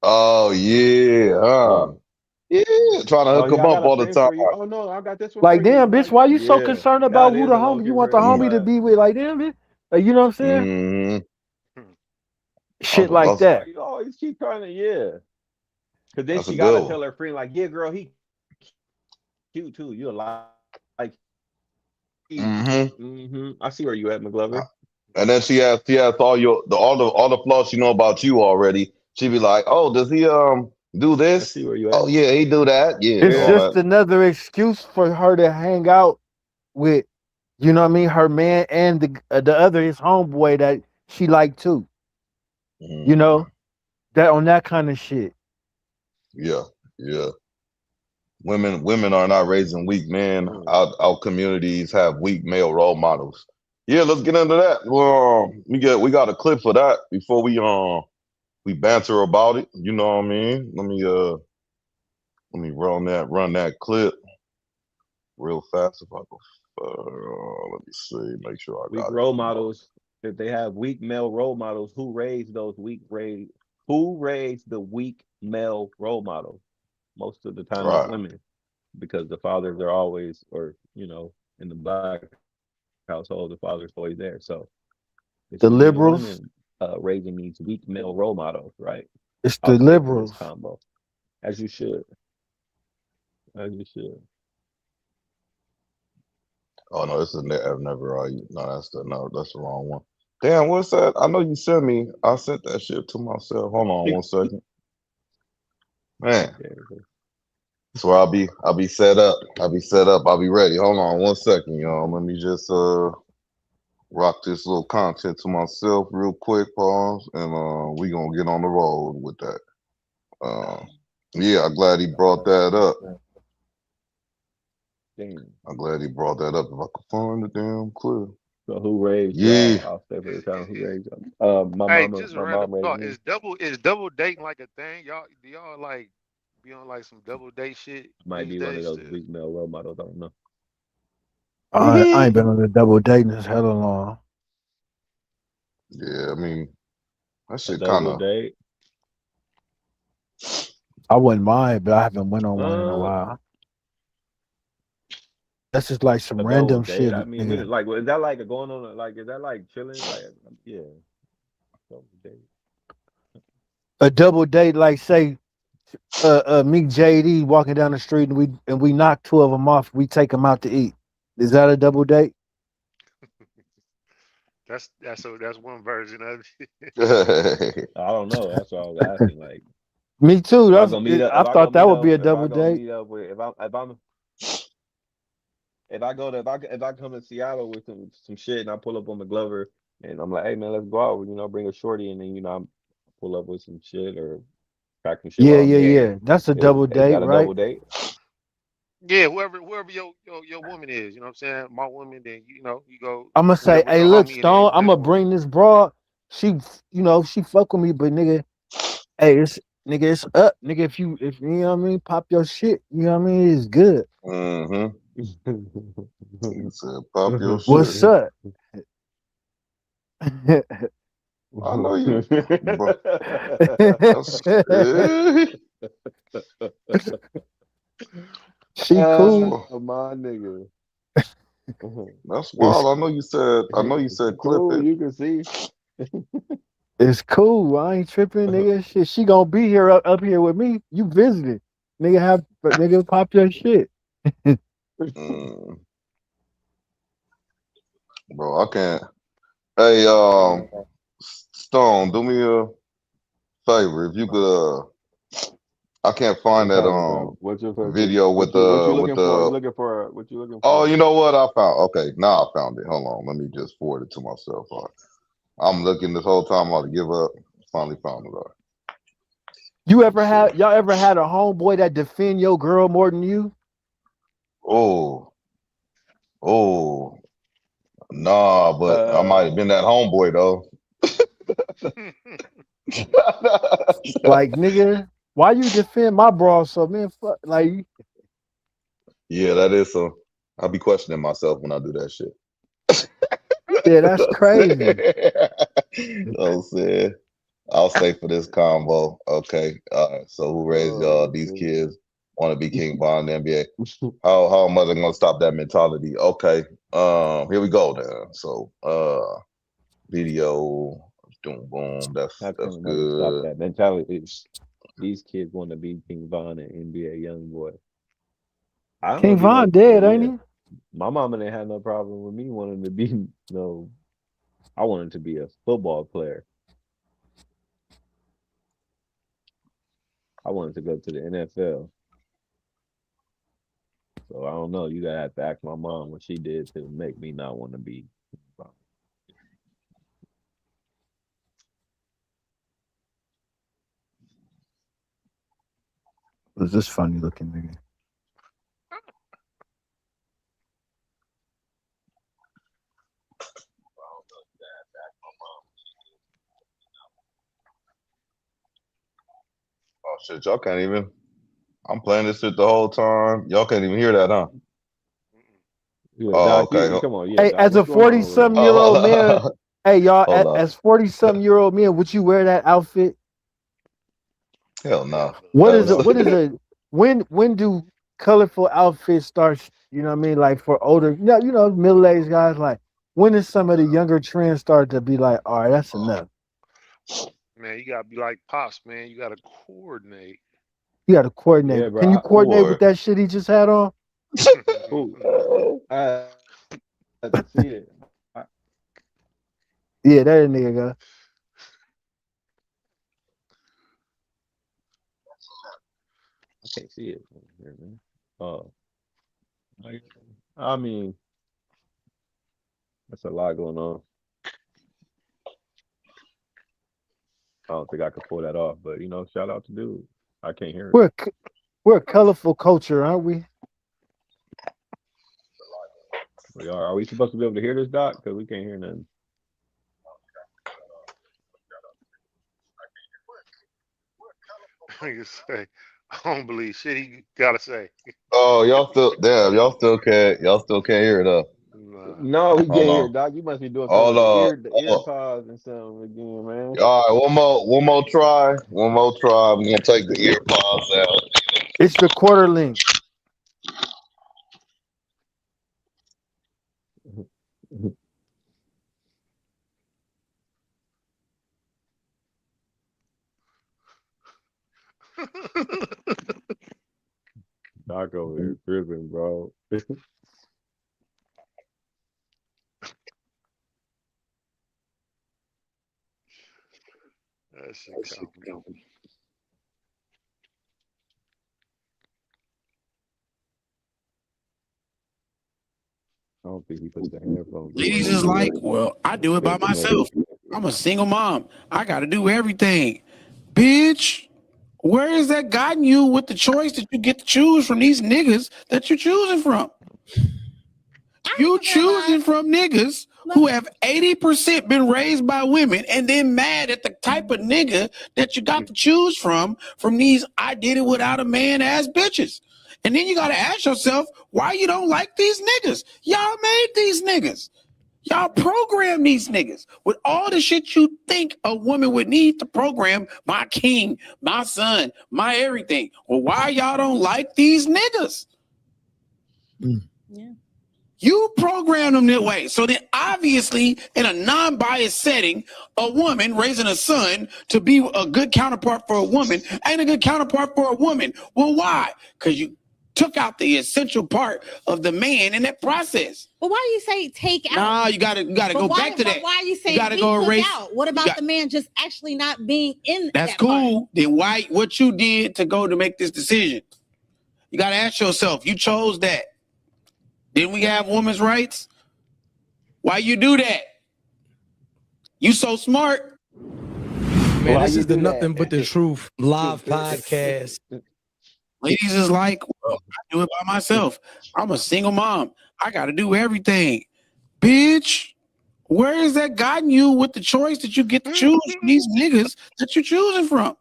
oh yeah, oh yeah, trying to oh hook yeah, them I up got a all the friend time. for you. Oh no, I got this one for Like, you. damn, bitch, why you so Yeah, concerned about that who is the a low homie key you want the red Mm, homie to flag. be with? Like, damn, bitch. Like, you know what I'm saying? mm, Shit like that's Why that. you always keep trying to Cause then that's a she good gotta one. tell her friend like, yeah, girl, he cute too. You like he. Hmm. I see where you at, McGlover. And then she has all the flaws she know about you already. She be like, "Oh, does he do I this? see where you Oh at. yeah, he do that. Yeah, It's all Yeah. just that." another excuse for her to hang out with, you know what I mean, her man and the other his homeboy that she like too. You Mm, know that on that kind of shit. yeah, yeah. Women are not raising weak men. Mm. Our communities have weak male role models. Yeah, let's get into that. Well, we got a clip for that before we banter about it. You know what I mean? Let me run that clip real fast if I go. Let me see. Make sure I Weak got it. role You know. models. If they have weak male role models, who raised those weak raised? Who raised the weak male role models? Most of the time, it's Right. women because the fathers are always, or in the black household, the father's always there. So it's The usually the liberals, women raising these weak male role models, right? it's I'll the stay for this liberals. combo, as you should, as you should. Oh no, this is never right. No, that's the wrong one. Damn, what's that? I know you sent me. I sent that shit to myself. Hold on one second. Man, Okay. that's where I'll be set up. I'll be set up. I'll be ready. Hold on one second, y'all. Let me just rock this little content to myself real quick, pause, and we gonna get on the road with that. Uh, yeah, I'm glad he brought that up. Damn. I'm glad he brought that up. If I could find the damn clip. So who raised Yeah. y'all? I'll stay for the time. Who raised y'all? Hey, just a My random mom raised thought. me. Is double dating like a thing? Do y'all like be on like some double date shit Might these be one of days those still? weak male role models. I don't know. I ain't been on a double date in hella long. Yeah, I mean, that A shit kind double of. date. I wouldn't mind, but I haven't went on one in a Uh, while. That's just like some a double random date. shit, I mean, nigga. like, is that like going on? Like, is that like chilling? Like, yeah, double date. A double date, like say, me JD walking down the street and we knock two of them off. We take them out to eat. Is that a double date? That's one version of it. I don't know. That's what I was asking. Like, Me too. I if I thought gonna that meet would be up, a double date. with, if I go to, if I come to Seattle with some shit and I pull up on McGlover and I'm like, hey man, let's go out. Bring a shorty and then I pull up with some shit or crack some shit Yeah, while I'm yeah, there. yeah. That's a double Is date, that a right? double date? Yeah, whoever your woman is, you know what I'm saying? My woman, then you go I'm gonna say, with hey, your look, homie and Stone, then I'm this gonna one. bring this broad. She, she fuck with me, but nigga, hey, nigga, it's up, nigga. If you know what I mean, pop your shit. You know what I mean? It's good. Mm-hmm. He said, "Pop your What's shit." up? I know you, bro. That's, She cool. My nigga. that's wild. I know you said. Clip Cool, it. you can see. It's cool. I ain't tripping, nigga. Shit, she gonna be here up here with me. You visiting, nigga? Nigga pop your shit. Bro, I can't. Hey, Stone, do me a favor. If you could, I can't find that What's your favorite video with what you the looking for? You looking for what you looking for? Oh, you know what? I found. Okay, now I found it. Hold on, let me just forward it to myself. All right. I'm looking this whole time. I'm about to give up. Finally found it. All right. Y'all ever had a homeboy that defend your girl more than you? Oh, nah, but I might have been that homeboy though. Like, nigga, why you defend my bra so, man? Fuck, like, yeah, that is so. I'll be questioning myself when I do that shit. yeah, that's crazy. I'm saying, I'll stay for this combo. Okay, all right. So who raised y'all? These kids want to be King Von in the NBA. How am I gonna stop that mentality? Okay, here we go then. So video, boom, boom. That's good. Stop that mentality. These kids want to be King Von and NBA young boy. King Von dead, ain't he? My mama didn't have no problem with me wanting to be I wanted to be a football player. I wanted to go to the NFL. So I don't know. You gotta have to ask my mom what she did to make me not want to be. Was this funny looking nigga? Oh shit, y'all can't even. I'm playing this shit the whole time. Y'all can't even hear that, huh? Yeah, oh, Doc, okay. Come on, yeah. Hey, Doc, as a 40-something-year-old man, hey y'all, as 40-something-year-old man, would you wear that outfit? Hell no. What is it? When do colorful outfits start? You know what I mean? Like for older, middle-aged guys. Like when does some of the younger trends start to be like, all right, that's enough? Man, you gotta be like Pops, man. You gotta coordinate. You got to coordinate. Yeah, bro, Can you coordinate with that shit he just had on? I had to see it. Yeah, that nigga go. I can't see it. Oh, I mean, that's a lot going on. I don't think I could pull that off, but shout out to dude. I can't hear it. We're a colorful culture, aren't we? We are. Are we supposed to be able to hear this, Doc? Because we can't hear nothing. I say, I don't believe shit he gotta say. Oh, y'all still can't hear it up. No, we can't hear it, Doc. You must be doing something with the ear pods and something again, man. All right, one more try. I'm gonna take the ear pods out. It's the quarter link. Doc over here tripping, bro. That shit coming. I don't think he puts the headphones. Ladies is like, well, I do it by myself. I'm a single mom. I got to do everything. Bitch, where is that gotten you with the choice that you get to choose from these niggas that you're choosing from? You choosing from niggas who have 80% been raised by women and then mad at the type of nigga that you got to choose from these I did it without a man ass bitches. And then you got to ask yourself why you don't like these niggas. Y'all made these niggas. Y'all program these niggas with all the shit you think a woman would need to program my king, my son, my everything. Well, why y'all don't like these niggas? Yeah. You program them that way. So then obviously in a non-biased setting, a woman raising a son to be a good counterpart for a woman ain't a good counterpart for a woman. Well, why? Because you took out the essential part of the man in that process. But why do you say take out? Nah, you gotta go back to that. Why are you saying you gotta we go took erase out? What about the man just actually not being in That's that cool. part? Then why what you did to go to make this decision? You gotta ask yourself, you chose that. Didn't we have women's rights? Why you do that? You so smart. Man, Why this you is the do Nothing that? But the Truth live podcast. Ladies is like, well, I do it by myself. I'm a single mom. I gotta do everything. Bitch, where has that gotten you with the choice that you get to choose from these niggas that you're choosing from?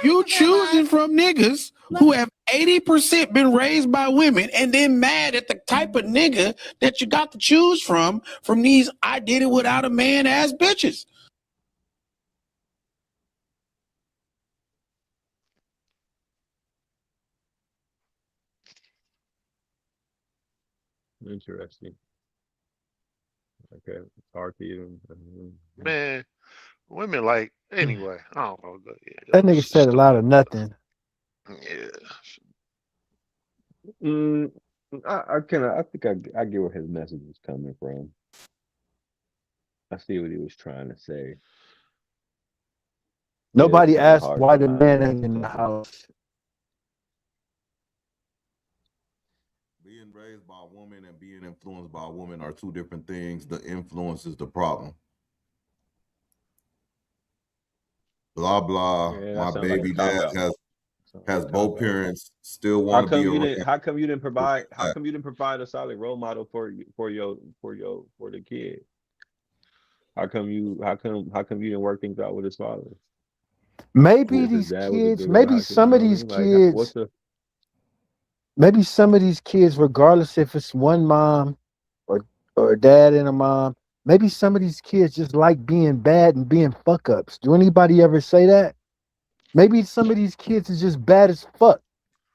You choosing from niggas who have 80% been raised by women and then mad at the type of nigga that you got to choose from these I did it without a man ass bitches. Interesting. Okay, it's hard for you. Man, women like anyway. I don't know. That nigga said a lot of nothing. Yeah. I think I get where his message was coming from. I see what he was trying to say. Nobody It's kinda asked hard why to the not- man ain't in the house. Being raised by a woman and being influenced by a woman are two different things. The influence is the problem. Blah blah. Yeah, that My sounds like a baby cop dad out. has both parents. Still How want to be come you around. didn't? How come you didn't provide? How come you didn't provide a solid role model for the kid? How come you didn't work things out with his father? Maybe His these dad was a kids, good maybe guy. some of these Like, what's kids, the? maybe some of these kids, regardless if it's one mom or a dad and a mom, maybe some of these kids just like being bad and being fuck ups. Do anybody ever say that? Maybe some of these kids is just bad as fuck,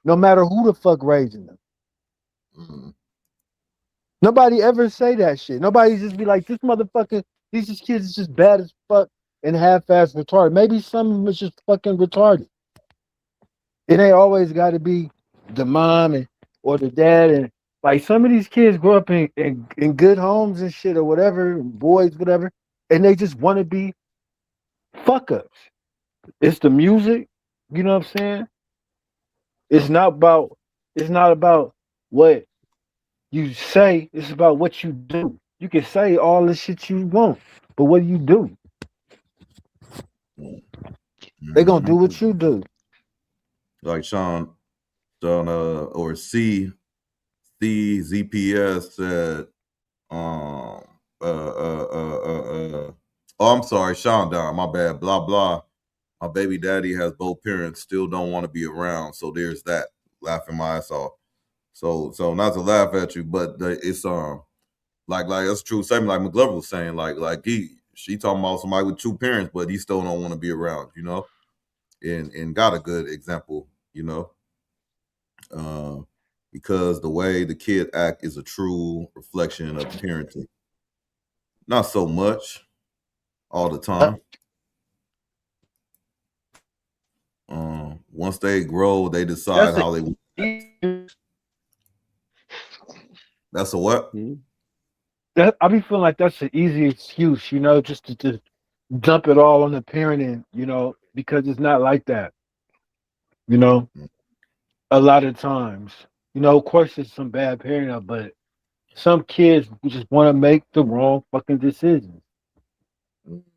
no matter who the fuck raising them. Nobody ever say that shit. Nobody just be like, this motherfucker, these kids is just bad as fuck and half-ass retarded. Maybe some of them is just fucking retarded. It ain't always got to be the mom or the dad. And like some of these kids grow up in good homes and shit or whatever, boys, whatever, and they just want to be fuck ups. It's the music, you know what I'm saying? It's not about what you say, it's about what you do. You can say all the shit you want, but what do you do? They gonna do what you do. Like Sean, or ZPS said, oh, I'm sorry, Sean Don, my bad, blah, blah. My baby daddy has both parents, still don't want to be around. So there's that, laughing my ass off. So not to laugh at you, but it's like that's true. Same like McGlover was saying, like she talking about somebody with two parents, but he still don't want to be around, you know, and got a good example, you know, because the way the kid act is a true reflection of parenting. Not so much all the time. Once they grow, they decide how they. That's a what? I be feeling like that's an easy excuse, you know, just to dump it all on the parenting, you know, because it's not like that. You know, a lot of times, you know, of course, it's some bad parenting, but some kids just want to make the wrong fucking decisions.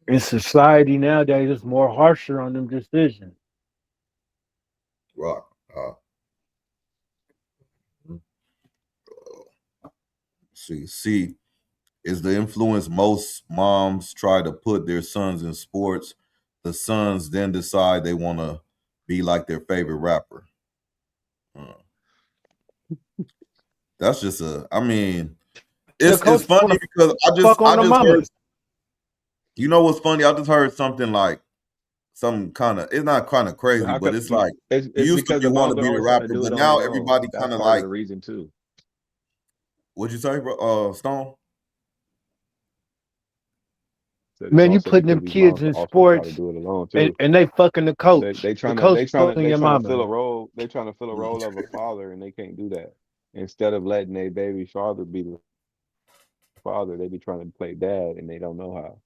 In society nowadays, it's more harsher on them decisions. Right. See, is the influence most moms try to put their sons in sports. The sons then decide they want to be like their favorite rapper. That's just I mean, it's funny because I just heard, you know what's funny? I just heard something like some kind of, it's not kind of crazy, but it's like it's used to because be the want moms to are be the always trying to rapper, do it but on now their own. everybody That's kind of part like, of the reason too. What'd you say, bro? Stone? Man, you putting them kids in sports, do it alone too. and they fucking the coach. They trying the coach to fucking your mama. fill a role. They trying to fill a role of a father, and they can't do that. Instead of letting their baby father be the father, they be trying to play dad, and they don't know how.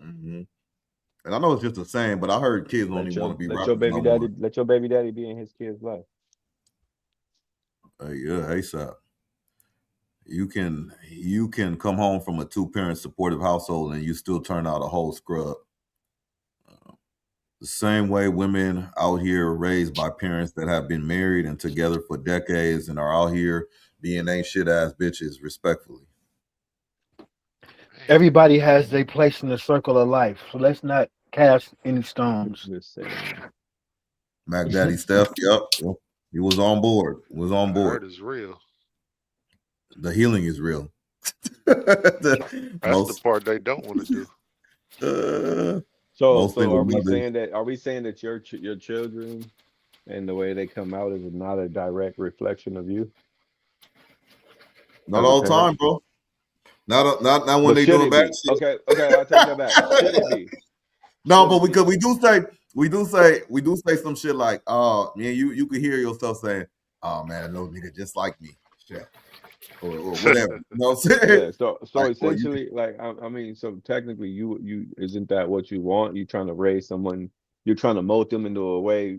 Mm-hmm. And I know it's just the same, but I heard kids only want to be rappers. Let your baby daddy be in his kid's life. Yeah, ASAP. You can come home from a 2-parent supportive household and you still turn out a whole scrub. The same way women out here raised by parents that have been married and together for decades and are out here being ain't shit ass bitches, respectfully. Everybody has their place in the circle of life, so let's not cast any stones. Mac Daddy Steph, yep, he was on board. Hurt is real. The healing is real. That's the part they don't want to do. So are we saying that your children and the way they come out is not a direct reflection of you? Not all the time, bro. Not when they doing bad shit. Okay, I'll take that back. Should it be? No, but because we do say some shit like, oh man, you could hear yourself saying, oh man, no nigga just like me. Shit. Or whatever. You know what I'm saying? Yeah, so like, essentially, I mean, so technically you isn't that what you want? You're trying to raise someone, you're trying to mold them into a way,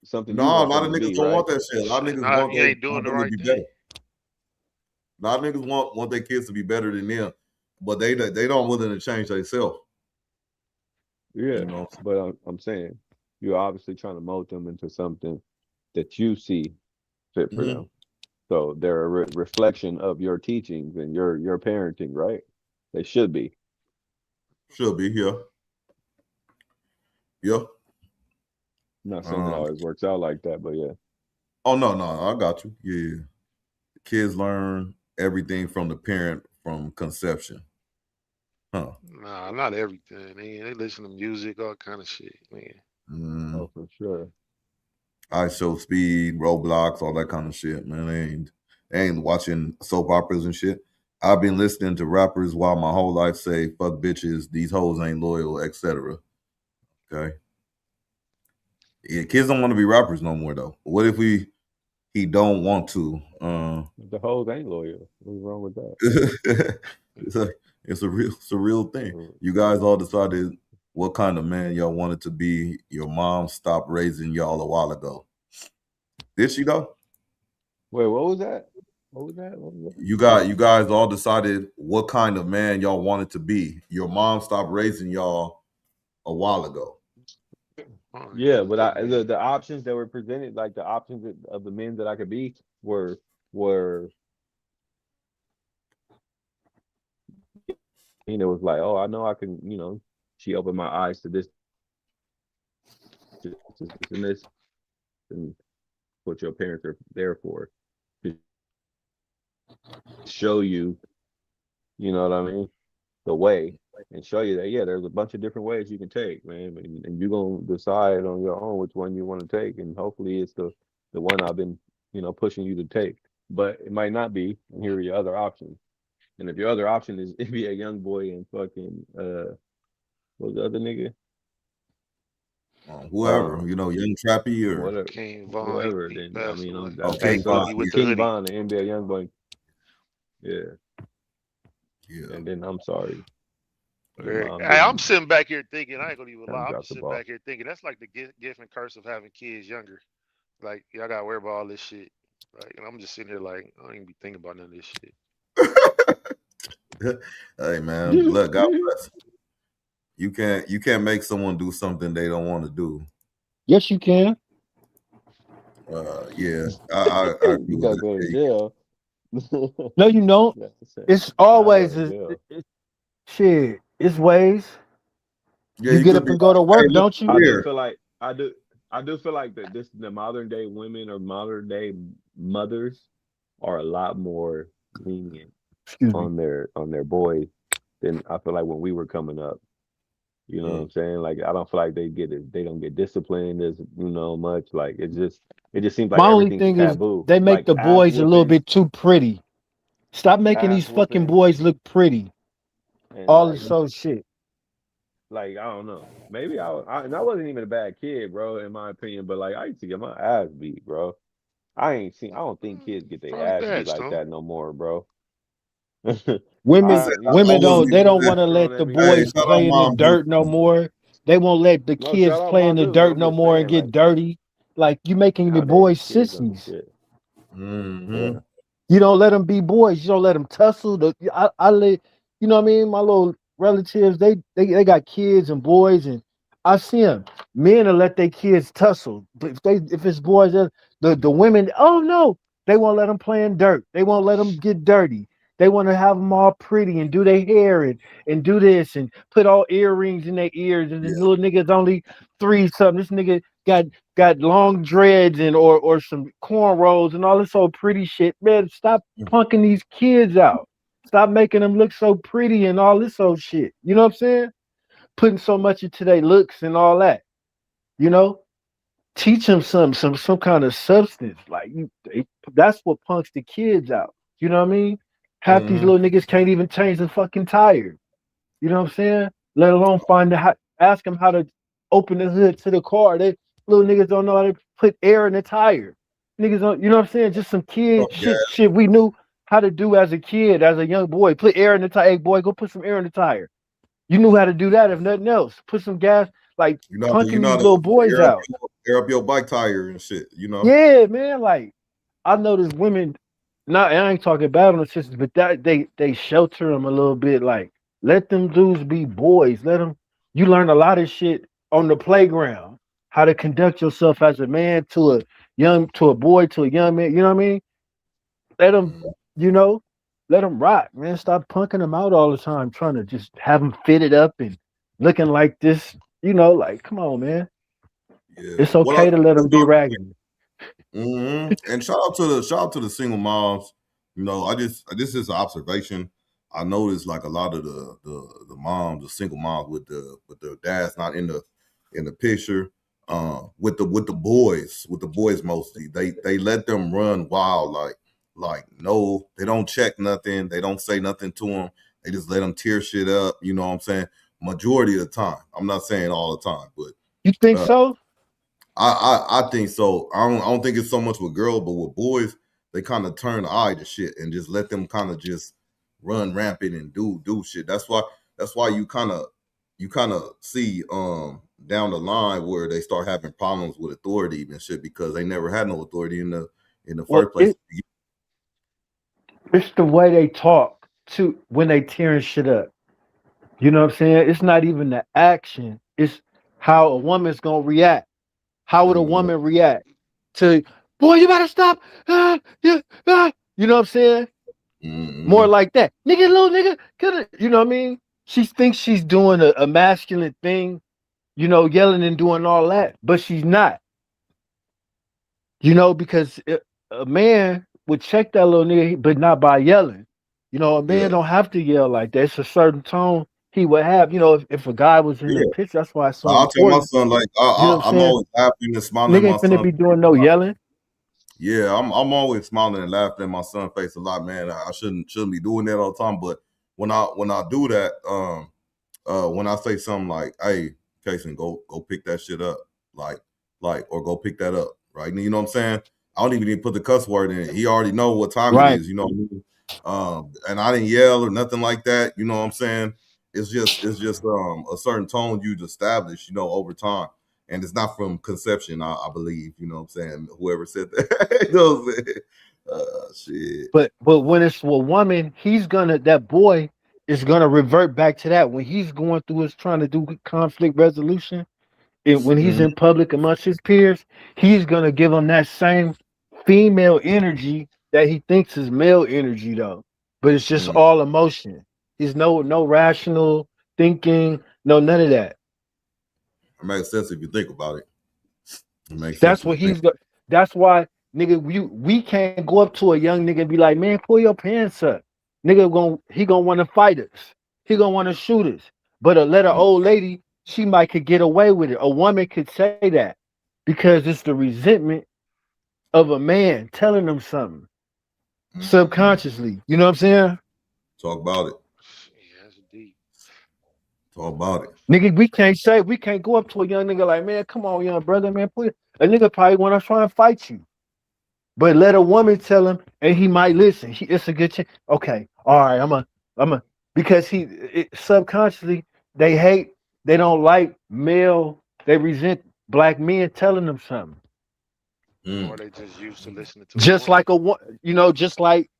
something. No, a lot of niggas don't want that shit. A lot of niggas want you ain't doing the right thing. A lot of niggas want their kids to be better than them, but they don't willing to change themselves. Yeah, you know? But I'm saying you're obviously trying to mold them into something that you see fit for them. So they're a reflection of your teachings and your parenting, right? They should be. Should be, yeah. Yeah. Not saying it always works out like that, but yeah. Oh no, I got you. Yeah. The kids learn everything from the parent from conception. Huh. Nah, not everything. They listen to music, all kind of shit, man. Oh, for sure. ISO Speed, Roblox, all that kind of shit, man. They ain't watching soap operas and shit. I've been listening to rappers while my whole life say, fuck bitches, these hoes ain't loyal, etc. Okay. Yeah, kids don't want to be rappers no more, though. What if he don't want to? The hoes ain't loyal. What's wrong with that? It's a real thing. You guys all decided what kind of man y'all wanted to be. Your mom stopped raising y'all a while ago. Did she though? Wait, what was that? What was that? You guys all decided what kind of man y'all wanted to be. Your mom stopped raising y'all a while ago. Yeah, but the options that were presented, like the options of the men that I could be, were. You know, it was like, oh, I know I can. You know, she opened my eyes to this, and this, and what your parents are there for, to show you. You know what I mean? The way, and show you that there's a bunch of different ways you can take, man, and you're gonna decide on your own which one you want to take, and hopefully it's the one I've been pushing you to take, but it might not be, and here are your other options. And if your other option is be a young boy and fucking what's the other nigga? Whoever, young Trappy or whatever, King Von, whoever, then I mean, King Von, the NBA young boy. Yeah. And then I'm sorry. Hey, I'm sitting back here thinking, I ain't gonna even lie. I'm sitting back here thinking that's like the gift and curse of having kids younger. Like, y'all gotta worry about all this shit. Like, and I'm just sitting here like, I don't even be thinking about none of this shit. Hey man, look, God bless. You can't make someone do something they don't want to do. Yes, you can. Yeah, I you gotta go to jail. No, you don't. It's always shit. It's ways. Yeah, You you get could up be and go to like, hey, work, look don't you? I do here. feel like I do feel like that the modern day women or modern day mothers are a lot more lenient Excuse me. on their boys than I feel like when we were coming up. You know what I'm saying? Like I don't feel like they don't get disciplined as much. Like it just seems like My only everything's thing is taboo. they make Like the ass boys a little whooping, bit too pretty. Stop making ass these fucking whooping, boys look pretty. and All this so shit. like I don't know. Maybe and I wasn't even a bad kid, bro, in my opinion. But like I used to get my ass beat, bro. I don't think kids get their Fuck ass that, beat like Stone. that no more, bro. I said, I Women always they don't said, want to Thrown let the at me hey, like boys shout out play in the Mom Duke. dirt no more. They won't let the no, kids shout out play my in the dude. dirt I'm no just more and saying, get like dirty. Like you making the nowadays boys kids don't sissies. shit. Mm-hmm. Yeah, You don't let them be boys. You don't let them tussle. I let you know what I mean. My little relatives, they got kids and boys, and I see them. Men will let their kids tussle, but if it's boys, the women, oh no, they won't let them play in dirt. They won't let them get dirty. They want to have them all pretty and do their hair and do this and put all earrings in their ears. And this Yeah. little nigga's only 3 something. This nigga got long dreads and or some cornrows and all this old pretty shit. Man, stop punking these kids out. Stop making them look so pretty and all this old shit. You know what I'm saying? Putting so much into their looks and all that. You know, teach them some kind of substance. Like that's what punks the kids out. You know what I mean? Half these Mm-hmm. little niggas can't even change the fucking tire. You know what I'm saying? Let alone ask them how to open the hood to the car. They little niggas don't know how to put air in the tire. Niggas don't, you know what I'm saying? Just some kid Yeah. shit we knew how to do as a kid, as a young boy. Put air in the tire. Hey boy, go put some air in the tire. You knew how to do that if nothing else. Put some gas, like You know, you punking know these how little to boys out. air up your bike tire and shit. You know. Yeah, man. Like I noticed women. Not, I ain't talking bad on the sisters, but that they shelter them a little bit. Like let them dudes be boys. Let them. You learn a lot of shit on the playground. How to conduct yourself as a man to a boy to a young man. You know what I mean? Let them. You know, let them rock, man. Stop punking them out all the time, trying to just have them fitted up and looking like this. You know, like come on, man. Yeah. It's Well, okay to let them be raggedy. And shout out to the single moms. You know, this is an observation. I noticed like a lot of the moms, the single moms with the dads not in the picture. With the boys mostly. They let them run wild like no, they don't check nothing. They don't say nothing to them. They just let them tear shit up. You know what I'm saying? Majority of the time. I'm not saying all the time, but You think so? I think so. I don't think it's so much with girls, but with boys, they kind of turn the eye to shit and just let them kind of just run rampant and do shit. That's why you kind of see down the line where they start having problems with authority and shit because they never had no authority in the Well, first place. it's the way they talk to when they tearing shit up. You know what I'm saying? It's not even the action. It's how a woman's gonna react. How would a woman react to, boy, you better stop. Yeah, You know what I'm saying? More like that. Nigga, little nigga, you know what I mean? She thinks she's doing a masculine thing, you know, yelling and doing all that, but she's not. You know, because a man would check that little nigga, but not by yelling. You know, a man don't have to yell like that. It's a certain tone he would have. You know, if a guy was in the picture, that's why it's so I'll tell my important. son like You know what I'm I'm saying? always laughing and smiling at Nigga my ain't finna son. be doing no yelling. Yeah, I'm always smiling and laughing at my son's face a lot, man. I shouldn't be doing that all the time, but when I do that, when I say something like, "Hey, Kason, go pick that shit up," like or go pick that up, right? You know what I'm saying? I don't even need to put the cuss word in it. He already know what time it Right. is, you know what I mean? And I didn't yell or nothing like that. You know what I'm saying? It's just a certain tone you've established, you know, over time. And it's not from conception, I believe. You know what I'm saying? Whoever said that. You know what I'm saying? Shit. But when it's a woman, that boy is gonna revert back to that when he's going through his trying to do conflict resolution. And when he's in public amongst his peers, he's gonna give them that same female energy that he thinks is male energy though, but it's just all emotion. He's no rational thinking, no none of that. It makes sense if you think about it. It makes That's sense. what he's got. That's why, nigga, we can't go up to a young nigga and be like, man, pull your pants up. Nigga he gonna want to fight us. He gonna want to shoot us. But let an old lady, she might could get away with it. A woman could say that because it's the resentment of a man telling them something subconsciously. You know what I'm saying? Talk about it. Yeah, that's deep. Talk about it. Nigga, we can't go up to a young nigga like, man, come on, young brother, man, please. A nigga probably want to try and fight you. But let a woman tell him, and he might listen. It's a good chance. Okay, all right, I'm a, because subconsciously they don't like male, they resent black men telling them something. Or they just used to listening to Just like just like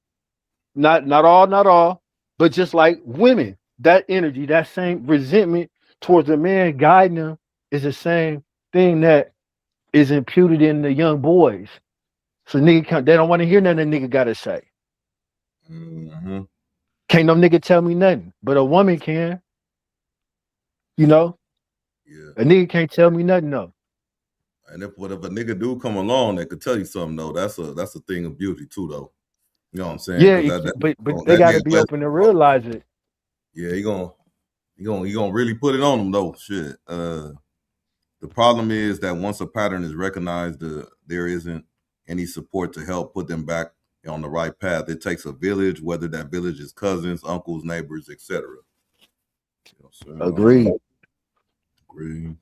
not all, but just like women, that energy, that same resentment towards a man guiding them is the same thing that is imputed in the young boys. So they don't want to hear nothing a nigga gotta say. Can't no nigga tell me nothing, but a woman can. You know? Yeah. A nigga can't tell me nothing though. And if a nigga do come along that could tell you something though, that's a thing of beauty too though. You know what I'm saying? Yeah, but they gotta be open to realize it. Yeah, he gonna really put it on them though. Shit. The problem is that once a pattern is recognized, there isn't any support to help put them back on the right path. It takes a village, whether that village is cousins, uncles, neighbors, etc. You know, Agreed. Agreed.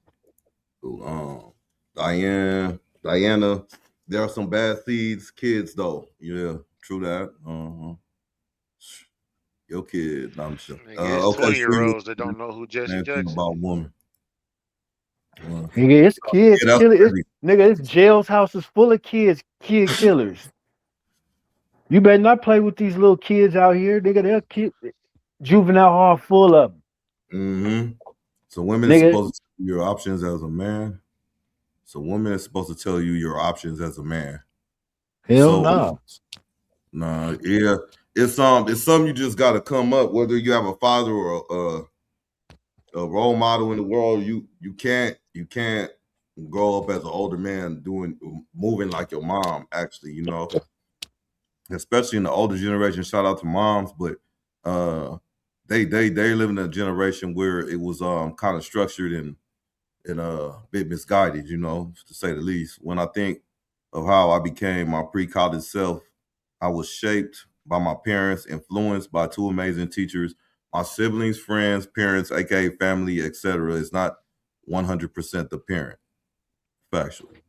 So, Diana, there are some bad seeds, kids though. Yeah, true that. Your kid, no, I'm sure. Okay, 20-year-olds that don't know who Jesse Jackson about woman. Nigga, it's kids killing. Nigga, it's jails houses full of kid killers. You better not play with these little kids out here. Nigga, they're juvenile hall full of them. So women are supposed to tell you your options as a man. So women are supposed to tell you your options as a man. Hell no. Nah, yeah. It's something you just gotta come up, whether you have a father or a role model in the world. You can't grow up as an older man moving like your mom, actually, you know. Especially in the older generation, shout out to moms, but they live in a generation where it was kind of structured and a bit misguided, you know, to say the least. When I think of how I became my pre-college self, I was shaped by my parents, influenced by two amazing teachers, my siblings, friends, parents, aka family, etc. It's not 100% the parent. Factually.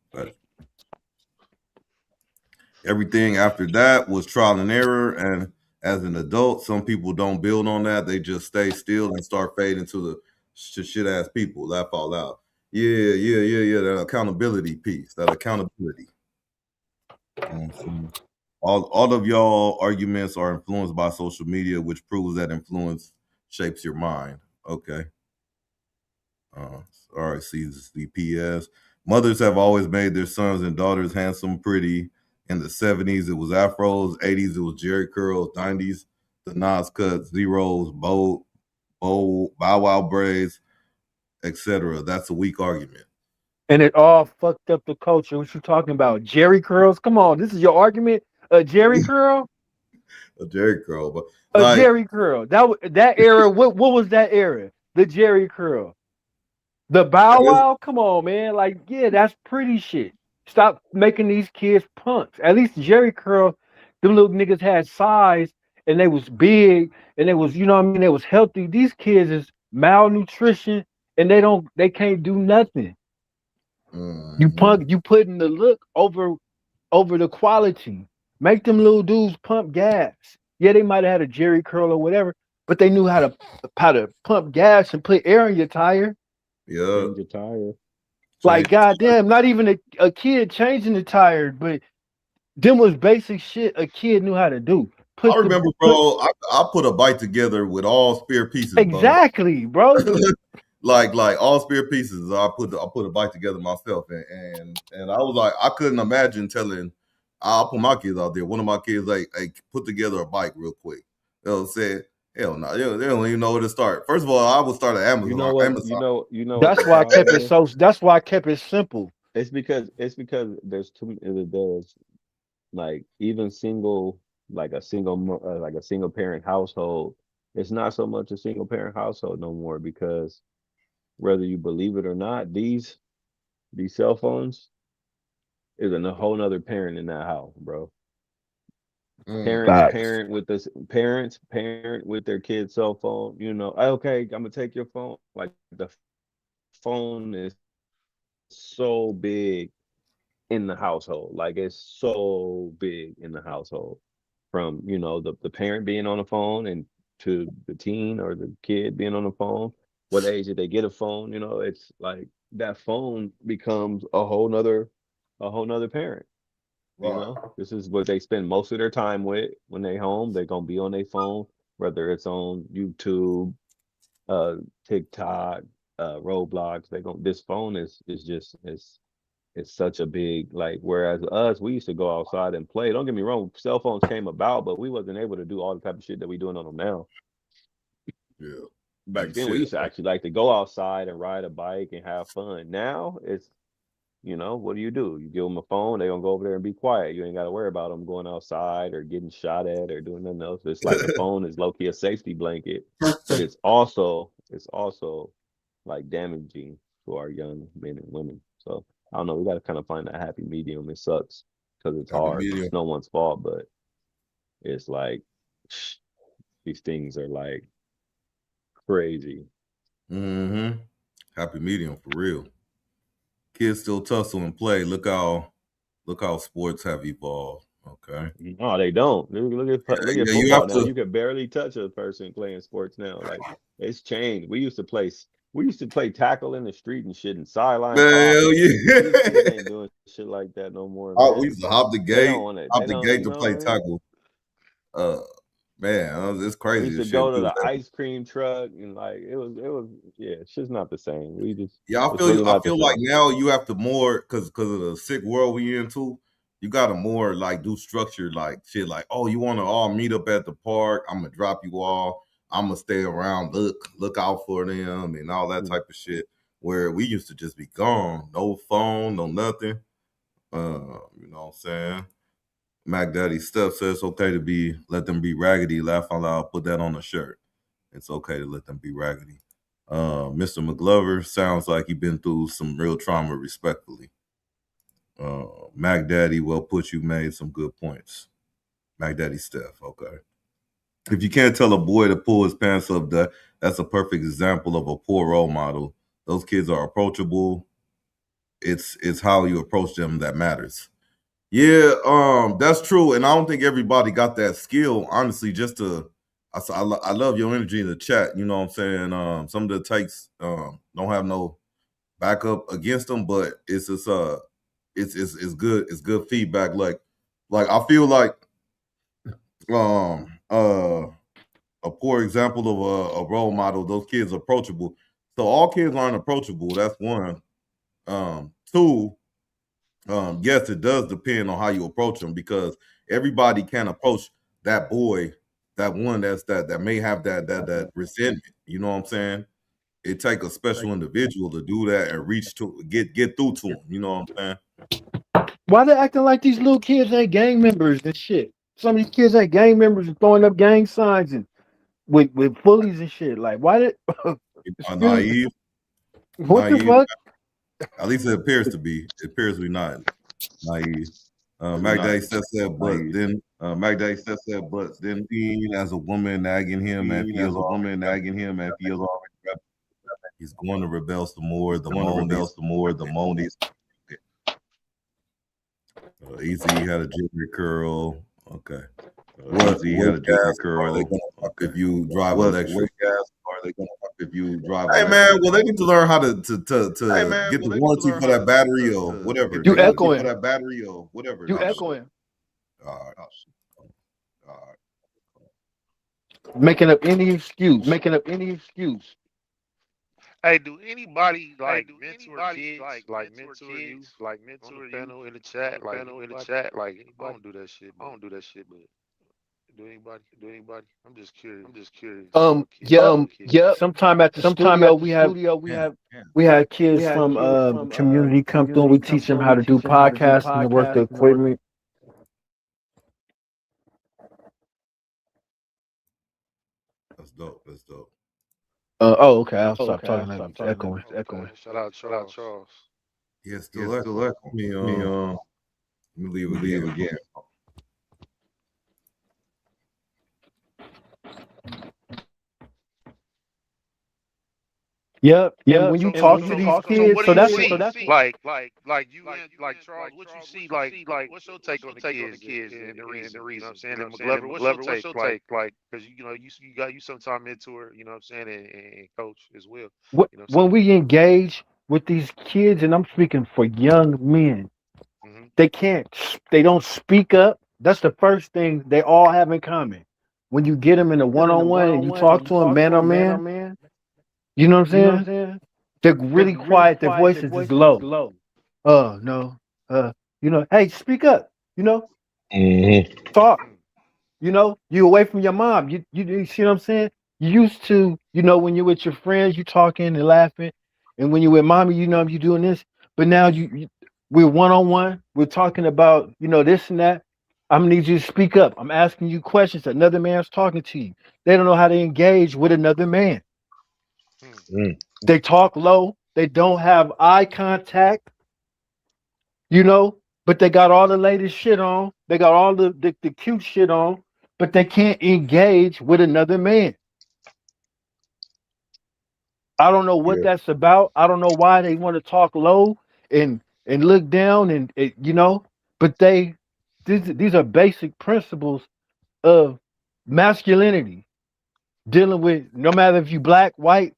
Everything after that was trial and error, and as an adult, some people don't build on that. They just stay still and start fading to the shit ass people. Laugh out loud. Yeah. That accountability piece. That accountability. All of y'all arguments are influenced by social media, which proves that influence shapes your mind. Okay. All right. CPS. Mothers have always made their sons and daughters handsome, pretty. In the 70s, it was afros. 80s, it was Jerry curls. 90s, the Nas cuts, zeros, bow wow braids, etc. That's a weak argument. And it all fucked up the culture. What you talking about? Jerry curls? Come on, this is your argument? A Jerry curl? A Jerry curl, but a Jerry curl. That era. What was that era? The Jerry curl. The Bow Wow? Come on, man. Like, yeah, that's pretty shit. Stop making these kids punks. At least Jerry curl, them little niggas had size and they was big and they was, you know what I mean? They was healthy. These kids is malnutrition and they can't do nothing. You putting the look over the quality. Make them little dudes pump gas. Yeah, they might have had a Jerry curl or whatever, but they knew how to pump gas and put air in your tire. Yeah. Change your tire. Like, goddamn, not even a kid changing the tire, but them was basic shit a kid knew how to do. I remember, bro, I put a bike together with all spare pieces. Exactly, bro. like all spare pieces. I put a bike together myself, and I was like, I couldn't imagine telling I'll put my kids out there. One of my kids like put together a bike real quick. They'll say, hell no, they don't even know where to start. First of all, I would start at Amazon. You know what? Amazon. You know. That's why I kept it so. That's why I kept it simple. It's because there's there's like even single like a single parent household. It's not so much a single parent household no more because whether you believe it or not, these cell phones is a whole nother parent in that house, bro. Parent with their kid's cell phone. You know, okay, I'm gonna take your phone. Like the phone is so big in the household. Like it's so big in the household. From the parent being on the phone and to the teen or the kid being on the phone. What age did they get a phone? It's like that phone becomes a whole nother parent. This is what they spend most of their time with when they home. They're gonna be on their phone, whether it's on YouTube, TikTok, Roblox. This phone is just it's such a big, like, whereas us, we used to go outside and play. Don't get me wrong, cell phones came about, but we wasn't able to do all the type of shit that we doing on them now. Yeah. Back then, we used to actually like to go outside and ride a bike and have fun. Now it's, what do? You give them a phone, they're gonna go over there and be quiet. You ain't got to worry about them going outside or getting shot at or doing nothing else. It's like the phone is low-key a safety blanket, but it's also like damaging to our young men and women. So I don't know. We got to kind of find that happy medium. It sucks because it's hard. It's no one's fault, but it's like these things are like crazy. Happy medium for real. Kids still tussle and play. Look how sports have evolved. Okay. No, they don't. Look at football now. You can barely touch a person playing sports now. Like it's changed. We used to play tackle in the street and shit and sideline. Hell yeah. Kids ain't doing shit like that no more. We used to hop the gate to play tackle. Man, it's crazy. We used to go to the ice cream truck and like it was it's just not the same. I feel like now you have to more because of the sick world we into. You gotta more like do structured like shit. Like, oh, you want to all meet up at the park? I'm gonna drop you all. I'm gonna stay around, look out for them and all that type of shit. Where we used to just be gone, no phone, no nothing. You know what I'm saying? Mac Daddy Steph says it's okay to let them be raggedy. Laugh out loud, put that on a shirt. It's okay to let them be raggedy. Mr. McGlover sounds like he been through some real trauma, respectfully. Mac Daddy, well put, you made some good points. Mac Daddy Steph, okay. If you can't tell a boy to pull his pants up, that's a perfect example of a poor role model. Those kids are approachable. It's how you approach them that matters. Yeah, that's true, and I don't think everybody got that skill. Honestly, I love your energy in the chat. You know what I'm saying? Some of the takes don't have no backup against them, but it's just it's good. It's good feedback. Like I feel like a poor example of a role model. Those kids are approachable. So all kids aren't approachable. That's one. Two. Yes, it does depend on how you approach them because everybody can approach that boy, that one that may have that resentment. You know what I'm saying? It takes a special individual to do that and reach to get through to them. You know what I'm saying? Why they acting like these little kids ain't gang members and shit? Some of these kids ain't gang members and throwing up gang signs and with bullies and shit. Like, why did naive? What the fuck? At least it appears to be. It appears to be not naive. Mac Day said, but then being as a woman nagging him and feels already he's going to rebel some more. The monies. Easy had a jewelry curl. Okay. Easy had a jewelry curl. If you drive electric. Are they gonna if you drive? Hey man, well they need to learn how to get the warranty for that battery or whatever. You echoing? For that battery or whatever. You echoing? All right. Making up any excuse. Hey, do anybody like mentor kids, like mentor you on the panel in the chat? Like anybody? I don't do that shit, but do anybody? I'm just curious. Kids, Yep, young kids. yep. Sometime at the studio, Yeah. we had kids from the community come through. And we teach them how to do podcasting and work the equipment. That's dope. That's dope. Oh, okay. I'll stop talking. It's echoing. Okay. Shout out Charles. Yeah, still echo. Let me leave again. Yep. And when you talk to these kids, what so do you that's see? so that's Like you and like Charles, what you see? Like, what's your take on the kids and the reason? You know what I'm saying? And McGlover, what's your take? Like, because you sometime mentor, you know what I'm saying, and coach as well. You know what I'm when saying? we engage with these kids, and I'm speaking for young men, they don't speak up. That's the first thing they all have in common. When you get them in a one-on-one and you talk to them man on man, you know what I'm saying? They're really quiet. Their voices is low. No. Hey, speak up. Talk. You away from your mom. You see what I'm saying? You used to, when you're with your friends, you talking and laughing, and when you're with mommy, you doing this. But now we're one-on-one. We're talking about, this and that. I'm gonna need you to speak up. I'm asking you questions. Another man's talking to you. They don't know how to engage with another man. They talk low. They don't have eye contact. But they got all the latest shit on. They got all the cute shit on, but they can't engage with another man. I don't know what that's about. I don't know why they want to talk low and look down and but these are basic principles of masculinity. Dealing with no matter if you black, white,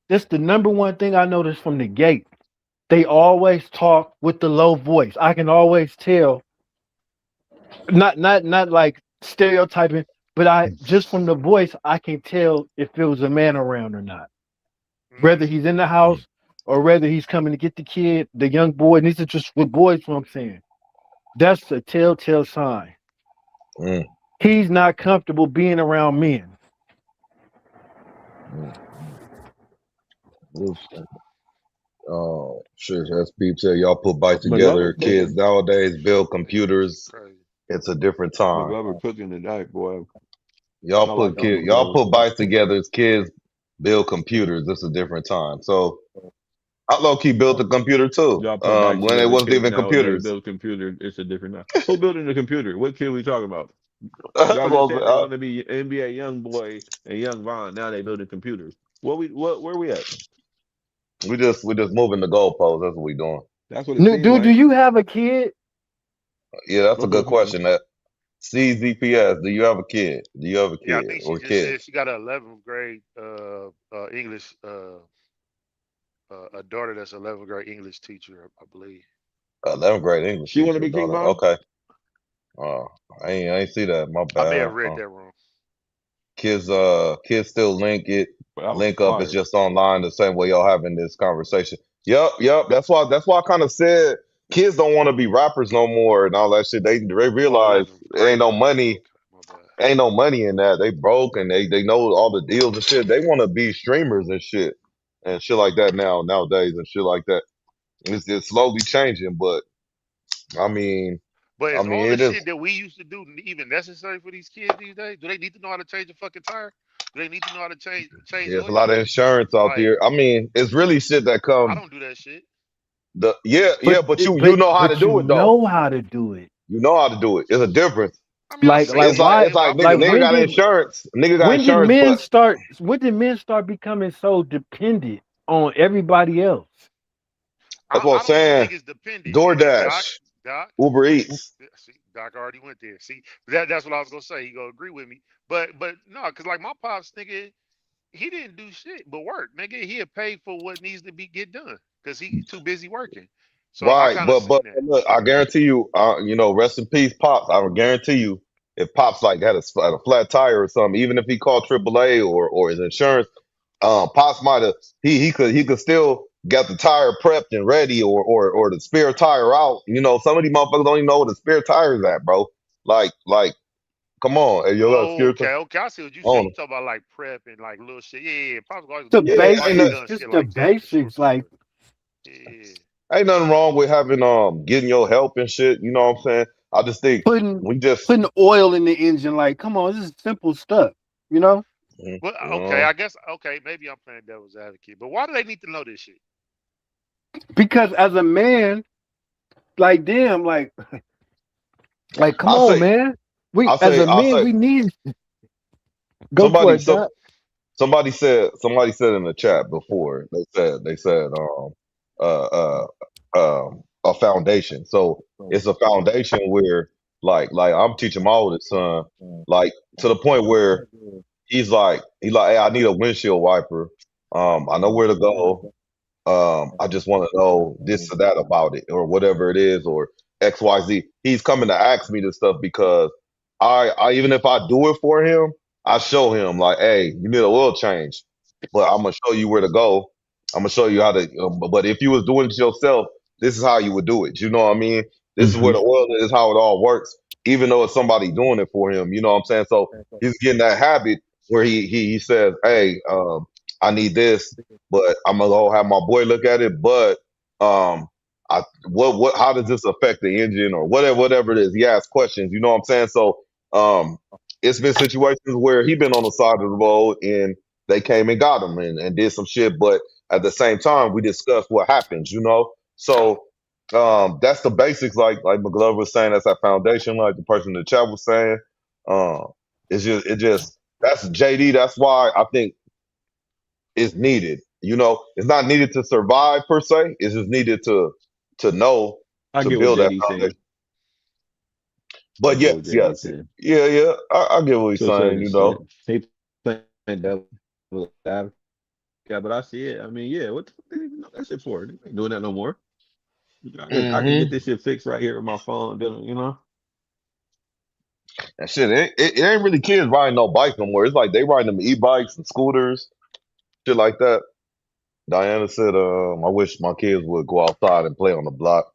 that's the number one thing I noticed from the gate. They always talk with the low voice. I can always tell. Not like stereotyping, but I just from the voice I can tell if it was a man around or not. Whether he's in the house or whether he's coming to get the kid, the young boy. And these are just with boys. What I'm saying, that's a telltale sign. He's not comfortable being around men. Oh, sure. As people say, y'all put bikes together. Kids nowadays build computers. It's a different time. McGlover cooking tonight, boy. Y'all put bikes together as kids build computers. It's a different time. So I low key built a computer too. Y'all put bikes When it together, wasn't kids even nowadays computers. build computers. It's a different now. Who building the computer? What kid we talking about? Y'all just said they want to be NBA young boy and young Vaughn. Now they building computers. Where we at? We just moving the goalposts. That's what we doing. That's what it seems Dude, like. do you have a kid? Yeah, that's a good question. That CZPS. Do you have a kid? Do you have a kid? Yeah, I think she just said she got an 11th grade English a daughter that's 11th grade English teacher, I believe. 11th grade English. She want to be King Von? Okay. I ain't see that. My bad. I may have read that wrong. Kids still link up. It's just online the same way y'all having this conversation. Yep. That's why I kind of said kids don't want to be rappers no more and all that shit. They realize there ain't no money. Ain't no money in that. They broke and they know all the deals and shit. They want to be streamers and shit like that nowadays and shit like that. It's slowly changing, but I mean. But is all the shit that we used to do even necessary for these kids these days? Do they need to know how to change a fucking tire? Do they need to know how to change? There's a lot of insurance out there. I mean, it's really shit that comes. I don't do that shit. But you know how to do it though. You know how to do it. You know how to do it. It's a difference. I mean, like nigga got insurance. Nigga got insurance. When did men start becoming so dependent on everybody else? That's what I'm saying. DoorDash. Doc, Uber Eats. See, Doc already went there. See, that's what I was gonna say. He gonna agree with me. But no, cause like my pops, nigga, he didn't do shit but work, nigga. He'll pay for what needs to get done, cause he too busy working. So right, but look, I guarantee you, rest in peace, Pops. I would guarantee you, if Pops like had a flat tire or something, even if he called AAA or his insurance, Pops might have he could still get the tire prepped and ready, or the spare tire out. Some of these motherfuckers don't even know where the spare tire is at, bro. Like, come on, hey, yo, Oh, scared to okay. I see what you say. on You them. talk about like prep and like little shit. Yeah. Pops The Yeah, always ain't nothing, basics, done just shit the like that for sure, basics. for Like sure. Yeah. ain't nothing wrong with having getting your help and shit. You know what I'm saying? I just think putting we just putting oil in the engine. Like, come on, this is simple stuff. You know, Well, okay. uh, I guess okay. Maybe I'm playing devil's advocate, but why do they need to know this shit? because as a man, like, damn, like, come I on, say man. We I as say a I man, say we need go for somebody it, some Doc. somebody said in the chat before. They said uh uh a foundation. So it's a foundation where like I'm teaching my oldest son like to the point where he's like, hey, I need a windshield wiper. I know where to go. I just want to know this or that about it, or whatever it is, or XYZ. He's coming to ask me this stuff because I even if I do it for him, I show him like, hey, you need a oil change, but I'm gonna show you where to go. I'm gonna show you how to. But if you was doing it yourself, this is how you would do it. You know what I mean? This is where Hmm. the oil is, how it all works. Even though it's somebody doing it for him, you know what I'm saying? So he's getting that habit where he says, hey, I need this, but I'm gonna go have my boy look at it. But um, I what how does this affect the engine or whatever it is? He asks questions. You know what I'm saying? So it's been situations where he been on the side of the road and they came and got him and did some shit. But at the same time, we discussed what happens. So that's the basics. Like McGlover was saying, that's that foundation. Like the person in the chat was saying, um, it just that's JD. That's why I think is needed. It's not needed to survive per se. It's just needed to know I to get what build that JD's foundation. saying. I But get what yes, JD's yes, saying yeah. I get what he's to a certain saying. extent. He playing devil advocate, but I see it. I mean, yeah, what the fuck they even know that shit for? They ain't doing that no more. I can get Hmm. this shit fixed right here with my phone. And shit, it ain't really kids riding no bikes no more. It's like they riding them e-bikes and scooters, shit like that. Diana said, I wish my kids would go outside and play on the block.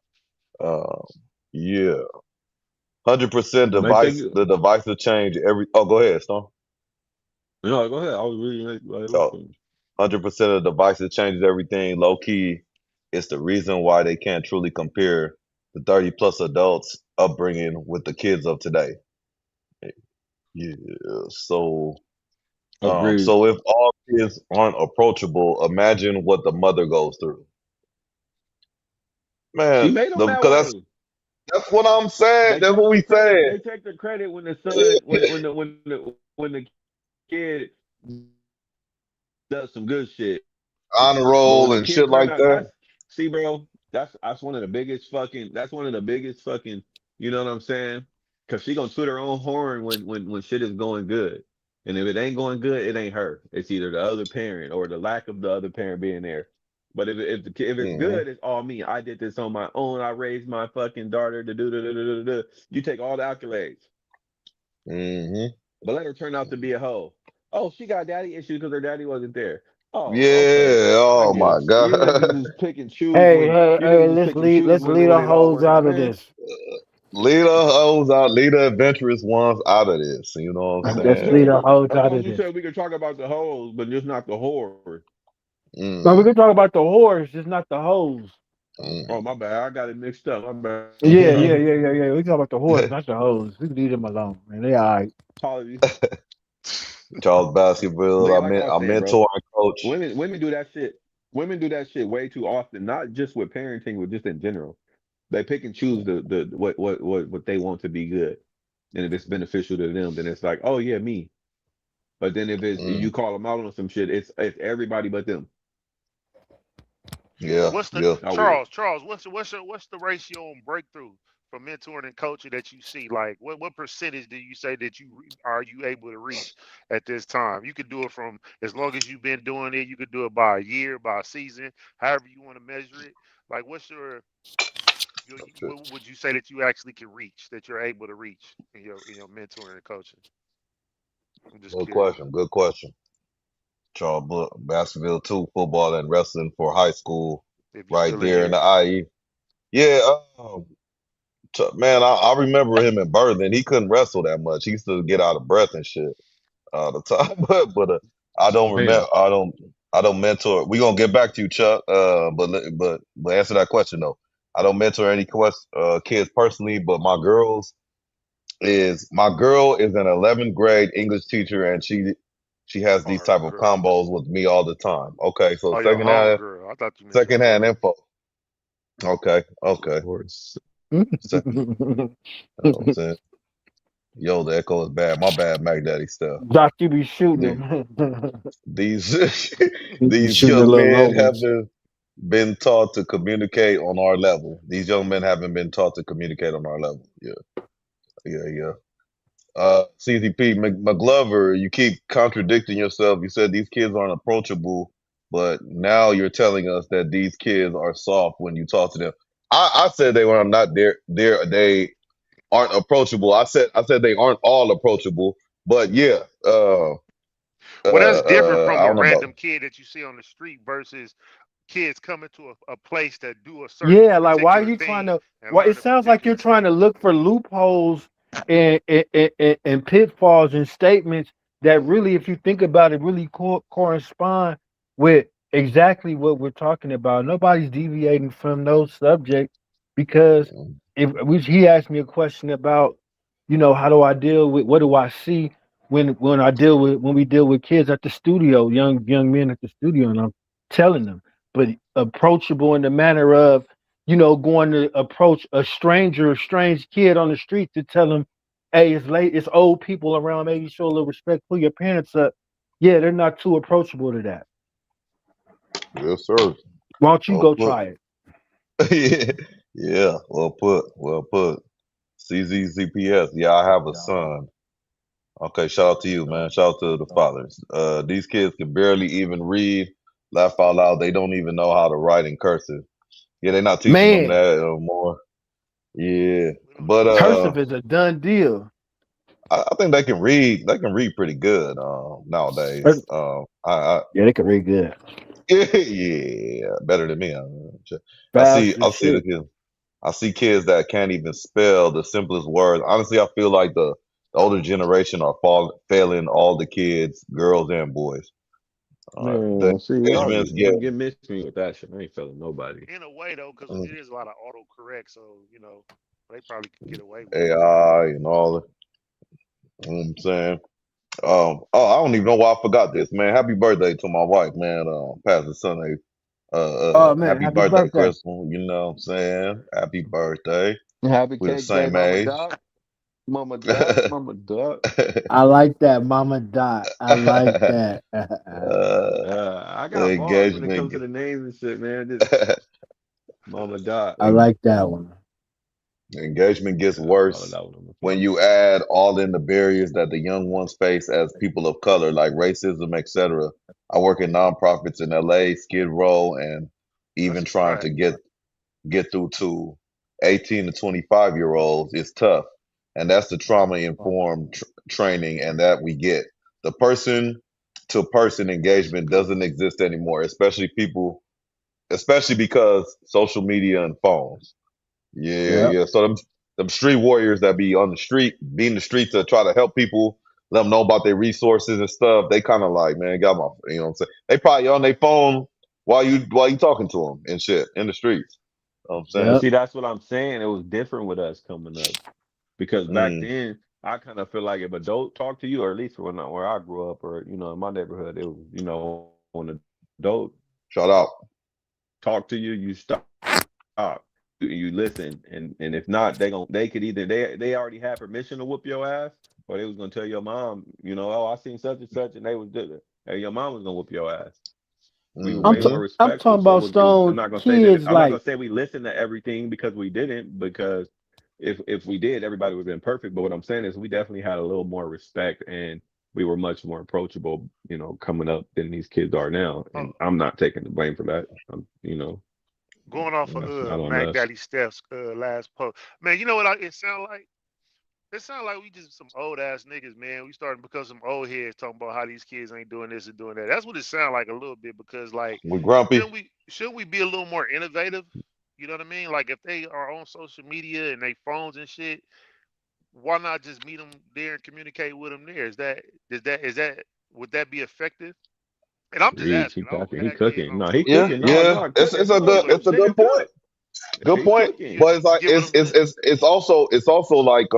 Um, yeah, 100% When they take device. you, The device will change every. Oh, go ahead, Stone. go ahead. I was really Oh, 100% of the devices changes everything. Low key, it's the reason why they can't truly compare the 30 plus adults upbringing with the kids of today. Yeah. So, agreed. so if all kids aren't approachable, imagine what the mother goes through. She Man, made them that because that's way. that's what I'm saying. They That's take what the we credit. saying. They take the credit when the son, when the kid does some good shit. Honor But when roll the and kid shit turn like out, that. see, bro, that's one of the biggest fucking. That's one of the biggest fucking. You know what I'm saying? Because she gonna toot her own horn when shit is going good, and if it ain't going good, it ain't her. It's either the other parent or the lack of the other parent being there. But if it's Hmm. good, it's all me. I did this on my own. I raised my fucking daughter to do. You take all the accolades, Hmm. but let her turn out to be a hoe. Oh, she got daddy issues because her daddy wasn't there. Oh, okay. Yeah. I Oh get my it. You God. niggas just pick and choose Hey, when hey, you hey, niggas just let's pick and leave choose let's when leave the it all hoes work out. out of Man, this. Lead the hoes out, lead the adventurous ones out of this. You know what I'm Let's saying? leave the hoes I out thought of you this. said we could talk about the hoes, but just not the whore. No, we Mm, can talk about the whores, just not the hoes. Oh, mm. my bad. I got it mixed up. My bad. Yeah. We talk about the whores, not the hoes. We can leave them alone, man. They all right. Apologies. Charles Basketball, But yeah, like I was I saying, bro, mentor and coach. women do that shit. Women do that shit way too often, not just with parenting, but just in general. They pick and choose the what they want to be good. And if it's beneficial to them, then it's like, oh yeah, me. But then if it's you Mm, call them out on some shit, it's everybody but them. yeah, What's the yeah. How weird. Charles? What's the ratio on breakthrough for mentoring and coaching that you see? Like, what percentage do you say that are you able to reach at this time? You could do it from as long as you've been doing it. You could do it by a year, by a season, however you want to measure it. Like, what would you say that you actually can reach, that you're able to reach in your mentoring and coaching? I'm just Good curious. question. Good question. Charles Book, basketball too, football and wrestling for high school, If you right still in there in the here. IE. Yeah, man, I remember him in Berlin. He couldn't wrestle that much. He used to get out of breath and shit all the time. But I don't remember. Damn. I don't mentor. We gonna get back to you, Chuck. But answer that question though. I don't mentor any kids personally, but my girl is an 11th grade English teacher, and she has these Or type of girl. combos with me all the time. Okay, so Oh, your homegirl. I thought you meant your secondhand girl. info. Okay. Worse. So, you know what I'm saying? Yo, the echo is bad. My bad, Mac Daddy stuff. Doc, you be shooting The- them. These You be these shooting the young little men homers. haven't been taught to communicate on our level. These young men haven't been taught to communicate on our level. Yeah. CCP McGlover, you keep contradicting yourself. You said these kids aren't approachable, but now you're telling us that these kids are soft when you talk to them. I said they were not they aren't approachable. I said they aren't all approachable, but yeah. Well, that's different from I a don't know about. random kid that you see on the street versus kids coming to a place that do a certain Yeah, like why are particular you trying thing to? and Well, it learn a sounds like you're particular trying to skill. look for loopholes and pitfalls and statements that really, if you think about it, really correspond with exactly what we're talking about. Nobody's deviating from those subjects because he asked me a question about, how do I deal with what do I see when we deal with kids at the studio, young men at the studio, and I'm telling them, but approachable in the manner of going to approach a strange kid on the street to tell him, hey, it's late, it's old people around, maybe show a little respect, pull your parents up. Yeah, they're not too approachable to that. Yes, sir. Why don't you Well go put. try it? Yeah. Well put. CZZPS. Yeah, I have a son. Okay, shout out to you, man. Shout out to the fathers. These kids can barely even read, laugh out loud. They don't even know how to write in cursive. Yeah, they're not teaching them Man, that more. Yeah, We don't but do that. cursive is a done deal. I think they can read. They can read pretty good Cur- nowadays. I Yeah, they can read good. yeah, better than me. Fast as I see the shit. kids. I see kids that can't even spell the simplest words. Honestly, I feel like the older generation are failing all the kids, girls and boys. The Man, see, y'all engagements just get. you can miss me with that shit. I ain't feeling nobody. In a way though, because mm, it is a lot of autocorrect, so they probably could get away with it. AI and all that. You know what I'm saying? I don't even know why I forgot this, man. Happy birthday to my wife, man. Pastor Sunday. Oh man, Happy happy birthday, birthday. Crystal. You know what I'm saying? Happy birthday. Happy We the cake day, same Mama age. Doc. Mama Doc. Mama Doc. I like that, Mama Dot. I like that. I The got bars when it engagement. comes to the names and shit, man. Just Mama Doc. I like that one. Engagement gets Yeah, I follow worse that one on the when floor. you add all in the barriers that the young ones face as people of color, like racism, etc. I work in nonprofits in LA, Skid Row, and That's even a trying to fact. get through to 18 to 25-year-olds is tough. And that's the trauma informed training and that we get. The person to person engagement doesn't exist anymore, especially because social media and phones. Yep. Yeah. So them street warriors that be on the street, be in the street to try to help people, let them know about their resources and stuff. They kind of like, man, got my, you know what I'm saying? They probably on their phone while you talking to them and shit in the streets. You know what I'm But saying? Yep. see, that's what I'm saying. It was different with us coming up because back Mm, then, I kind of feel like if adult talk to you, or at least where I grew up, or in my neighborhood, it was when an adult shout out. talk to you, you stop, you listen, and if not, they could either they already had permission to whoop your ass, or they was gonna tell your mom, oh, I seen such and such, and they was doing it, and your mom was gonna whoop your ass. We were way more I'm talking respectful. So about stone kids I'm not gonna like say we listened to everything because we didn't, because if we did, everybody would have been perfect. But what I'm saying is we definitely had a little more respect and we were much more approachable, coming up than these kids are now. Uh, And I'm not taking the blame for that. Going off That's of not on Mac us. Daddy Steph's last post, man. You know what it sound like? It sounds like we just some old ass niggas, man. We starting to become some old heads talking about how these kids ain't doing this and doing that. That's what it sounds like a little bit because like We grumpy. shouldn't we be a little more innovative? You know what I mean? Like if they are on social media and they phones and shit, why not just meet them there and communicate with them there? Is that would that be effective? And I'm just Reach, asking. I don't he have kids. I cooking. don't No, know. he Yeah, cooking. No, yeah. no, It's cooking. a You good know what I'm it's a saying? good point. Good He point. cooking. But it's like Giving them the it's also like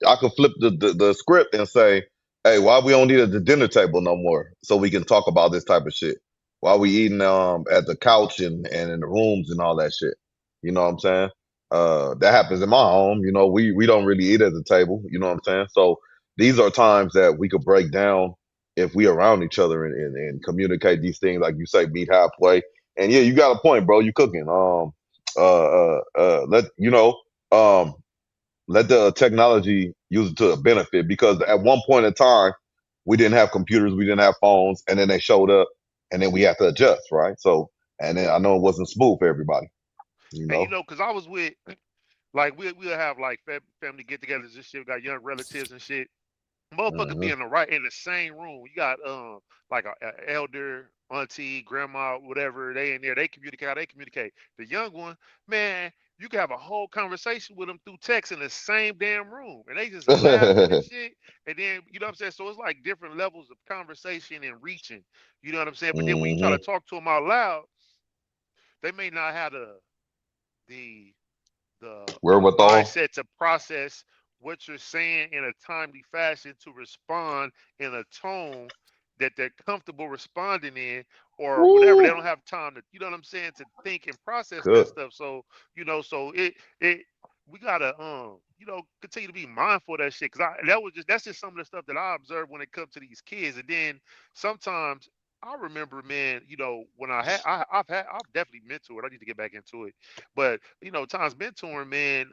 I could flip the script and say, hey, why we don't eat at the dinner table no more so we can talk about this type of shit. Why we eating at the couch and in the rooms and all that shit. You know what I'm saying? That happens in my home. You know, we don't really eat at the table. You know what I'm saying? So these are times that we could break down if we around each other and communicate these things, like you say, meet halfway. And yeah, you got a point, bro. You cooking. Let you know, um, let the technology use it to a benefit because at one point in time, we didn't have computers, we didn't have phones, and then they showed up, and then we had to adjust, right? So, and then I know it wasn't smooth for everybody, you and know. because I was with like we'll have like family get-togethers and shit. We got young relatives and shit. Motherfucker be Hmm. in the same room. You got like a elder, auntie, grandma, whatever. They in there. They communicate how they communicate. The young one, man, you can have a whole conversation with them through text in the same damn room, and they just laughing and shit. And then you know what I'm saying. So it's like different levels of conversation and reaching. You know what I'm saying. But then when you try Hmm. to talk to them out loud, they may not have the the Wherewithal. mindset to process what you're saying in a timely fashion to respond in a tone that they're comfortable responding in or whatever. They Woo. don't have time to, you know what I'm saying, to think and process that Cook. stuff. So, so it we gotta continue to be mindful of that shit. Cause that's just some of the stuff that I observe when it comes to these kids. And then sometimes I remember, man, when I've definitely mentored. I need to get back into it. But times mentoring, man,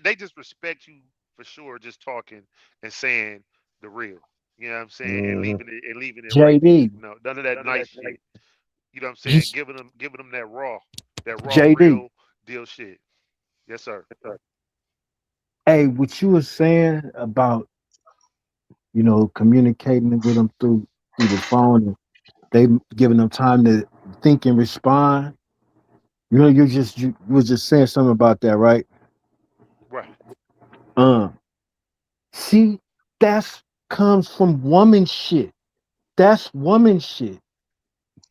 they just respect you for sure, just talking and saying the real. You know what I'm saying? And Hmm. leaving it right there. JD, None of that nice shit. You know what I'm you, saying? Giving them that raw, JD. real deal shit. Yes, sir. Hey, what you were saying about communicating with them through the phone, and they giving them time to think and respond. You was just saying something about that, right? Right. Uh, see, that's comes from woman shit. That's woman shit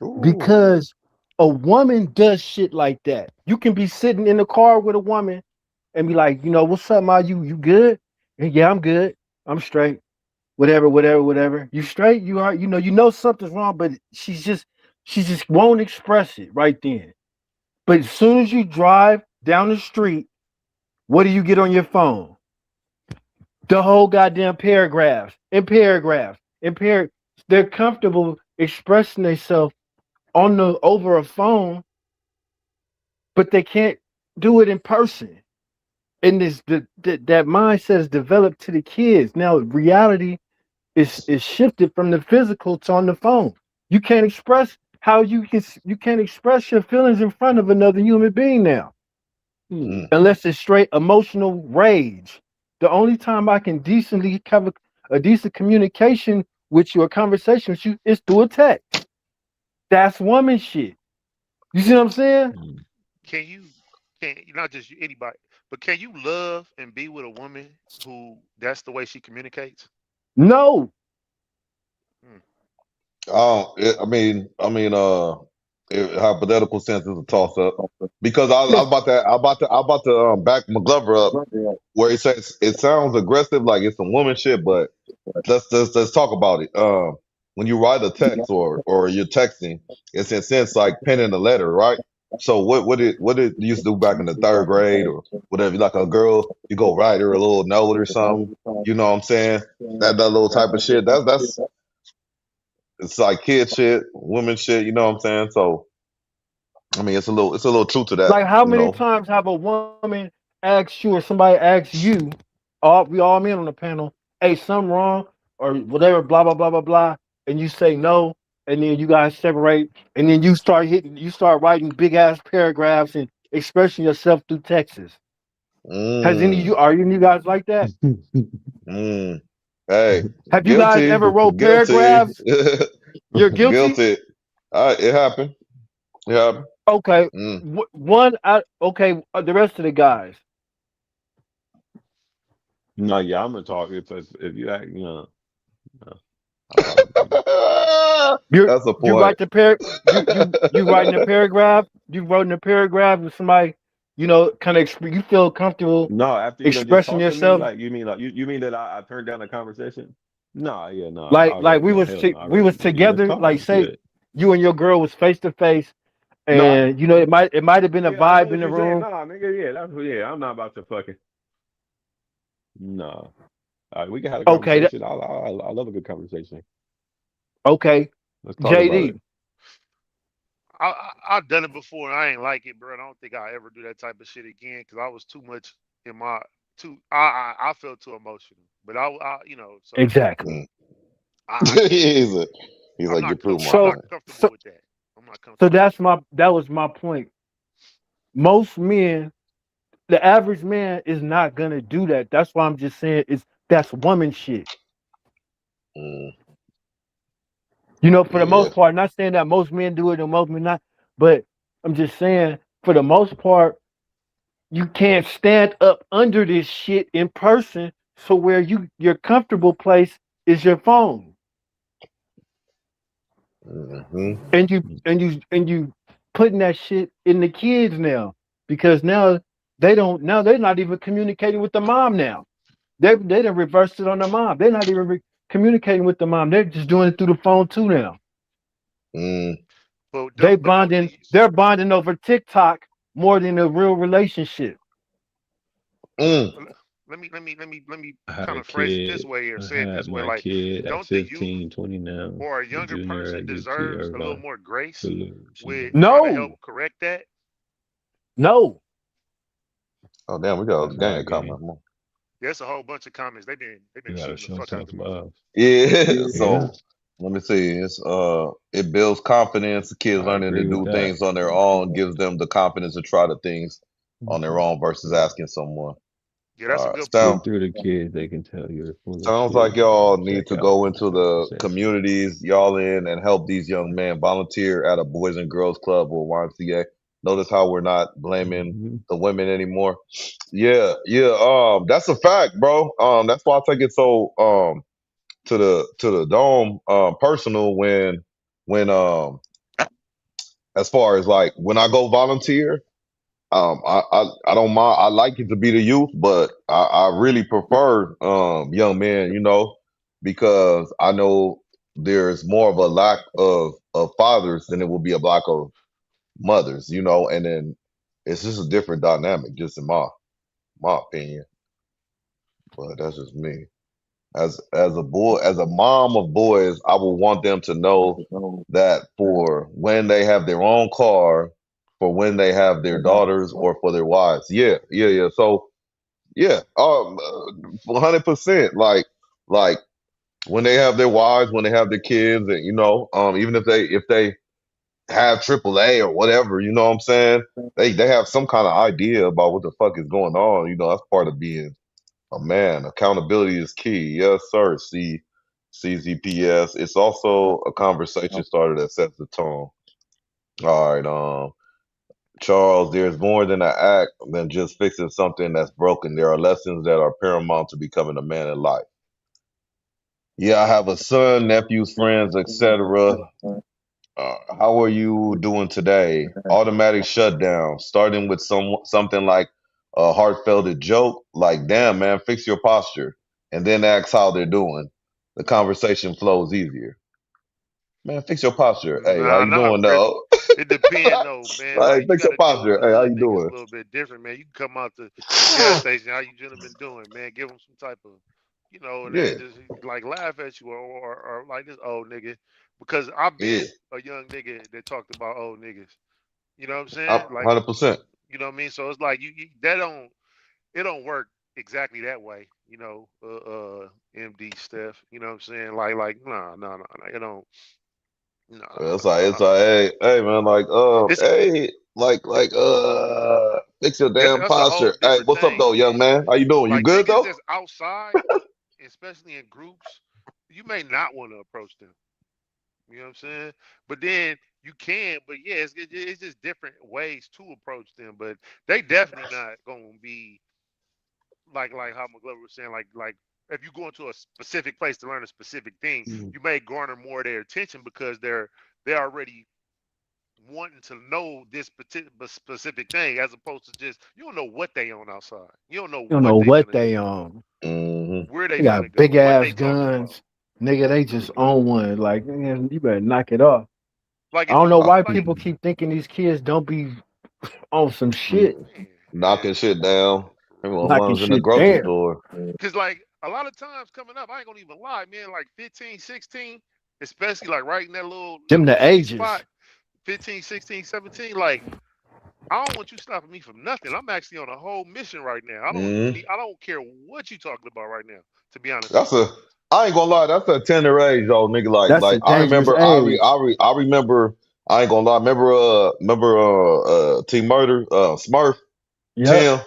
Ooh. because a woman does shit like that. You can be sitting in the car with a woman and be like, what's up, ma? You good? And yeah, I'm good. I'm straight. Whatever, whatever, whatever. You straight? You are. You know something's wrong, but she just won't express it right then. But as soon as you drive down the street, what do you get on your phone? The whole goddamn paragraphs and paragraphs and They're comfortable expressing themselves on the over a phone, but they can't do it in person. And that mindset is developed to the kids. Now reality is shifted from the physical to on the phone. You can't express you can't express your feelings in front of another human being now. Mm. Unless it's straight emotional rage. The only time I can decently have a decent communication with you, a conversation with you, is through a text. That's woman shit. You see what I'm saying? Mm. Can not just you, anybody, but can you love and be with a woman who that's the way she communicates? No. Hmm. Hypothetical sense is a toss up because I was about to back McGlover up where he says it sounds aggressive, like it's some woman shit, but let's talk about it. When you write a text or you're texting, it's in a sense like penning a letter, right? So what did you used to do back in the third grade or whatever? Like a girl, you go write her a little note or something. You know what I'm saying? That little type of shit. That's it's like kid shit, women shit. You know what I'm saying? So I mean, it's a little truth to that. Like how You many know. times have a woman asked you or somebody asked you, all we all men on the panel, hey, something wrong or whatever, blah blah blah blah blah, and you say no, and then you guys separate, and then you start writing big ass paragraphs and expressing yourself through texts. Has any of you Mm, are any of you guys like that? mm. Hey, Have you guys guilty, ever wrote guilty, paragraphs? You're guilty? guilty. It happened. It happened. Okay. Mm. The rest of the guys. No, yeah, I'm gonna talk if you act, no, I'll talk. You That's a you point. write the you writing a paragraph. You wrote in a paragraph with somebody, kind of you feel comfortable No, after you done just expressing talked to me, yourself. like you mean that I turned down a conversation? No, yeah, no, Like we no, was hell no, we was yeah, let's together. talk. Like say Shit. you and your girl was face to face, No, and it might have been a yeah, I know vibe in what the you're saying. room. Nah, nigga, yeah, I'm not about to fucking. No, all right, we can have a Okay, conversation. I love a good conversation. okay, Let's talk about it. JD. I've done it before and I ain't like it, bro. I don't think I ever do that type of shit again because I was too much in my too. I felt too emotional, but so Exactly. I can't. he's a, he's I'm like, you not prove com- my I'm So not point. comfortable so with that. I'm not so comfortable with that. that was my point. Most men, the average man, is not gonna do that. That's why I'm just saying that's woman shit. Mm, For the yeah. most part, not saying that most men do it and most men not, but I'm just saying for the most part, you can't stand up under this shit in person. So where your comfortable place is your phone, Hmm. and you putting that shit in the kids now because now they're not even communicating with the mom now. They done reversed it on the mom. They're not even communicating with the mom. They're just doing it through the phone too now. Mm, But don't think. They're bonding over TikTok more than a real relationship. mm. Let me I had kind a of phrase it this kid. way or I say it had this way. my Like, kid at don't the youth 15, 20 now. or a The younger junior person at UT deserves a little Irvine more grace with Solution. trying to help No, correct that? no. Oh, damn, we got That's a why gang again, coming. There's a whole bunch of comments. They've been you gotta shooting the show fuck out tough the love. motherfuckers. Yeah. Yeah, So let me see. It builds confidence. The kids I learning to agree with do that. things on their own, gives them the confidence to try the things on their Mhm. own versus asking someone. Yeah, that's a good Look point. Sound through the kids, they can tell you're full of sounds like shit. y'all need Check to out go the into the conversation. communities y'all in and help these young men volunteer at a boys and girls club or YMCA. Notice how we're not blaming Hmm. the women anymore. Yeah, yeah. That's a fact, bro. That's why I take it so to the dome personal when as far as like when I go volunteer. I don't mind. I like it to be the youth, but I really prefer young men, because I know there's more of a lack of fathers than it will be a lack of mothers, and then it's just a different dynamic, just in my opinion. But that's just me. As a boy, as a mom of boys, I will want them to know that for when they have their own car, for when they have their daughters or for their wives. Yeah, yeah, yeah. So yeah, 100%. Like when they have their wives, when they have their kids, and even if they have AAA or whatever, you know what I'm saying? They have some kind of idea about what the fuck is going on. That's part of being a man. Accountability is key. Yes, sir. CZPS. It's also a conversation starter that sets the tone. All right. Charles, there's more than an act than just fixing something that's broken. There are lessons that are paramount to becoming a man in life. Yeah, I have a son, nephews, friends, etc. How are you doing today? Automatic shutdown, starting with something like a heartfelt joke, like "Damn, man, fix your posture," and then ask how they're doing. The conversation flows easier. Man, fix your posture. Hey, how Nah, you not doing, really. though? It depends though, man. Like, Like you fix got your to deal with posture. Hey, how hood you niggas doing? a little bit different, man. You can come out the gas station, how you gentlemen doing, man? Give them some type of, and Yeah, they just like laugh at you or like this old nigga, because I've yeah. been a young nigga that talked about old niggas. You know what I'm I'm saying? Like, 100%. you know what I mean? So it's like that don't it don't work exactly that way. MD Steph. You know what I'm saying? Like, nah, it don't. It's like, hey, man, like, It's hey, like, Fix your damn That's a whole posture. Hey, different what's up thing. though, young man? How you doing? You Like good niggas though? that's outside, especially in groups, you may not want to approach them. You know what I'm saying? But then you can. But yeah, it's just different ways to approach them. But they definitely not gonna be like how McGlover was saying. Like if you go into a specific place to learn a specific thing, you may garner more of their attention because they're already wanting to know this specific thing as opposed to just you don't know what they on outside. You don't know You don't what know they what finna they do, on. where they They finna got go, big what they ass talking about. guns. Nigga, they just own one. Like, nigga, you better knock it off. Like I if don't you know why like people keep thinking these kids don't be on some Mm, shit, knocking shit down. Them knocking ones in the shit grocery down. store. cause like a lot of times coming up, I ain't gonna even lie, man, like 15, 16, especially like right in that Them little the sweet spot, ages. 15, 16, 17, like I don't want you stopping me from nothing. I'm actually on a whole mission right now. Mm, I don't care what you talking about right now, to be honest with that's you. a. I ain't gonna lie. That's a tender age, though, nigga. Like, That's like a I dangerous remember. age. I remember. I ain't gonna lie. Remember. T Murder. Smurf. Yep. Tim.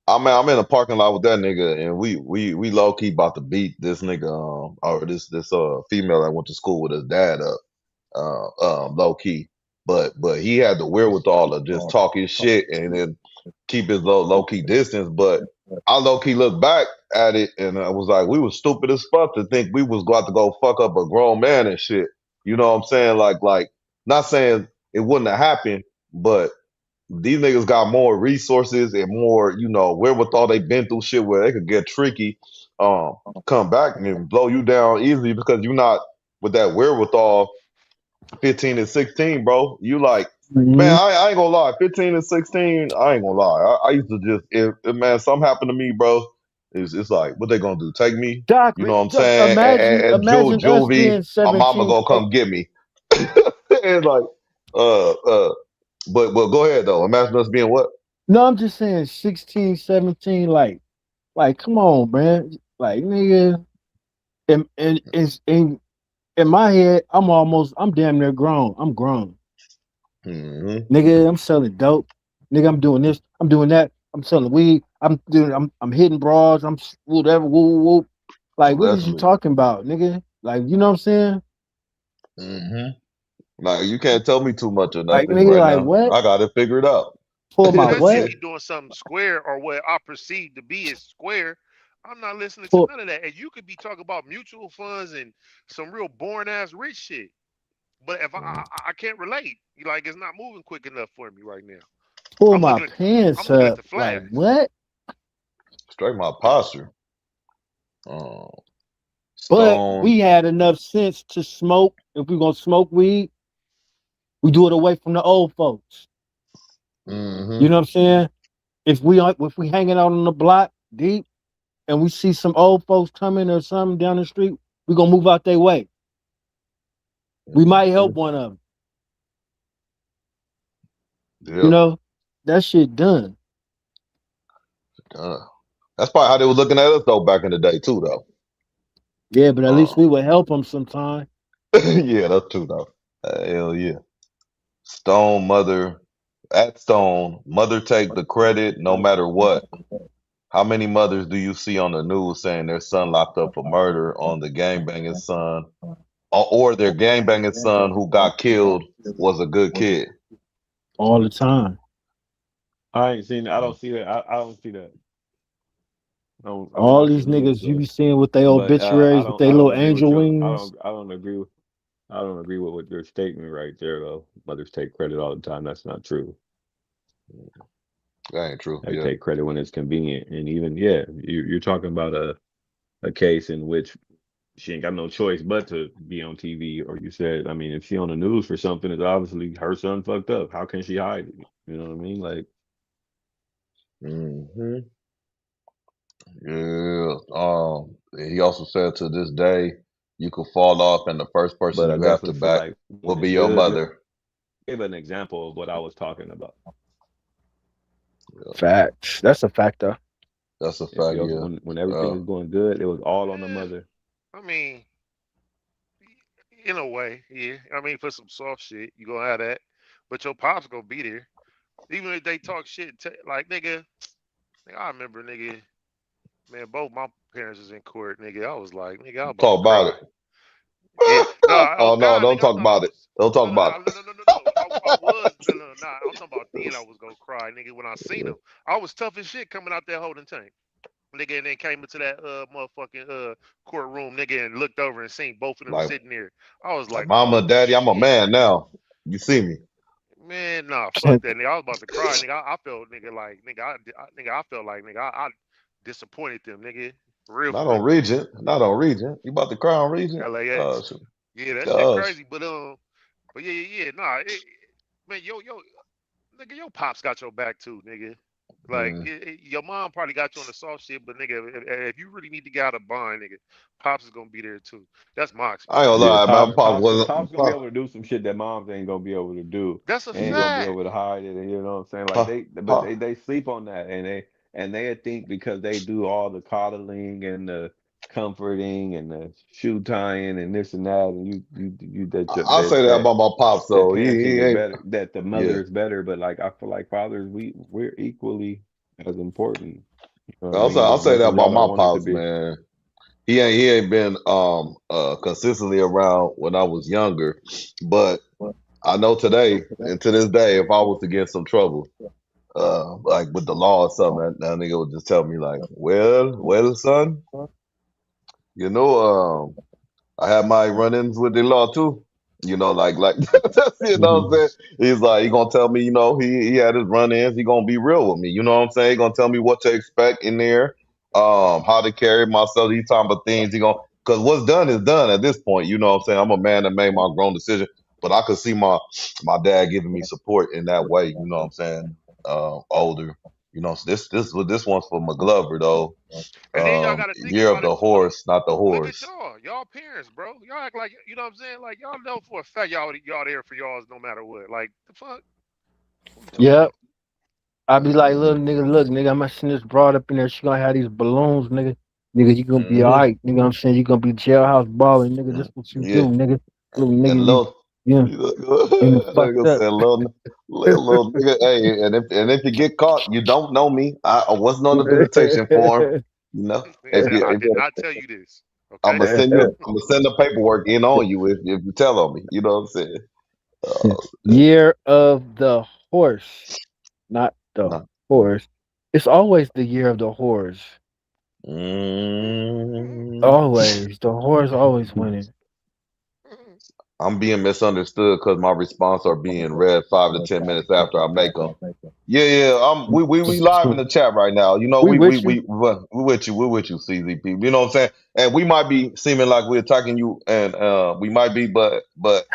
I'm in a parking lot with that nigga, and we low key about to beat this nigga. Or this female that went to school with his dad up. Low key, but he had the wherewithal to just talk his shit and then keep his low key distance. But I low key look back at it and I was like, we was stupid as fuck to think we was going to go fuck up a grown man and shit. You know what I'm saying? Like not saying it wouldn't have happened, but these niggas got more resources and more, wherewithal. They've been through shit where they could get tricky, um, come back and blow you down easily because you're not with that wherewithal 15 and 16, bro. You like, man, Mhm. I ain't gonna lie. 15 and 16, I ain't gonna lie. I used to just, if man, something happened to me, bro, it's like, what they gonna do? Take me? Doc, You know what I'm saying? imagine And us juvie, being my mama 17. gonna come get me. And like, uh, uh, but go ahead though. Imagine us being what? No, I'm just saying 16, 17. Like, come on, man. Like, nigga, and it's in my head, I'm damn near grown. I'm grown. Hmm. Nigga, I'm selling dope. Nigga, I'm doing this. I'm doing that. I'm selling weed. I'm hitting bras. Whatever. Woo, woo, woo. Like, what is you Definitely. talking about, nigga? Like, you know what I'm saying? Hmm. Like, you can't tell me too much or Like, nothing nigga, right like now. what? I got it figured out. Pull my Especially if what? Shit. you're doing something square or what I perceive to be as square, I'm not listening to Pull none of that. And you could be talking about mutual funds and some real boring ass rich shit. But if I can't relate, like it's not moving quick enough for me right now. pull I'm my looking at I'm pants looking at up. the Like, flash. what? Straight my posture. Um, But Stone. we had enough sense to smoke. If we're gonna smoke weed, we do it away from the old folks. You Hmm. know what I'm saying? If we hanging out on the block deep and we see some old folks coming or something down the street, we gonna move out their way. We might help Hmm. one of them. You Yeah. know, that shit done. Uh, that's probably how they were looking at us though back in the day too, though. Yeah, but at least Uh, we would help them sometime. yeah, that's true though. Hell yeah. Stone mother at Stone, mother take the credit no matter what. How many mothers do you see on the news saying their son locked up for murder on the gangbanging son, or their gangbanging son who got killed was a good kid? All the time. I ain't seen. I Mm. don't see that. I don't see that. I don't All watch the these news, niggas you so. be seeing with their But I obituaries, with don't. their I don't little agree with angel your. wings. I don't agree with. I don't agree with what your statement right there though. Mothers take credit all the time. That's not true. That ain't true. They Yeah. take credit when it's convenient, and even yeah, you're talking about a case in which she ain't got no choice but to be on TV. Or you said, I mean, if she on the news for something, it's obviously her son fucked up. How can she hide it? You know what I mean? Like, Hmm. Yeah. He also said to this day, you could fall off, and the first person but I you have to definitely feel back like will when be it's your good, mother. give an example of what I was talking about. Yeah, Facts. That's a factor. that's a If fact. you Yeah. when everything Uh, is going good, it was all on the Eh, mother. I mean, in a way, yeah. I mean, for some soft shit, you gonna have that, but your pops gonna be there. Even if they talk shit, like nigga, I remember nigga, man, both my parents was in court, nigga. I was like, nigga, I was about to Talk about cry. it. Yeah, no, oh Oh no, God, don't nigga, I talk thought I about it. was. Don't No, talk no, no, about no, no, no, no, no. I was, no, no, no. I'm talking about then I was gonna cry, nigga. When I seen it. him, I was tough as shit coming out that holding tank, nigga, and then came into that motherfucking courtroom, nigga, and looked over and seen both of them Like, sitting there. I was like like, mama, oh daddy, I'm a shit, man now. You see me. man, nah, fuck that, nigga. I was about to cry, nigga. I felt, nigga, like, nigga, I felt like, nigga, I disappointed them, nigga, for real, Not for on real. Regent. Not on Regent. You about to cry on Regent? LAX, Gosh. yeah, that shit Gosh. crazy, but yeah, nah, man, nigga, your pops got your back too, nigga. Like, Mm. your mom probably got you on the soft shit, but nigga, if you really need to get out of bind, nigga, pops is gonna be there too. That's my I ain't gonna experience. Yeah, lie, man. pops, Pop pops, wasn't. pops gonna be able to do some shit that moms ain't gonna be able to do. That's a They ain't gonna be fact. able to hide it, and you know what I'm saying? Like Pop, but pop. they sleep on that, and they think because they do all the coddling and the comforting and the shoe tying and this and that, and you I say that about my pops, that though. parenting He is ain't. better, that the Yeah. mother is better. But like I feel like fathers, we're equally as important. You know what I mean? I'll As say much that as about y'all my don't want it to pops, be. man. He ain't been consistently around when I was younger, but I know today and to this day, if I was to get in some trouble, like with the law or something, that nigga would just tell me like, well, son, you know, I had my run-ins with the law too. You know, like you know what I'm saying? He's like, he gonna tell me, you know, he had his run-ins. He gonna be real with me. You know what I'm saying? He gonna tell me what to expect in there, how to carry myself, these type of things. He gonna, cause what's done is done at this point. You know what I'm saying? I'm a man that made my grown decision, but I could see my dad giving me support in that way. You know what I'm saying? Older. You know, so this one's for McGlover though. And then y'all gotta think Year of about it the too, though. horse, not the Look at horse. y'all parents, bro. Y'all act like, you know what I'm saying? Like, y'all know for a fact y'all there for y'all no matter what. Like, the fuck? What we talking Yep. about? I be like, look, nigga, I'm gonna send this broad up in there. She gonna have these balloons, nigga. Nigga, you gonna be all Hmm. right. Nigga, I'm saying you gonna be jailhouse balling, nigga. This what you do, Yeah. nigga. Little And nigga, little, yeah, and that fucked nigga up. said, little nigga, hey, and if you get caught, you don't know me. I wasn't on the visitation form. You know, Nigga if said, I did you, not tell you this. I'm Okay? gonna send the paperwork in on you if you tell on me. You know what I'm saying? Year of the horse, not the No. horse. It's always the year of the horse. Mm, Always the horse always winning. I'm being misunderstood because my response are being read 5 to 10 minutes after I make them. Yeah. We live in the chat right now. You know, We with you. we with you, CZP. You know what I'm saying? And we might be seeming like we're attacking you, and we might be, but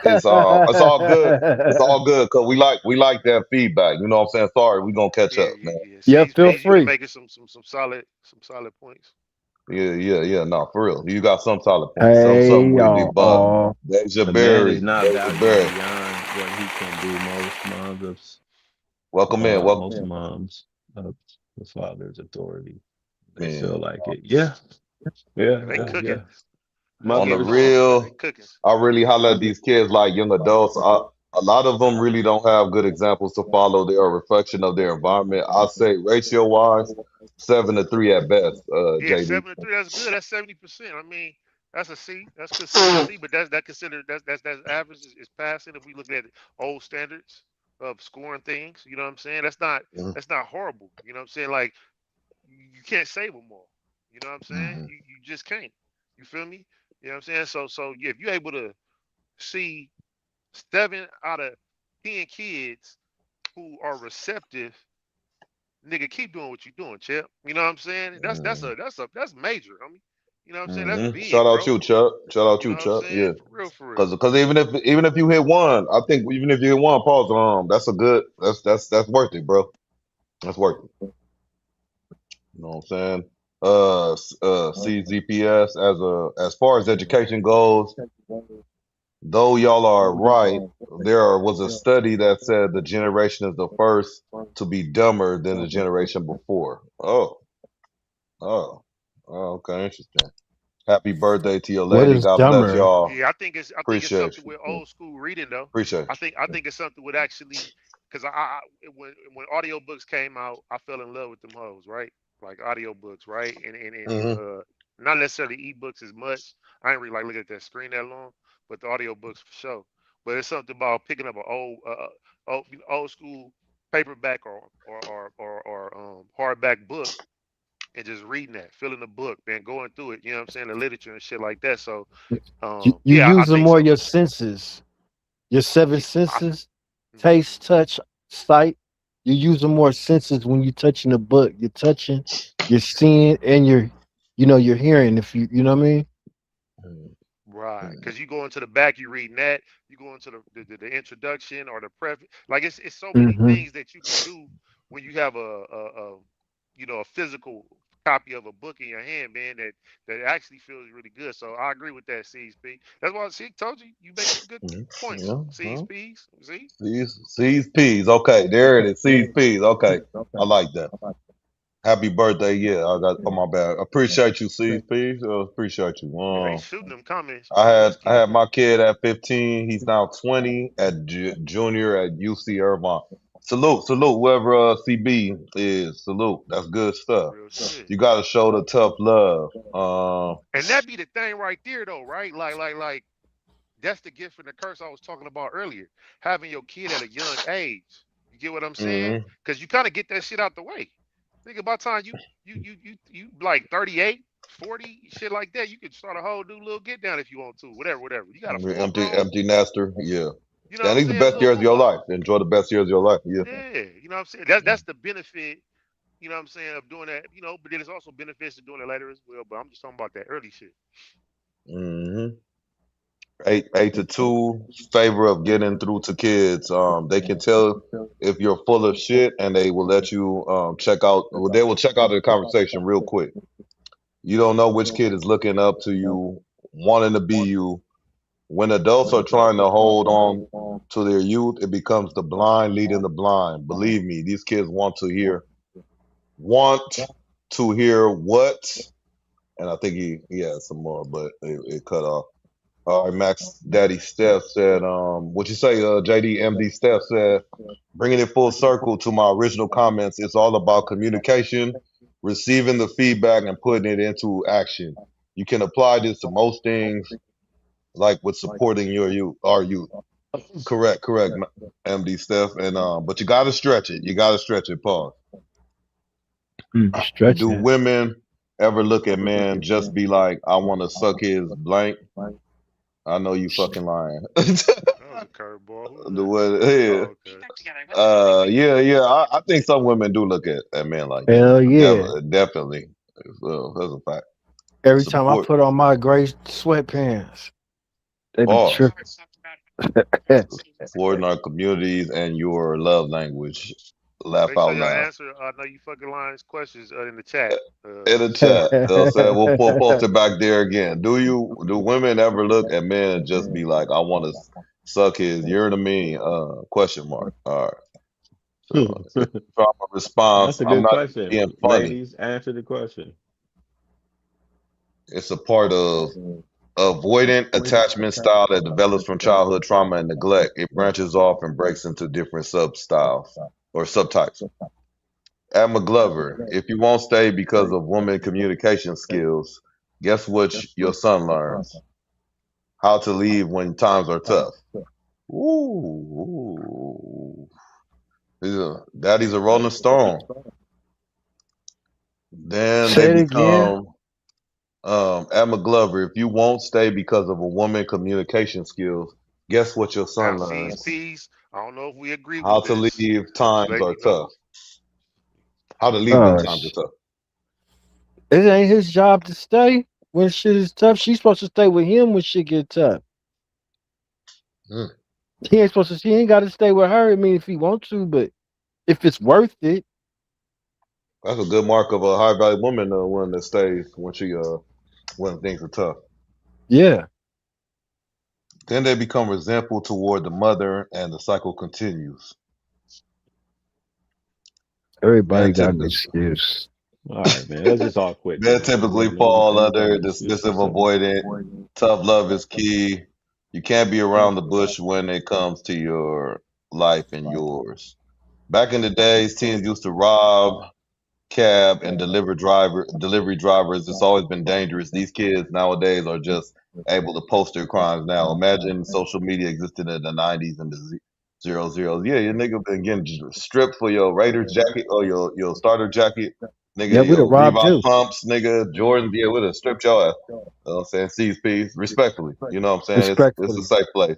it's all good. It's all good because we like that feedback. You know what I'm saying? Sorry, we gonna catch up, man. Yeah. Yeah, feel You be free. making some solid points. Yeah. No, for real. You got some solid points. Hey Some with it, but y'all. Deja The man is Berry, not Deja valued Berry. beyond what he can do. Welcome in, welcome Most in. moms of the father's authority. They feel Man, like it. Yeah. And they man. cooking. Yeah. I On give the it Mothers. to them, man. They real, cooking. I really holler at these kids like young adults. A lot of them really don't have good examples to follow. They are a reflection of their environment. I say ratio wise, 7 to 3 at best, Yeah, JD. 7 to 3. That's good. That's 70%. I mean, that's a C. That's considered a C, but that's considered that's average is passing if we look at old standards of scoring things. You know what I'm saying? That's not horrible. You know what I'm saying? Like, you can't save them all. You know what I'm saying? Mm-hmm. You just can't. You feel me? You know what I'm saying? So yeah, if you're able to see 7 out of 10 kids who are receptive, nigga, keep doing what you're doing, Chip. You know what I'm saying? That's major. I mean, you know what I'm saying? That's Shout big, out bro. you, Chuck. Shout out You you, know what I'm Chuck. saying? Yeah, For real, for real. because even if you hit one, I think even if you hit one, pause. That's a good. That's worth it, bro. That's worth it. You know what I'm saying? CZPS as far as education goes, though y'all are right, there was a study that said the generation is the first to be dumber than the generation before. Oh, okay, interesting. Happy birthday to your What lady. is God bless dumber? y'all. Yeah, I think it's Appreciate something you. with old school reading though. Appreciate I think it's something with actually because when audiobooks came out, I fell in love with them hoes, right? Like audiobooks, right? And not necessarily ebooks as much. I ain't really like looking at that screen that long, but the audiobooks for sure. But it's something about picking up an old school paperback or hardback book and just reading that, feeling the book, man, going through it. You know what I'm saying? The literature and shit like that. So, You yeah, I using think more so. your senses, your seven senses, taste, touch, sight. You using more senses when you touching the book. You're touching, you're seeing, and you're hearing. If you know what I mean. Right, because you go into the back, you reading that. You go into the introduction or the preface. Like it's so many Mm-hmm. things that you can do when you have a physical copy of a book in your hand, man. That actually feels really good. So I agree with that, CSP. That's why I told you you make some good points. CSPs, see. C's P's. Okay, there it is. C's P's. Okay, I like that. Happy birthday. Yeah, I got. Oh my bad. Appreciate you, C's P's. Appreciate you. Yeah, they shooting them comments. I Man, had let's I keep it had my going. kid at 15. He's now 20 at junior at UC Irvine. Salute, whoever CB is. Salute. That's good stuff. Real shit. You got to show the tough love. And that be the thing right there, though, right? Like. That's the gift and the curse I was talking about earlier. Having your kid at a young age. You get what I'm saying? mhm. Because you kind of get that shit out the way. Think about time you like 38, 40, shit like that. You could start a whole new little get down if you want to. Whatever. You got a full grown. Empty nester. Yeah. You know what And I'm these the saying? best years of your life. Enjoy the best years of your life. Yeah. Yeah. You know what I'm saying? That's the benefit. You know what I'm saying of doing that. But then it's also benefits of doing it later as well. But I'm just talking about that early shit. hmm 8 to 2 favor of getting through to kids. They can tell if you're full of shit, and they will let you check out. They will check out the conversation real quick. You don't know which kid is looking up to you, wanting to be you. When adults are trying to hold on to their youth, it becomes the blind leading the blind. Believe me, these kids want to hear what, and I think he had some more, but it cut off. All right, Max Daddy Steph said, what you say, JD MD Steph said, bringing it full circle to my original comments, it's all about communication, receiving the feedback, and putting it into action. You can apply this to most things, like with supporting our youth. Correct, MD Steph. And but you gotta stretch it. Pause. Stretch Do it. women ever look at men just be like, I want to suck his blank? I know you fucking lying. That was a curveball. The way, Oh, okay. yeah. I think some women do look at men like that. Hell yeah. Definitely. That's a fact. Every time I Support. put on my gray sweatpants, they be Pause. tripping. Supporting our communities and your love language. Laugh Make sure out y'all loud. answer. I know you fucking lines questions in the chat. In the chat. They'll say we'll post it back there again. Do women ever look at men and just be like, I want to suck his, you're what I mean? Question mark. All right. So from a response, That's a I'm good not question. being funny. Ladies, answer the question. It's a part of avoidant attachment style that develops from childhood trauma and neglect. It branches off and breaks into different sub-styles or subtypes. At McGlover, if you won't stay because of woman communication skills, guess what your son learns? How to leave when times are tough. Ooh. Daddy's a rolling stone. Then Say they it again. become at McGlover, if you won't stay because of a woman communication skills, guess what your son Now, learns? CSPs, I don't know if we agree How with to this. leave I'm just times letting are you know. tough. How to leave when times are tough. It ain't his job to stay when shit is tough. She's supposed to stay with him when shit get tough. He ain't got to stay with her. I mean, if he wants to, but if it's worth it. That's a good mark of a high value woman, one that stays when things are tough. Yeah. Then they become resentful toward the mother, and the cycle continues. Everybody got an excuse. All right, man. Let's just all quit. Men typically fall under dismissive, avoidant. Tough love is key. You can't be around the bush when it comes to your life and yours. Back in the days, teens used to rob cab and delivery drivers. It's always been dangerous. These kids nowadays are just able to post their crimes now. Imagine social media existed in the 90s and the zero zeros. Yeah, your nigga been getting stripped for your Raiders jacket or your starter jacket. Yeah, Nigga, we'd have your robbed Reebok too. pumps, nigga, Jordan, yeah, would have stripped your ass. You know what I'm saying? C's, P's, respectfully. You know what I'm saying? It's a Respectfully. safe place.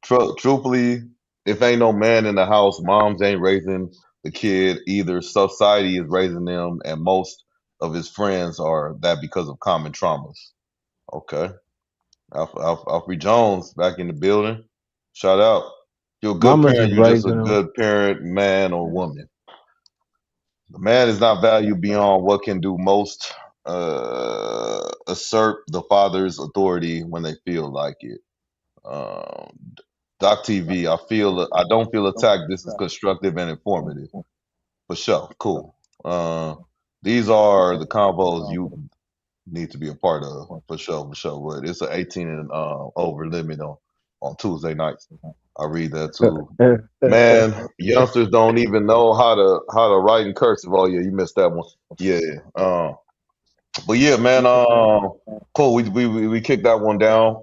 Truthfully, if ain't no man in the house, moms ain't raising the kid either. Society is raising them, and most of his friends are that because of common traumas. Okay. Alfred Jones back in the building. Shout out. You're a good Mamas is parent, you're just a raising them. good parent, man or woman. The man is not valued beyond what can do most assert the father's authority when they feel like it. Um, Doc TV, I don't feel attacked. This is constructive and informative. For sure. Cool. These are the convos you need to be a part of. For sure, for sure. But it's an 18 and over limit on Tuesday nights. I read that too. Man, youngsters don't even know how to write in cursive. Oh yeah, you missed that one. Yeah. But yeah, man, cool. We kicked that one down.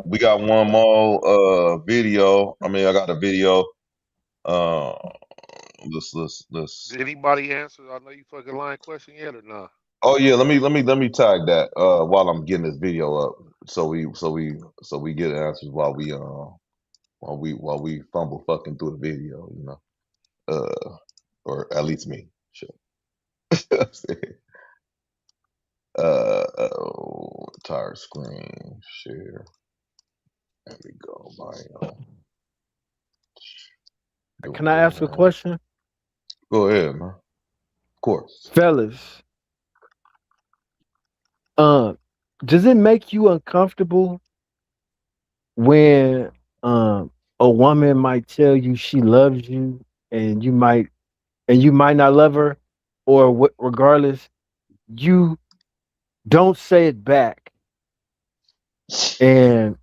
We got one more video. I mean, I got a video. Uh, let's. Did anybody answer? I know you fucking line question yet or not? Oh yeah, let me tag that while I'm getting this video up, so we get answers while we fumble fucking through the video, you know, or at least me. Shit. Entire screen share. There we go. Can I ask a question? Go ahead, man. Of course. Fellas, does it make you uncomfortable when a woman might tell you she loves you and you might not love her, or regardless, you don't say it back, and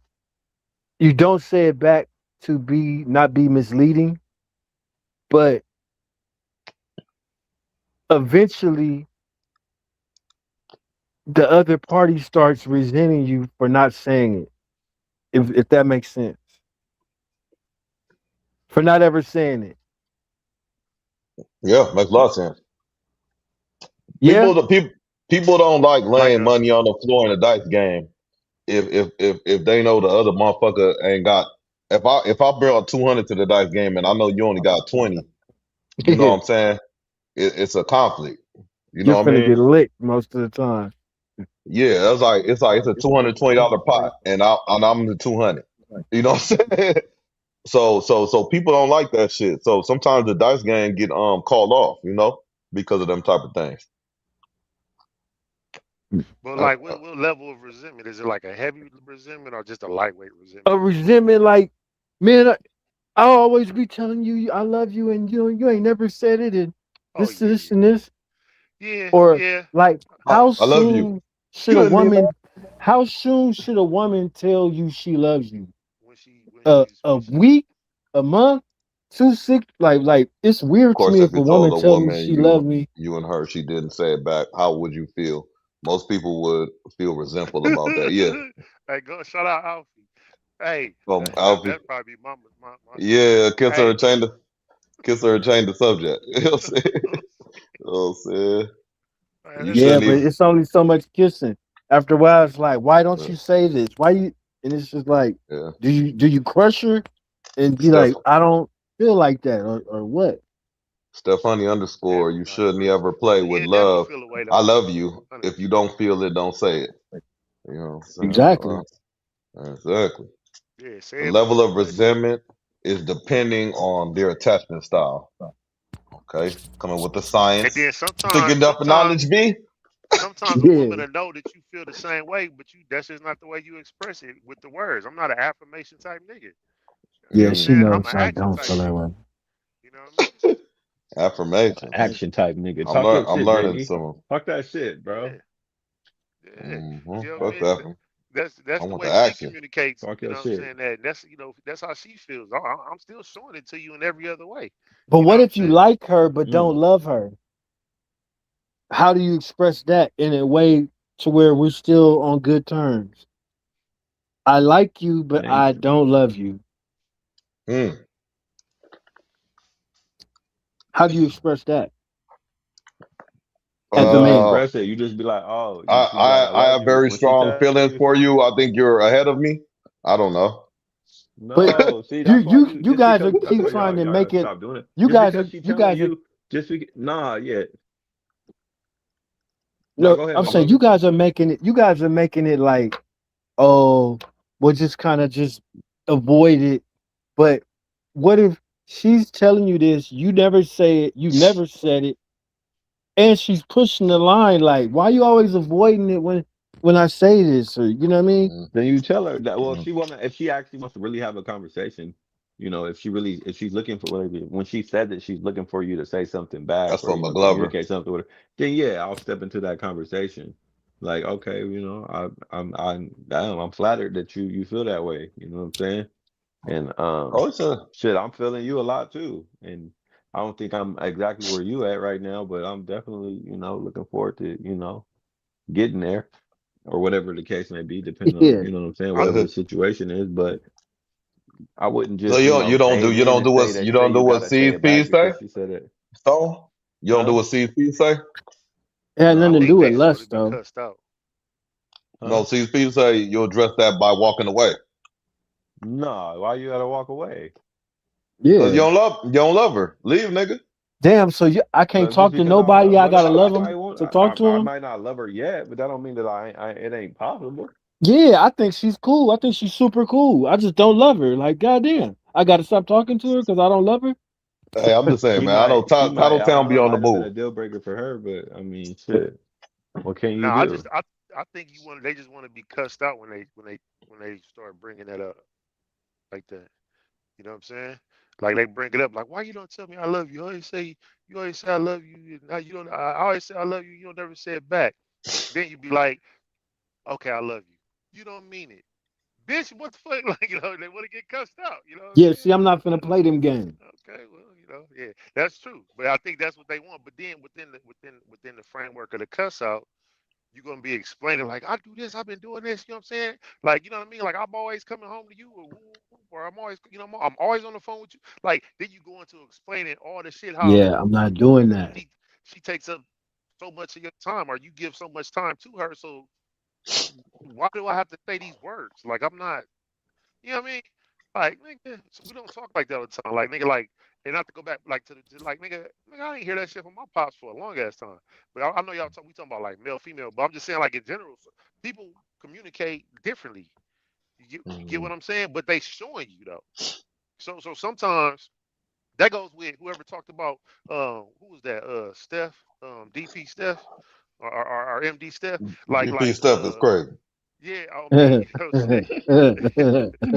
you don't say it back to not be misleading, but eventually the other party starts resenting you for not saying it, if that makes sense, for not ever saying it. Yeah, makes a lot of sense. Yeah, People don't like Like laying money on the floor in a dice game if they know the other motherfucker ain't got. If I brought 200 to the dice game and I know you only got 20, you know what I'm saying? It's a conflict. You you're know what I finna mean? get licked most of the time. Yeah, it's a $220 pot, and I'm the 200. You know what I'm saying? So people don't like that shit. So sometimes the dice game get called off, you know, because of them type of things. But like, what level of resentment is it? Like a heavy resentment or just a lightweight resentment? A resentment, like, man, I always be telling you I love you, and you ain't never said it, and this and this. Yeah, Or yeah. like, I love you. should You a didn't mean woman? that. How soon should a woman tell you she loves you? When A week, a month, 2 6. Like it's Of weird to course, me if if a you told woman a tell me woman she loves me. you and her, she didn't say it back, how would you feel? Most people would feel resentful about that. Yeah. Hey, go shout out Alfie. Hey, Alfie. that'd probably be my Yeah, hey. kiss her and change the subject. You know what I'm saying? You know what I'm saying? You Yeah, shouldn't but even. it's only so much kissing. After a while, it's like, why don't you say this? Why you? And it's just like, Yeah. do you crush her and be Steph like, I don't feel like that, or what? Stephanie underscore, you shouldn't ever play with Yeah, definitely love. feel away I though. love you. 100%. If you don't feel it, don't say it. You know Exactly. what I'm saying? Exactly. Yeah, say The it, but level don't of push it. resentment is depending on their attachment style. Okay, coming with the And science. then You think enough knowledge, B? sometimes a Yeah. woman will know that you feel the same way, but that's just not the way you express it with the words. I'm not an affirmation type nigga. You know Yeah, what I'm she saying? I'm knows an I action don't type feel that nigga. way. You know what I mean? Affirmation. Action type nigga. I'm Talk your I'm shit, learning baby. some. Talk that shit, bro. Yeah. Yeah. You know what I Fuck mean? that. That's I the want way the she action. communicates. Talk You your know what I'm shit. saying? That's how she feels. I'm still showing it to you in every other way. But You know what what I'm if you saying? like her but Mm. don't love her? How do you express that in a way to where we're still on good terms? I like you, but Man, I don't love you. Mm. How do you express that you as a don't man? Uh, express it. You just be like, oh, I, you should be like, I I love have you. very When she strong tells feelings you, for you. I think you're ahead of me. I don't know. But no, see, that's why you you just guys are because that's keep why trying to y'all make gotta it. stop doing it. You Just guys because are she you telling guys are you, nah, yeah, no, no. go ahead, I'm saying you McGlover. guys are making it. You guys are making it like, oh, we'll just kind of just avoid it. But what if she's telling you this? You never say it. You never said it, and she's pushing the line. Like, why you always avoiding it when I say this? Or you know what I mean? Mm, Then you tell her that. Well, mm. if she actually wants to really have a conversation, if she's looking for when she said that she's looking for you to say something back That's or for McGlover. communicate something with her, then yeah, I'll step into that conversation. Like, okay, I'm flattered that you feel that way. You know what I'm saying? And Oh, it's a. shit, I'm feeling you a lot too. And I don't think I'm exactly where you at right now, but I'm definitely, looking forward to, getting there or whatever the case may be, depending on, Yeah. you know what I'm saying, I whatever the situation is. But I wouldn't So just, cave you in don't and do say what that say you gotta say it CSP back say. because she said it. So you don't do Huh? what CSP say. It had No, I I nothing to think do wouldn't. with they just want to lust, be though. cussed out. Huh? No, CSP say you'll address that by walking away No, why you gotta walk away? because Yeah. you don't love her. Leave, nigga. Damn. So I can't But just talk to because I don't nobody. love, I well, no, gotta I love them probably won't. to talk to I them. might not love her yet, but that don't mean that it ain't possible. Yeah, I think she's cool. I think she's super cool. I just don't love her. Like, goddamn, I gotta stop talking to her because I don't love her. Hey, I'm just saying, She man. I know might, she might, Title Town be it on the might have been move. a deal breaker for her, but I mean, shit, what can No, you do? I think they just want to be cussed out when they start bringing that up like that. You know what I'm saying? Like they bring it up, like why you don't tell me I love you? You always say I love you. And now you don't. I always say I love you. You don't never say it back. Then you be like, okay, I love you. You don't mean it, bitch. What the fuck? Like they want to get cussed out. You know what I'm Yeah, saying? see, I'm not gonna play them games. Okay, well, yeah, that's true. But I think that's what they want. But then within the framework of the cuss out, you're gonna be explaining like I do this, I've been doing this, you know what I'm saying? Like, you know what I mean? Like I'm always coming home to you or I'm always, I'm always on the phone with you. Like then you go into explaining all the shit how Yeah, I'm not doing that. she takes up so much of your time or you give so much time to her. So why do I have to say these words? Like I'm not, you know what I mean? Like nigga, so we don't talk like that all the time. Like nigga, like and not to go back like like nigga, I ain't hear that shit from my pops for a long ass time. But I know we talking about like male, female, but I'm just saying like in general, so people communicate differently. You get Mhm. what I'm saying? But they showing you though. So sometimes that goes with whoever talked about who was that? Steph, DP Steph or MD Steph. DP stuff is crazy. Yeah, okay, you know what I'm saying?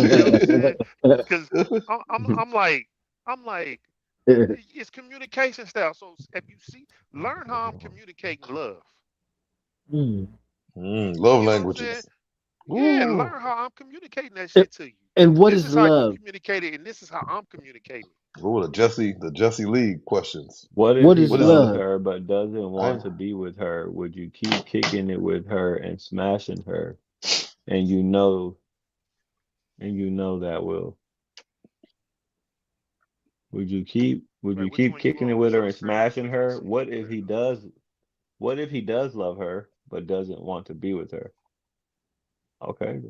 You know what I'm saying? Because I'm like it's communication style. So if you see, learn how I'm communicating love. Mm. Love You know what I'm saying? languages. Yeah, Ooh. learn how I'm communicating that And, shit to you. and what This is is how you love? communicate it, and this is how I'm communicating. Ooh, the Jesse League questions. What if What he is What is loves love? her but doesn't I want to be with her? Would you keep kicking it with her and smashing her? And you know that will. Would Wait, you which keep one you kicking it on? with What's her your and experience? smashing Which one? her? What if he does love her but doesn't want to be with her? Okay,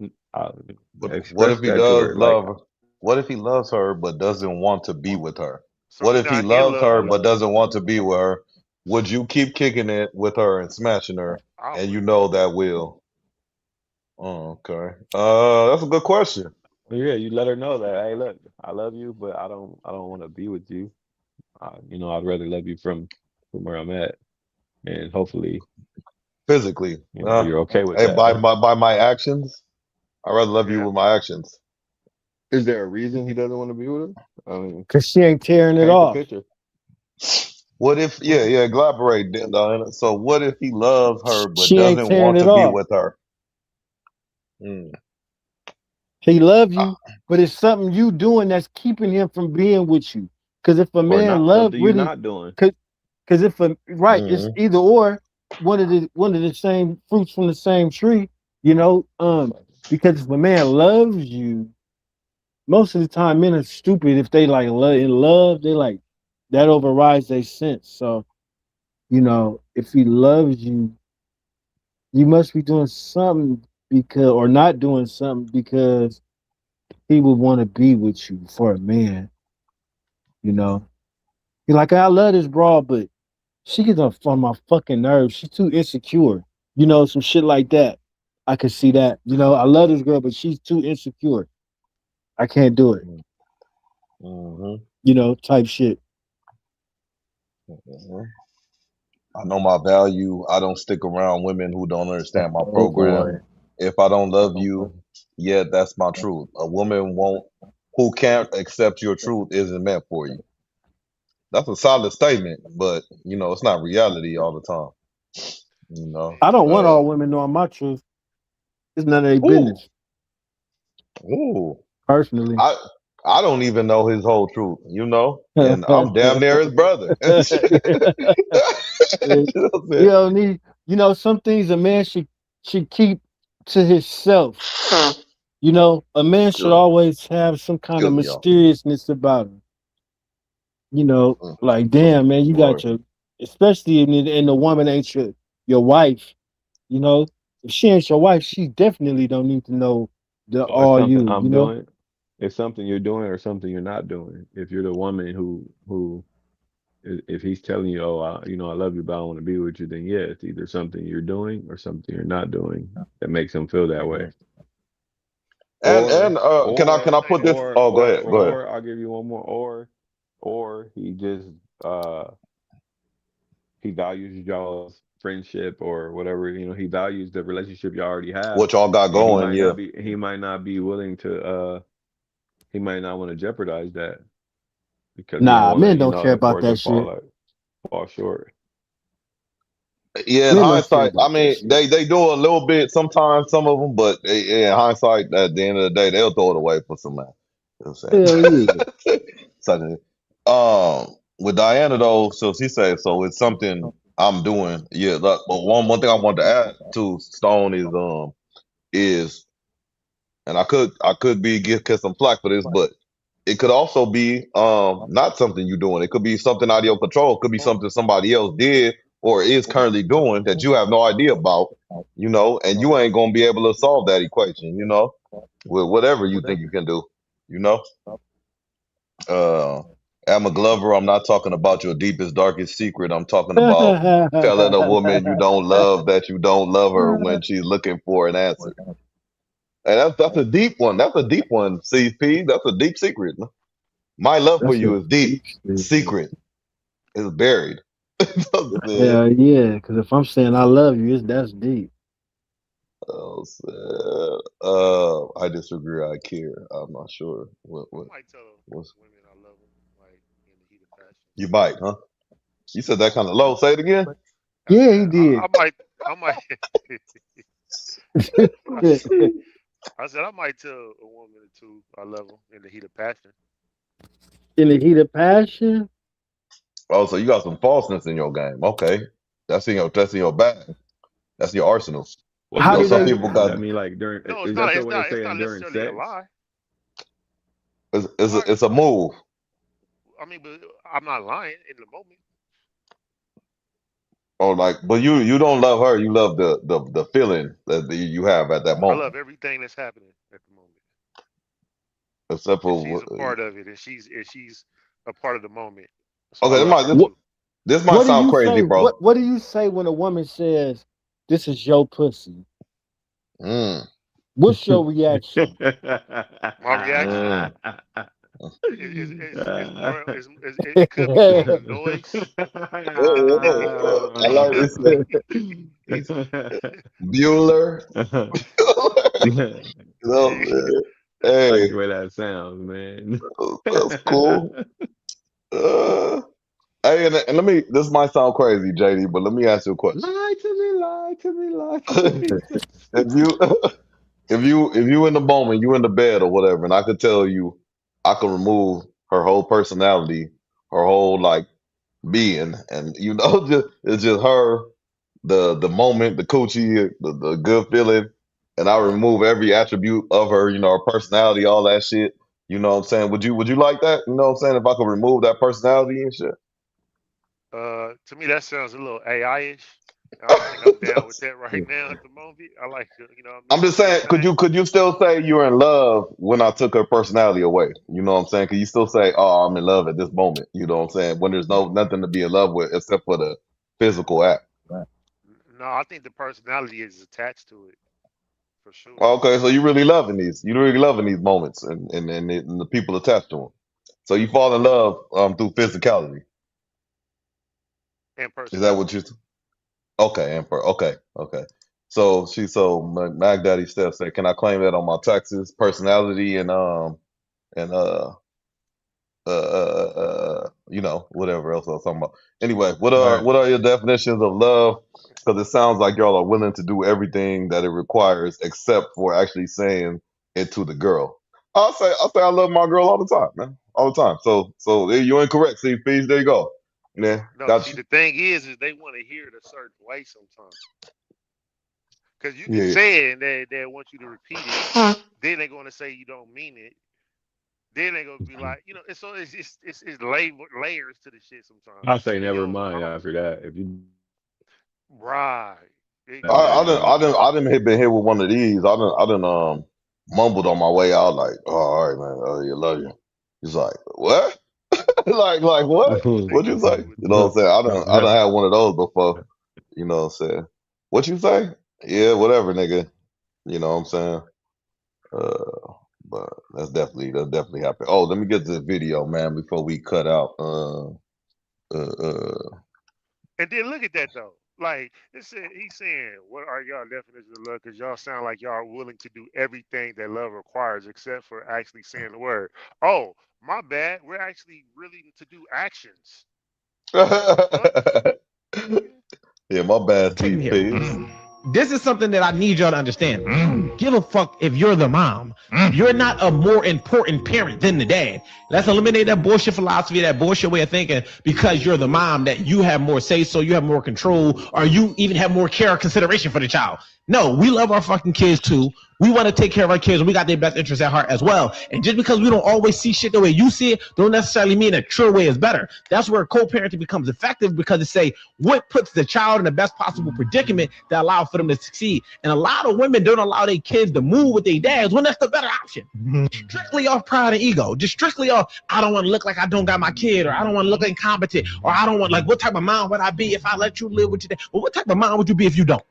what if express he that to does her. Like, love her? What if he loves her but doesn't want to be with her? So What he if he not in loves her love. but doesn't want to be with her? Would you keep kicking it with her and smashing her? I And you wouldn't. know that will. Oh, okay. That's a good question. yeah, you let her know that, hey, look, I love you, but I don't want to be with you. I'd rather love you from where I'm at, and hopefully, Physically. you're okay with Hey, that. by my actions, I'd rather love you Yeah. with my actions. Is there a reason he doesn't want to be with her? I mean, Cause she ain't tearing it paint the off. picture. What if, yeah, elaborate, Diana. So what if he loves her but She ain't doesn't tearing want it to be off. with her? Mm. He love you, but it's something you doing that's keeping him from being with you. Because if a Or man not love something you're really, not doing. because if a right, it's Mhm. either or one of the same fruits from the same tree, you know. Because if a man loves you, most of the time men are stupid if they like in love, they like that overrides their sense. So, you know, if he loves you, you must be doing something because or not doing something because he would want to be with you for a man, you know. You're like, I love this broad, but she gets on my fucking nerves. She's too insecure. You know, some shit like that. I could see that. You know, I love this girl, but she's too insecure. I can't do it. Mhm. You know, type shit. Mhm. I know my value. I don't stick around women who don't understand my Oh program. boy. If I don't love you, yeah, that's my truth. A woman won't who can't accept your truth isn't meant for you. That's a solid statement, but you know, it's not reality all the time. You know. I don't want all women knowing my truth. It's none of their business. Ooh. Personally. I don't even know his whole truth, you know? And I'm damn near his brother. You don't need, you know, some things a man should keep to himself. You know, a man should always have some kind of Excuse me, y'all. mysteriousness about him. You know, like damn man, you got Sorry. your, especially in the woman ain't your wife. You know, if she ain't your wife, she definitely don't need to know the So it's all something you. You I'm know, doing. It's something you're doing or something you're not doing. If you're the woman who if he's telling you, oh, you know, I love you, but I don't want to be with you, then yeah, it's either something you're doing or something you're not doing that makes him feel that way. And can I put this? Oh, go ahead. Go ahead. Or I'll give you one more. Or he just uh he values y'all's friendship or whatever, you know, he values the relationship you already have, What y'all got and going, yeah. he might not be willing to he might not want to jeopardize that because he don't nah, want to, men you don't care know, about for it to that shit. fall short. Yeah, in Men don't care hindsight, I about that mean, shit. they do a little bit sometimes, some of them, but in hindsight, at the end of the day, they'll throw it away for some man. You know what Hell I'm yeah. saying? With Diana though, so she said, so it's something I'm doing. Yeah, but one thing I wanted to add to Stone is, and I could be get some flack for this, but it could also be not something you're doing. It could be something out of your control. It could be something somebody else did or is currently doing that you have no idea about, you know, and you ain't gonna be able to solve that equation, you know, with whatever you think you can do, you know. Uh at McGlover, I'm not talking about your deepest, darkest secret. I'm talking about telling a woman you don't love that you don't love her when she's looking for an answer. And that's a deep one. That's a deep one, CP. That's a deep secret. My love for That's a you is deep, deep shit. secret, is buried. Hell yeah, because if I'm saying I love you, that's deep. I disagree. I care. I'm not sure. I might tell What's, women I love them, like in the heat of passion. you might, huh? You said that kind of low. Say it again. I Yeah, he said did. I might. I said I might tell a woman or two I love them in the heat of passion. In the heat of passion. Oh, so you got some falseness in your game. Okay, that's in your bag. That's your arsenal. Well, You How know, do some they? people does got that mean like during, No, is that your way of It's saying not during necessarily a sex? lie. it's, Why? it's a move. I mean, but I'm not lying in the moment. Or like, but you don't love her. You love the feeling that you have at that I moment. love everything that's happening at the moment. Except If she's for a part of it, and she's a part of the moment, so I okay, love her What too. this might What do sound you crazy, say? bro. What do you say when a woman says, "This is your pussy"? Mm. What's your reaction? My reaction Mm. is more it could be more noise. I like this. He's Bueller. You know what I'm saying? I like Hey, the way that sounds, man. that's cool. Uh, hey, and let me. This might sound crazy, JD, but let me ask you a question. Lie to me, lie to me, lie to me. If you if you in the moment, you in the bed or whatever, and I could tell you, I could remove her whole personality, her whole like being, and just it's just her, the moment, the coochie, the good feeling, and I remove every attribute of her, her personality, all that shit. You know what I'm saying? Would you like that? You know what I'm saying? If I could remove that personality and shit. To me, that sounds a little AI-ish. I don't think I'm down with that right now at the moment. I like to, what I I'm mean? just saying, Anything. could you still say you're in love when I took her personality away? You know what I'm saying? Could you still say, oh, I'm in love at this moment? You know what I'm saying? When there's nothing to be in love with except for the physical act. No, I think the personality is attached to it for sure. Okay, so you really loving these moments and the people attached to them. So you fall in love through physicality. And Is that what personality. you? Okay, okay. So Mag Daddy Steph said, can I claim that on my taxes, personality, and whatever else I was talking about. Anyway, what are Right. what are your definitions of love? Because it sounds like y'all are willing to do everything that it requires, except for actually saying it to the girl. I'll say I love my girl all the time, man, all the time. So you're incorrect. See, Fees, there you go. Yeah, No, got see, you. the thing is they want to hear it a certain way sometimes. Because you can Yeah. say it and they want you to repeat it. Then they're going to say you don't mean it. Then they're going to be like, it's layers to the shit sometimes. I say And you never don't, mind after that. If you right. I Exactly. didn't I didn't I didn't hit been hit with one of these. I didn't mumbled on my way out like, oh, all right, man, oh, you love you. He's like, what? like what? What they What'd you gonna say? do with You it? know what I'm saying? I done had one of those before. You know what I'm saying? What you say? Yeah, whatever, nigga. You know what I'm saying? But that's definitely happened. Oh, let me get this video, man, before we cut out. Uh. And then look at that though. Like he's saying, what are y'all definitions of love? Because y'all sound like y'all are willing to do everything that love requires, except for actually saying the word. Oh, my bad. We're actually willing to do actions. The fuck? Yeah, my bad, Take T me here. Pigs. This is something that I need y'all to understand. Give a fuck if you're the mom. You're not a more important parent than the dad. Let's eliminate that bullshit philosophy, that bullshit way of thinking because you're the mom that you have more say so, you have more control, or you even have more care or consideration for the child. No, we love our fucking kids too. We want to take care of our kids and we got their best interests at heart as well. And just because we don't always see shit the way you see it, don't necessarily mean a true way is better. That's where co-parenting becomes effective because it say what puts the child in the best possible predicament that allows for them to succeed. And a lot of women don't allow their kids to move with their dads when that's the better option. Strictly off pride and ego. Just strictly off, I don't want to look like I don't got my kid, or I don't want to look incompetent, or I don't want, like, what type of mom would I be if I let you live with your dad? Well, what type of mom would you be if you don't?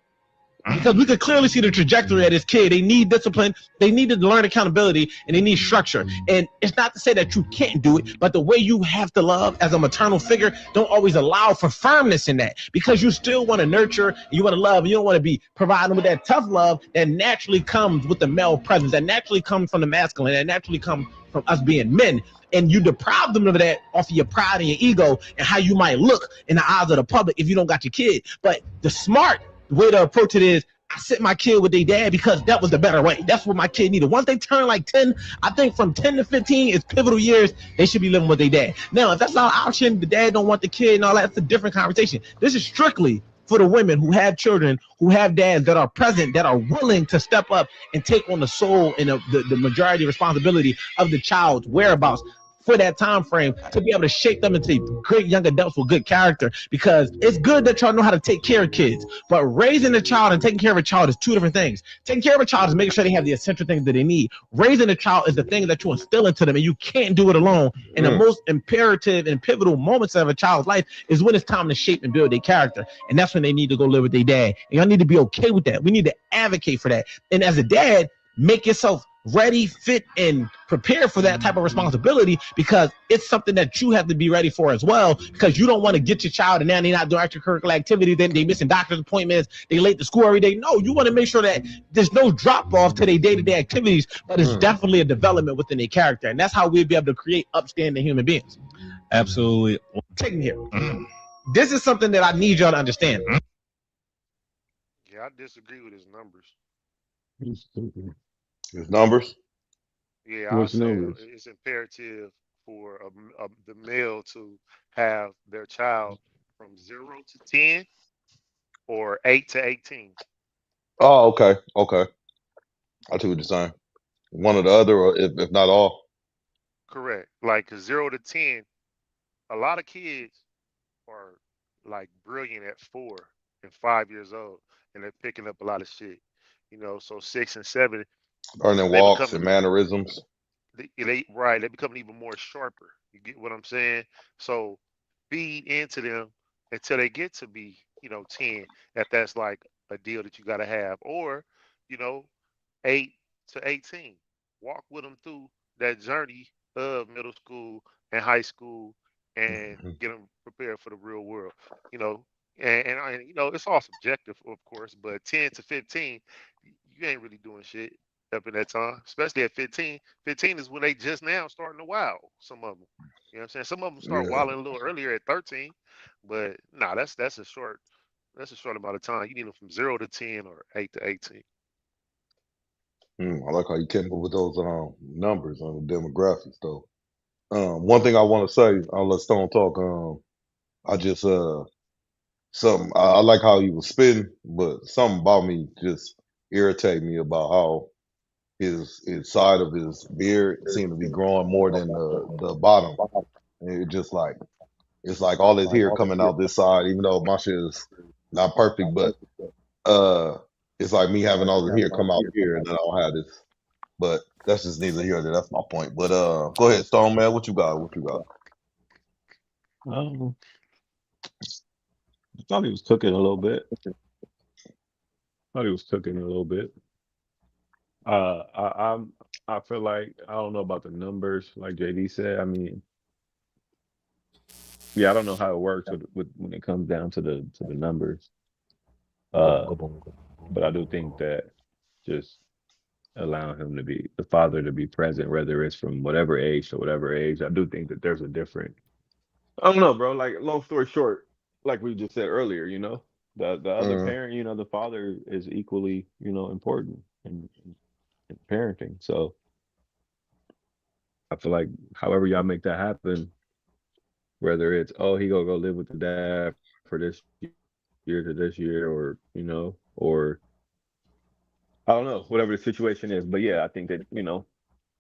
Because we could clearly see the trajectory of this kid. They need discipline, they need to learn accountability, and they need structure. And it's not to say that you can't do it, but the way you have to love as a maternal figure don't always allow for firmness in that, because you still want to nurture, you want to love, and you don't want to be providing with that tough love that naturally comes with the male presence, that naturally comes from the masculine, that naturally comes from us being men. And you deprive them of that off of your pride and your ego and how you might look in the eyes of the public if you don't got your kid. But the smart way to approach it is, I sent my kid with their dad because that was the better way. That's what my kid needed. Once they turn like 10, I think from 10 to 15 is pivotal years. They should be living with their dad. Now, if that's not an option, the dad don't want the kid and all that, that's a different conversation. This is strictly for the women who have children, who have dads that are present, that are willing to step up and take on the soul and the majority responsibility of the child's whereabouts for that time frame, to be able to shape them into great young adults with good character. Because it's good that y'all know how to take care of kids, but raising a child and taking care of a child is two different things. Taking care of a child is making sure they have the essential things that they need. Raising a child is the thing that you instill into them, and you can't do it alone. And the most imperative and pivotal moments of a child's life is when it's time to shape and build their character, and that's when they need to go live with their dad. And y'all need to be okay with that. We need to advocate for that. And as a dad, make yourself ready, fit, and prepare for that type of responsibility, because it's something that you have to be ready for as well, because you don't want to get your child and now they're not doing extracurricular activities, then they missing doctor's appointments, they late to school every day. No, you want to make sure that there's no drop off to their day-to-day activities, but it's definitely a development within their character, and that's how we'll be able to create upstanding human beings. Absolutely. Take me here. This is something that I need y'all to understand. Yeah, I disagree with his numbers. His numbers. Yeah, I What's say numbers? it's imperative for the male to have their child from 0 to 10 or 8 to 18. Oh, okay, okay. I see what you're saying. One or the other, or if not all. Correct. Like 0 to 10, a lot of kids are like brilliant at 4 and 5 years old, and they're picking up a lot of shit. So 6 and 7, Learning they walks becoming and mannerisms. right, they becoming even more sharper. You get what I'm saying? So feed into them until they get to be 10. If that's like a deal that you got to have, or you know 8 to 18. Walk with them through that journey of middle school and high school, and Mhm. get them prepared for the real world. You know, and it's all subjective, of course, but 10 to 15, you ain't really doing shit up in that time, especially at 15. 15 is when they just now starting to wow. Some of them, you know what I'm saying. Some of them start Yeah. wilding a little earlier at 13, but nah, that's a short amount of time. You need them from 0 to 10 or 8 to 18. I like how you came up with those numbers on the demographics though. One thing I want to say, I'll let Stone talk. I just something I like how he was spitting, but something about me just irritate me about how his side of his beard seemed to be growing more than the bottom. And it just like it's like all his hair coming out this side, even though my shit is not perfect, but uh it's like me having all the hair come out here and then I don't have this. But that's just neither here nor there. That's my point. But go ahead, Stone Man. What you got? What you got? Um, I thought he was cooking a little bit. I feel like I don't know about the numbers, like JD said. I mean, yeah, I don't know how it works with when it comes down to the numbers. But I do think that just allowing him to be the father to be present, whether it's from whatever age to whatever age, I do think that there's a different. I don't know, bro. Like long story short, like we just said earlier, the other Mm, parent, the father is equally, important in parenting. So I feel like however y'all make that happen, whether it's he gonna go live with the dad for this year to this year, or I don't know, whatever the situation is. But yeah, I think that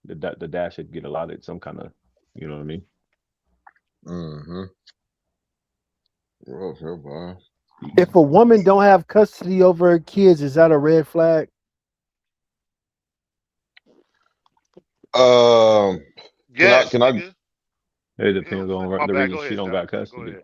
the dad should get allotted some kind of, you know what I mean. mm-hmm. Bro. If a woman don't have custody over her kids, is that a red flag? Um, Yes, can I? nigga. It depends on My the bad. reason Go she ahead, don't Scott. got Go custody. ahead.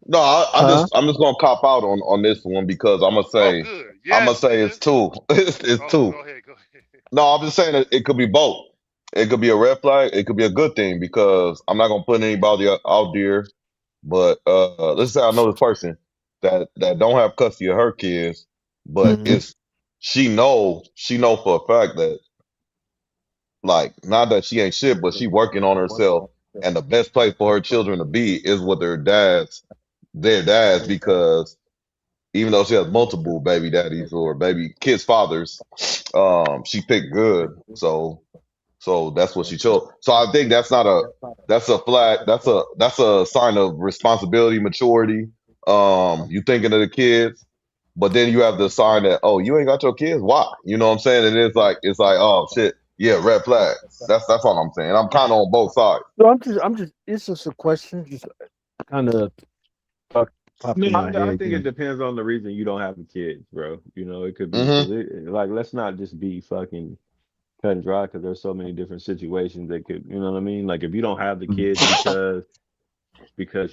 No, Huh? I'm just gonna cop out on this one because Oh, good. I'm gonna Yes, say it's nigga. two. It's Oh, two. go ahead. Go ahead. No, I'm just saying it could be both. It could be a red flag. It could be a good thing because I'm not gonna put anybody out there. But let's say I know this person that don't have custody of her kids, but Mm-hmm. it's she know for a fact that like not that she ain't shit, but she working on herself, and the best place for her children to be is with their dads, because even though she has multiple baby daddies or baby kids fathers, she picked good. So that's what she chose. So I think that's a flag. That's a sign of responsibility, maturity. You thinking of the kids, but then you have the sign that, oh, you ain't got your kids. Why? You know what I'm saying? And it's like oh shit, yeah, red flag. That's all I'm saying. I'm kind of on both sides. So I'm just. It's just a question, just kind of popped in No, my I head. think it depends on the reason you don't have the kids, bro. It could be Hmm. because like let's not just be fucking cut and dry because there's so many different situations that could, you know what I mean? Like if you don't have the kids because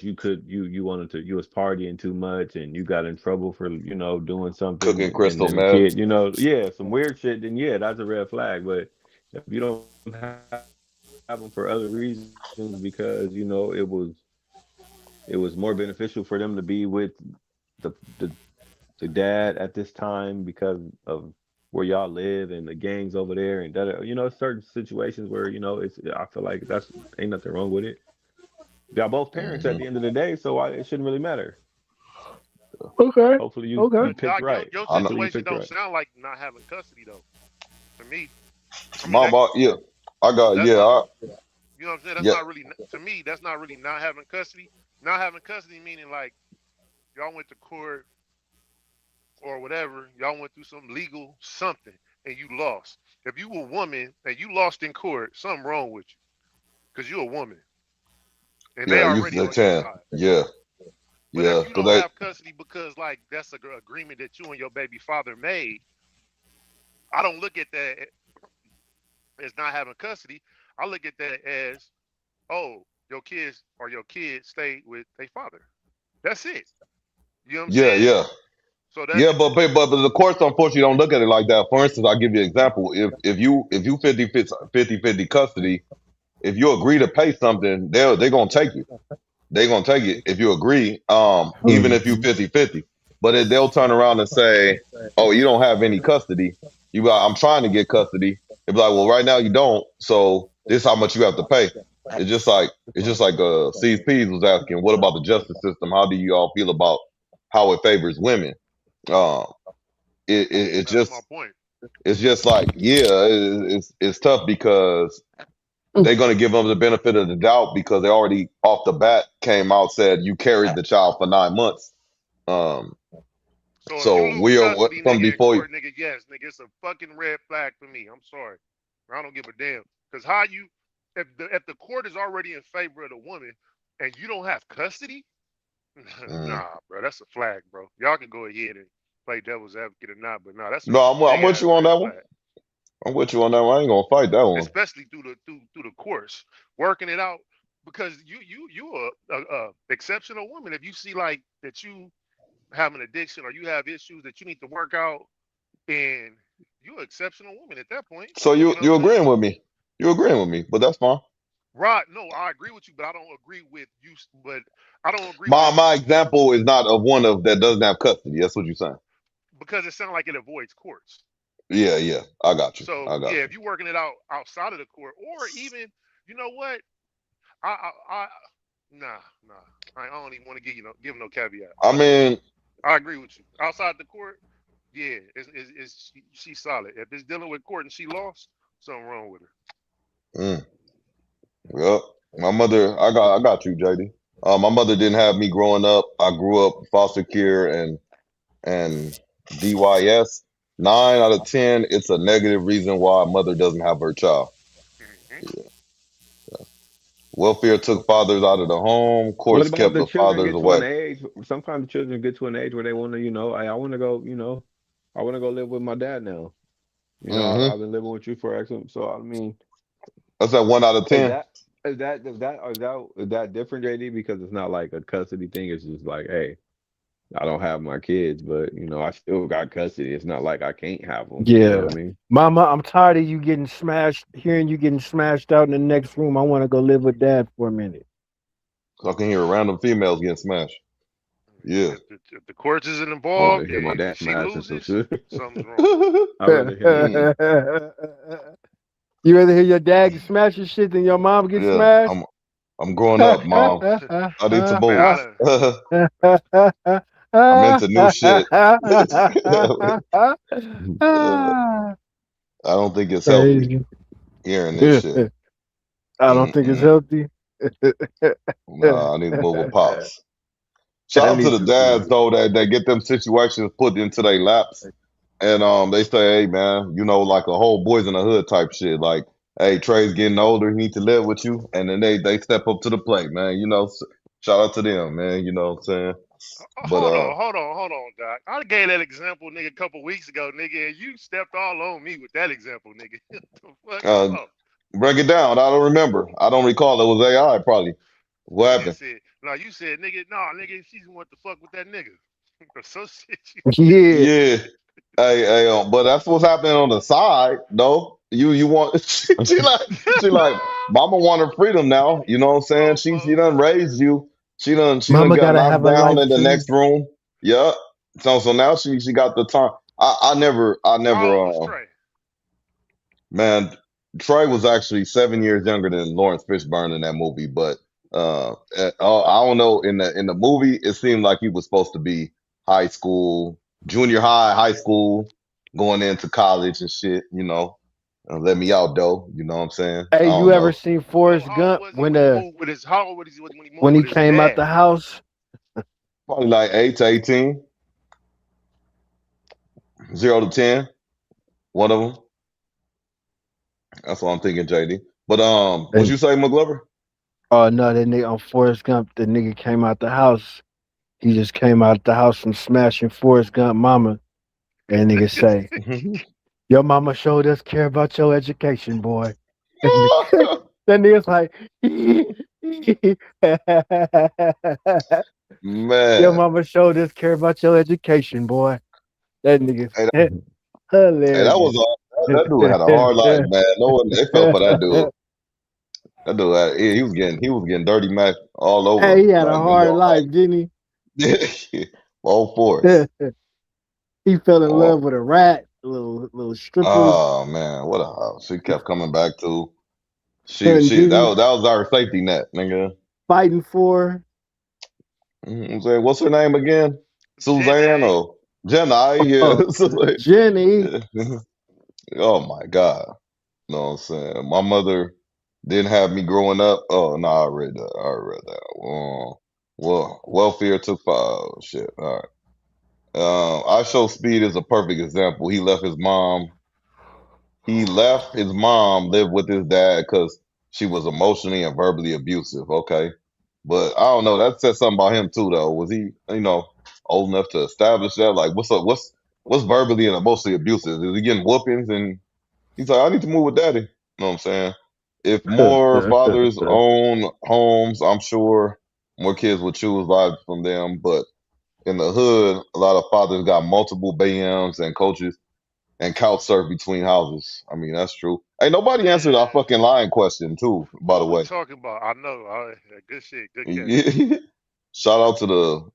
you wanted to, you was partying too much and you got in trouble for doing Cooking something, and crystal then the meth. kid, yeah, some weird shit, then yeah, that's a red flag. But if you don't have them for other reasons because it was more beneficial for them to be with the the, the dad at this time because of where y'all live and the gangs over there and that, certain situations where it's, I feel like that's ain't nothing wrong with it. Y'all both parents at Hmm. the end of the day, so it shouldn't really matter. Okay. Hopefully you Okay. But picked Doc, your right. your I know. Hopefully you situation picked don't right. sound like not having custody though. For me, I mean, My yeah, I got that's yeah, not. You know what I'm saying? That's yeah. not really to me. That's not really not having custody. Not having custody meaning like y'all went to court or whatever. Y'all went through some legal something and you lost. If you a woman and you lost in court, something wrong with you because you're a woman and they Yeah, you already said on your 10. side. Yeah, But if yeah. you Cause don't have custody because like that's an agreement that you and your baby father made, I don't look at that as not having custody. I look at that as, oh, your kids stay with their father. That's it. You know what I'm yeah, saying? yeah. So that Yeah, but the courts unfortunately don't look at it like that. For instance, I'll give you an example. If you 50 custody, if you agree to pay something, they're gonna take you. They're gonna take it if you agree, even if you 50-50. But they'll turn around and say, "Oh, you don't have any custody. You got, I'm trying to get custody." They'll be like, "Well, right now you don't. So this is how much you have to pay." It's just like CSPs was asking, "What about the justice system? How do you all feel about how it favors women?" Um, it's that's my just point. it's just like it's tough because they're going to give them the benefit of the doubt because they already off the bat came out said you carried the child for 9 months. Um, So if you so lose we are custody, from nigga, in before. court, nigga, yes, nigga, it's a fucking red flag for me. I'm sorry. I don't give a damn. Cause how you if the court is already in favor of the woman and you don't have custody, Mm. nah, bro, that's a flag, bro. Y'all can go ahead and play devil's advocate or not, but nah, that's a No, I'm big with ass you on red that one. flag. I'm with you on that one. I ain't gonna fight that one. Especially through the course, working it out because you a exceptional woman. If you see like that you have an addiction or you have issues that you need to work out, and you're an exceptional woman at that point. So You you know what you I'm saying? agreeing with me? You agreeing with me? But that's fine. Right? No, I agree with you, but I don't agree with you. But I don't agree My with my example is not of one of that doesn't have custody. That's what you're saying. because it sounds like it avoids courts. Yeah, yeah. I got you. So I got yeah, you. if you're working it out outside of the court, or even, you know what? I nah nah. I don't even want to give no caveat. I mean, I agree with you. Outside the court, yeah, she's solid. If it's dealing with court and she lost, something wrong with her. mm, well, my mother. I got you, JD. My mother didn't have me growing up. I grew up foster care and DYS. 9 out of 10, it's a negative reason why a mother doesn't have her child. Hmm. Yeah. Welfare took fathers out of the home. What Courts about if kept the the children fathers get to an away. age? Sometimes the children get to an age where they want to, I want to go, I want to go live with my dad now. I've been living with you for X. So I mean, That's at 1 out of 10. is that different, JD? Because it's not like a custody thing. It's just like, hey, I don't have my kids, but I still got custody. It's not like I can't have them. You know Yeah. what I mean? Mama, I'm tired of you getting smashed, hearing you getting smashed out in the next room. I want to go live with dad for a minute. So I can hear random females getting smashed. Yeah. If the courts isn't I want to involved hear my and dad she smashing some loses, shit. something's wrong. I'd rather hear my You rather hear your dad get smashed and shit than your mom get Yeah. smashed? I'm growing up, mom. I need to Man, move. I'm into new shit. I don't think it's healthy Crazy. hearing this shit. I don't think it's Mm-mm. healthy. Nah, I need to move with pops. I Shout out to need the to dads too. though that get them situations put into their laps, and they say, "Hey man, like a whole boys in the hood type shit. Like, hey, Trey's getting older, he need to live with you," and then they step up to the plate, man. Shout out to them, man. You know what I'm saying? But Hold on, Doc. I gave that example, nigga, a couple weeks ago, nigga, and you stepped all on me with that example, nigga. What the fuck? uh, Hold on. break it down. I don't remember. I don't recall. It was AI probably. What Nigga happened? said, no, you said, nigga, nah, nigga, she's want to fuck with that nigga. So shit, Yeah. Yeah. Hey, but that's what's happening on the side, though. You want she like mama want her freedom now. You know what I'm saying? Grown She folks. done raised you. She done Mama got gotta knocked have a down life in the too. next room. Yeah. So now she got the time. I never How old was Trey? man, Trey was actually 7 years younger than Lawrence Fishburne in that movie, but I don't know. In the movie, it seemed like he was supposed to be high school, junior high, high school, going into college and shit. let me out though. You know what I'm saying? I Hey, you don't ever know. seen Forrest How old Gump was he when he moved with his? How old was he when he moved when he with his came out dad? the house? Probably like 8 to 18, 0 to 10, one of them. That's what I'm thinking, JD. But what And you say, McGlover? oh no, that nigga on Forrest Gump, the nigga came out the house. He just came out the house from smashing Forrest Gump mama. And nigga say, your mama showed us care about your education, boy. And that nigga's like, your Man, mama showed us care about your education, boy. That nigga's hey, that hilarious. was that dude had a hard life, man. No one they felt for that dude. That dude he was getting dirty Mac all Hey, over. he had a Like hard life, didn't nigga, all he? force. He fell in love Oh, with a rat, little stripper. oh man, what a house. She kept coming back to. And She Diddy that was our safety net, nigga. fighting for I'm saying, what's her name again? Suzanne Jenny. or Jenna? Yeah. her. Jenny. Oh my God. You know what I'm saying? My mother didn't have me growing up. Oh no, I read that. I read that. Well, welfare took five. Shit. All right. I show Speed is a perfect example. He left his mom, lived with his dad because she was emotionally and verbally abusive. Okay. But I don't know. That said something about him too, though. Was he, old enough to establish that? Like, what's up? What's verbally and emotionally abusive? Is he getting whoopings? And he's like, I need to move with daddy. You know what I'm saying? If more fathers own homes, I'm sure more kids would choose lives from them. But in the hood, a lot of fathers got multiple BMs and coaches and couch surf between houses. I mean, that's true. Hey, nobody answered our Man, fucking line question too, by what the we way. talking about? I know. Good shit. Good catch. Shout out to the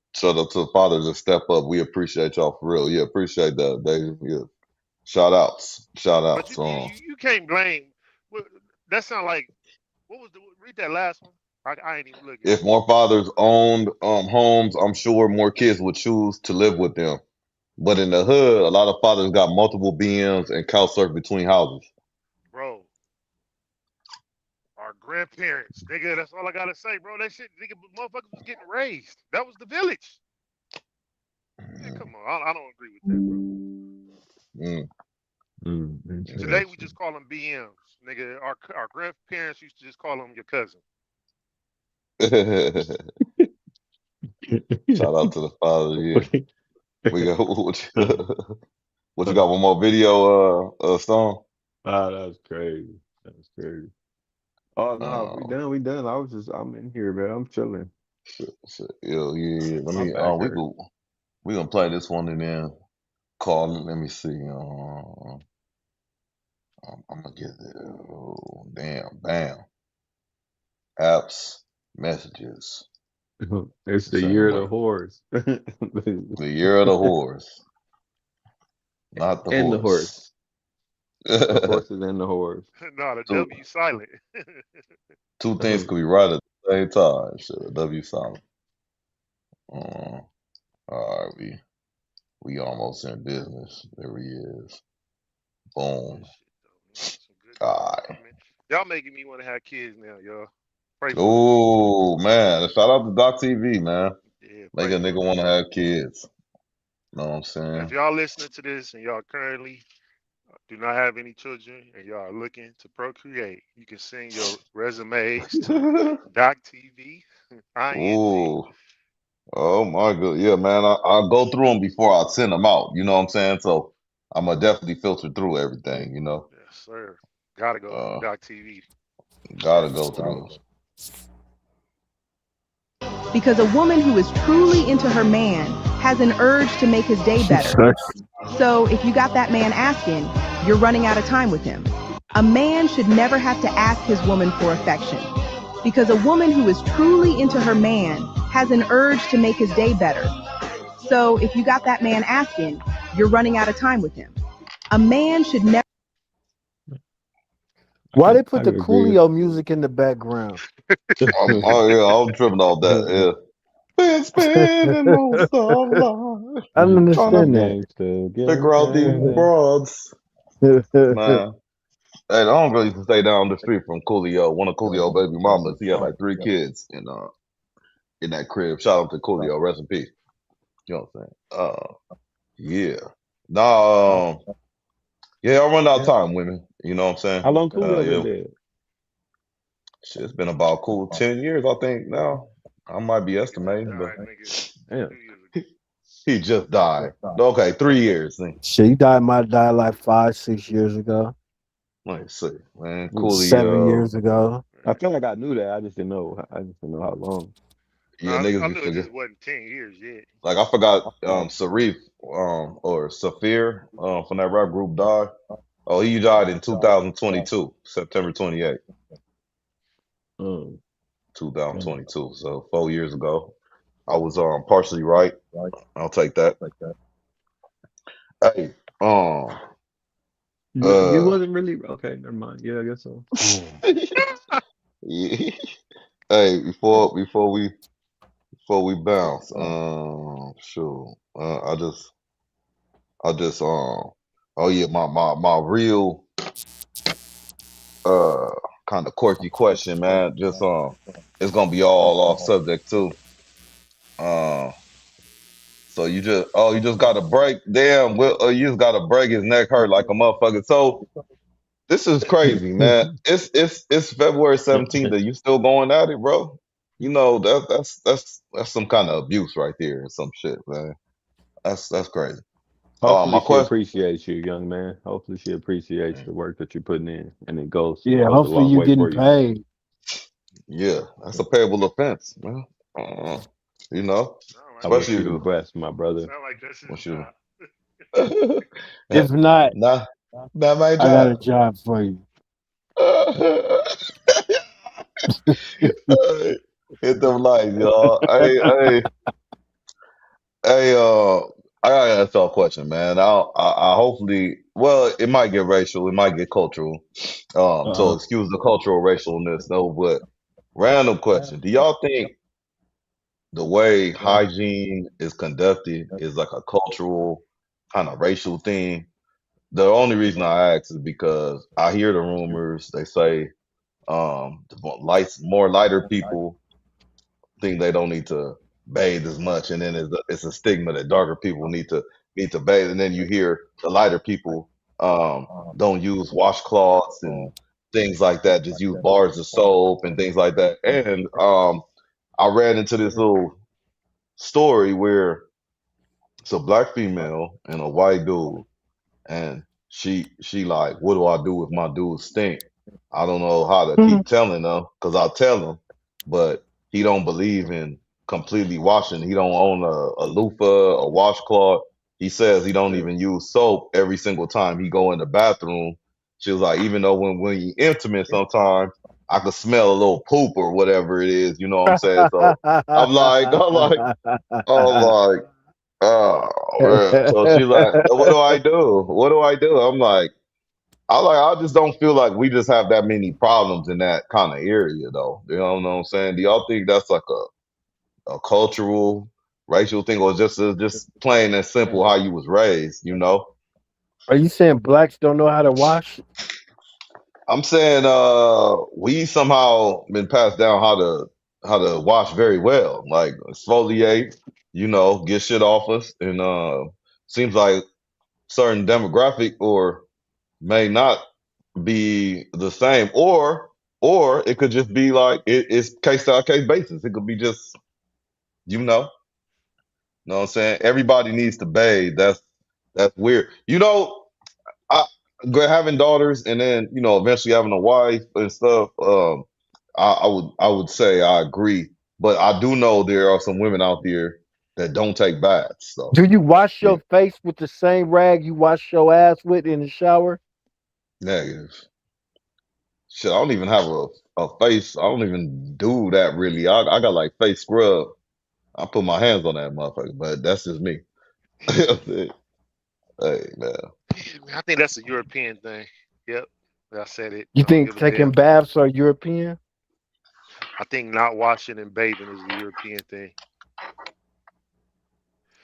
fathers that step up. We appreciate y'all for real. Yeah, appreciate that. Yeah. Shout But outs. you can't blame. That sound like what was the read that last one? I ain't even looking. If more fathers owned homes, I'm sure more kids would choose to live with them. But in the hood, a lot of fathers got multiple BMs and couch surf between houses. Bro, our grandparents, nigga, that's all I gotta say, bro. That shit, nigga, motherfuckers was getting raised. That was the village. Yeah, come on. I don't agree with that, bro. Today we Interesting. just call them BMs. Nigga, our grandparents used to just call them your cousin. Shout out to the father. Yeah, we got what you got? One more video, song. Oh, that's crazy. That's crazy. Oh no, we Um, done. We done. I'm in here, man. I'm chilling. yeah. Let My me. back hurt. We gonna play this one and then call. Let me see. I'm gonna get it. Oh, damn, bam. Apps, messages. It's the Send them year of up. the horse. The year of the horse, not the And the horse. horse. The horses and the horse. Nah, the two, W silent. two things could be right at the same time. Shit, a W sound. All right, we almost in business. There he is. Boom. All right. Y'all making me want to have kids now, y'all. Pray for me. Oh man, shout out to Doc TV, man. Yeah, Make a pray for nigga me. want to have kids. Know what I'm If saying? y'all listening to this and y'all currently do not have any children and y'all are looking to procreate, you can send your resumes to Doc TV, INT. Ooh. Oh my god. Yeah, man. I'll go through them before I send them out. You know what I'm saying? So I'm gonna definitely filter through everything, Yes, sir. Gotta go through Uh, Doc TV. gotta go through. Because a woman who is truly into her man has an urge to make his day better. So if you got that man asking, you're running out of time with him. A man should never have to ask his woman for affection. Because a woman who is truly into her man has an urge to make his day better. So if you got that man asking, you're running out of time with him. A man should never. Why they put I the agree with Coolio music in the background? Oh yeah, I'm tripping off that. Yeah. Been spending most of life I don't trying to understand that. gangsta, figure out these gangsta. broads. Man. And I don't really used to stay down the street from Coolio. One of Coolio baby mamas. He had like 3 kids in that crib. Shout out to Coolio, rest in peace. You know what I'm saying? Yeah. Nah, yeah, I run out of time, women. You know what I'm saying? How long Coolio been Yeah. dead? Shit, it's been about 10 years, I think now. I might be estimating, but Damn. he just died. Okay, 3 years. Shit, he died. Might die like 5-6 years ago. Let me see, man. 7 years ago. I feel like I knew that. I just didn't know. I just didn't know how long. Yeah, I niggas knew be it forget. just wasn't 10 years yet. Like I forgot Sarif or Safir from that rap group died. Oh, he died in 2022, September 28th. 2022. So 4 years ago. I was partially right. I'll take that. Hey, You wasn't really okay. Never mind. Yeah, I guess so. yeah. Hey, before we bounce, sure. I just oh yeah, my real kind of quirky question, man. Just it's gonna be all off subject too. So you just got to break. Damn, you just got to break his neck hurt like a motherfucker. So this is crazy, man. It's February 17th. Are you still going at it, bro? You know that's some kind of abuse right there and some shit, man. That's crazy. Hopefully My she question. appreciates you, young man. Hopefully she appreciates the work that you're putting in, and it goes a Hopefully long you way getting for you. paid. Yeah, that's a payable offense, man. You know, I wish especially you the best, my brother. Sound like that's his you. If not, not my I got a job. job for you. Hit them lights, y'all. Hey, I gotta ask y'all a question, man. I hopefully, well, it might get racial, it might get cultural. So excuse the cultural racialness, though. But random question: do y'all think the way hygiene is conducted is like a cultural kind of racial thing? The only reason I ask is because I hear the rumors. They say the more lighter people think they don't need to bathe as much, and then it's a stigma that darker people need to bathe, and then you hear the lighter people don't use washcloths and things like that, just use bars of soap and things like that. And I ran into this little story where it's a black female and a white dude, and she like, what do I do if my dude stink? I don't know how to keep telling them because I'll tell him, but he don't believe in completely washing. He don't own a loofah, a washcloth. He says he don't even use soap every single time he go in the bathroom. She was like, even though when you intimate sometimes I could smell a little poop or whatever it is, you know what I'm saying? So I'm like, oh man. So she's like, what do I do? What do I do? I just don't feel like we just have that many problems in that kind of area though. You know what I'm saying? Do y'all think that's like a cultural, racial thing, or just plain and simple how you was raised, you know? Are you saying blacks don't know how to wash? I'm saying we somehow been passed down how to wash very well. Like exfoliate, you know, get shit off us. And seems like certain demographic or may not be the same, or it could just be like it's case to case basis. It could be just know what I'm saying. Everybody needs to bathe. That's weird. You know, having daughters and then eventually having a wife and stuff. I would say I agree, but I do know there are some women out there that don't take baths. So Do you wash your face with the same rag you wash your ass with in the shower? negative. Shit, I don't even have a face. I don't even do that really. I got like face scrub. I put my hands on that motherfucker, but that's just me. Hey man. I think that's a European thing. Yep, I said it. You think taking baths are European? I think not washing and bathing is a European thing.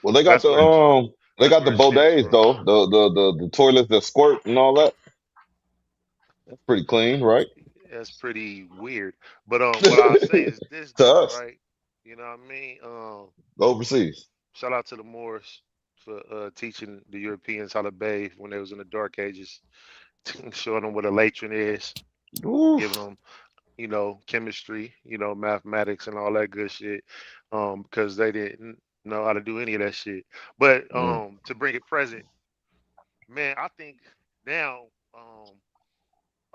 Well, they got the bidets though, the toilets that squirt and all that. That's pretty clean, right? That's pretty weird. But what I'll say is this To though, us, right? You know what I mean? overseas. Shout out to the Moors for teaching the Europeans how to bathe when they was in the Dark Ages, showing them what a latron is, giving Oof. them, chemistry, mathematics and all that good shit, because they didn't know how to do any of that shit. But Mm. to bring it present, man, I think now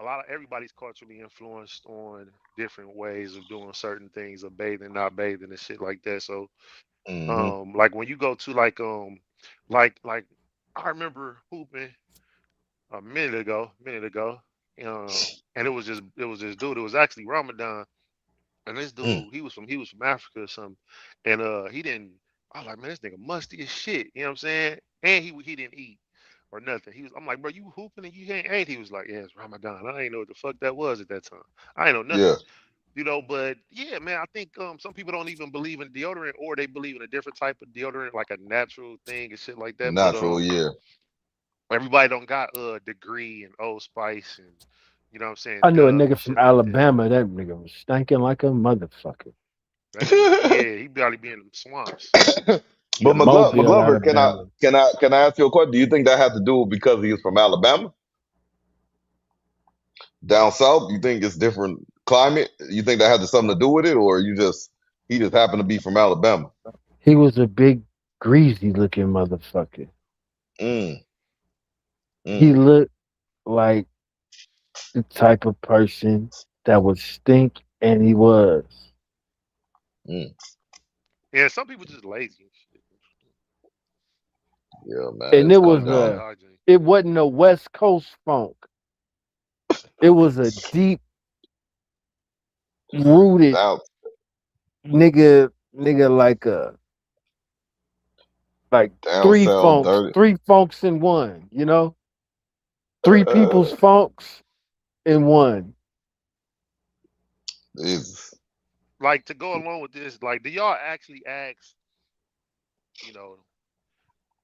a lot of everybody's culturally influenced on different ways of doing certain things, of bathing, not bathing, and shit like that. So, Hmm. like when you go to like I remember hooping a minute ago, and it was this dude. It was actually Ramadan. And this Mm. dude, he was from Africa or something, and he didn't. I was like, man, this nigga musty as shit. You know what I'm saying? And he didn't eat or nothing. I'm like, bro, you hooping and you ain't ate. He was like, yeah, it's Ramadan. I ain't know what the fuck that was at that time. I ain't know Yeah, nothing. But yeah, man, I think some people don't even believe in deodorant, or they believe in a different type of deodorant, like a natural thing and shit like that. But natural. Yeah. everybody don't got Degree and Old Spice and what I'm saying, I knew a Dove nigga and from shit like that. Alabama. That nigga was stinking like a motherfucker. That nigga, yeah, he barely be in them swamps. Yeah, But Mobile, McGlover, can I Alabama. can I can I ask you a question? Do you think that has to do because he's from Alabama, down south? You think it's different climate? You think that has something to do with it, or he just happened to be from Alabama? He was a big, greasy looking motherfucker. Mm, He mm, looked like the type of person that would stink, and he was. mm. Yeah, some people just lazy and shit. Yeah, man, And it's it All come was that bad down hygiene. it wasn't a West Coast funk. It was a deep rooted down nigga like down south, dirty. three funks in one, three people's funks in one. Jesus. Like to go along with this, like, do y'all actually ask, you know,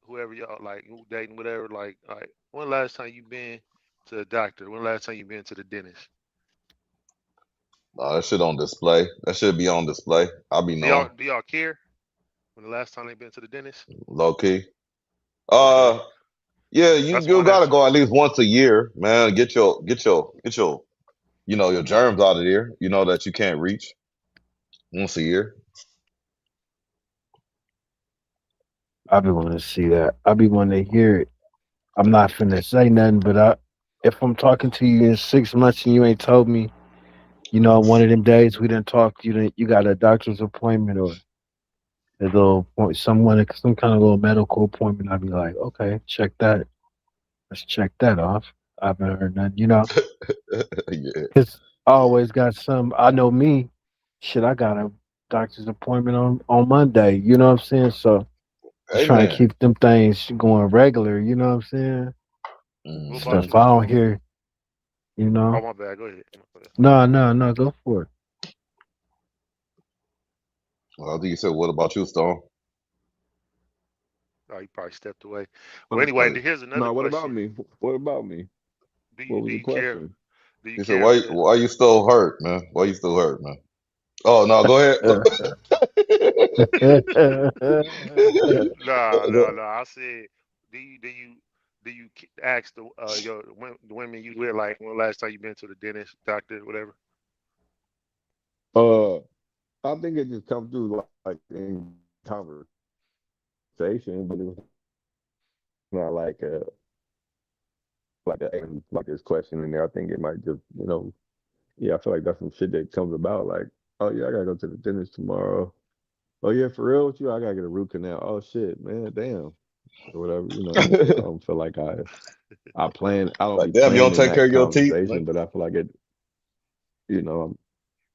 whoever y'all like, who dating, whatever, like, all right, when last time you been to the doctor? When last time you been to the dentist? Nah, that shit on display. That should be on display. I'll be Do y'all knowing, do y'all care when the last time they been to the dentist? low key. Okay, Uh, yeah, you that's you one gotta answer. go at least once a year, man. Get your your germs out of there. You know that you can't reach once a year. I be wanting to see that. I be wanting to hear it. I'm not finna say nothing, but if I'm talking to you in 6 months and you ain't told me, one of them days we didn't talk, you got a doctor's appointment or a little point, some kind of little medical appointment, I'd be like, okay, check that. Let's check that off. I haven't heard nothing, Yeah, because I always got some. I know me. Shit, I got a doctor's appointment on Monday. You know what I'm saying? So just trying to amen. keep them things going regular. You know what I'm saying? What Hmm. about Stuff you, I don't Storm? hear. You Oh, know? my bad. Go ahead. My bad. No, no, no. Go for it. Well, I think you said, what about you, Stone? Oh, you probably stepped away. Well, I'm anyway, like, here's another no, what about question. me? What about me? Do you What do was the you care? question? Do you He said, care why with the? why you still hurt, man? Why you still hurt, man? Oh no, go ahead. Nah, nah, nah. I said, do you ask the women you with, like, when last time you been to the dentist, doctor, whatever? Uh, I think it just comes through like in conversation, but it's not like this question in there. I think it might just, yeah, I feel like that's some shit that comes about. Like, oh yeah, I gotta go to the dentist tomorrow. Oh yeah, for real with you, I gotta get a root canal. Oh shit, man, damn, or whatever. I don't feel like I plan. I don't Like, be damn, you don't planning take care that of your teeth? conversation, Like, but I feel like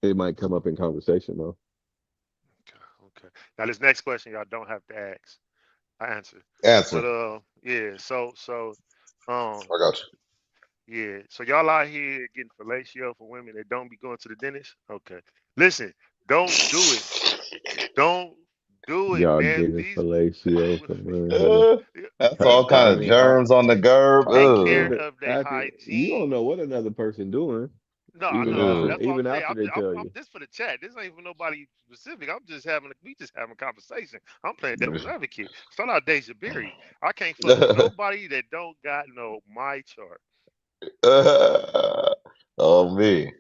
it might come up in conversation though. Okay, okay. Now this next question y'all don't have to ask. I answer. answer. But yeah. So um I got yeah. So y'all out here getting fellatio for women that don't be going to the dentist? Okay. Listen, don't do it. Don't do point, Y'all man. getting These fellatio from her. That's these all kind of motherfuckers germs on the gerb. take Ugh. care of their You don't hygiene. know what another person doing. No, I Even know. after, That's what I'm even saying. after they tell I'm you. just for the chat. This ain't for nobody specific. We just having a conversation. I'm playing devil's advocate. Shout out Deja Berry. I can't fuck with nobody that don't got no my chart. Oh me.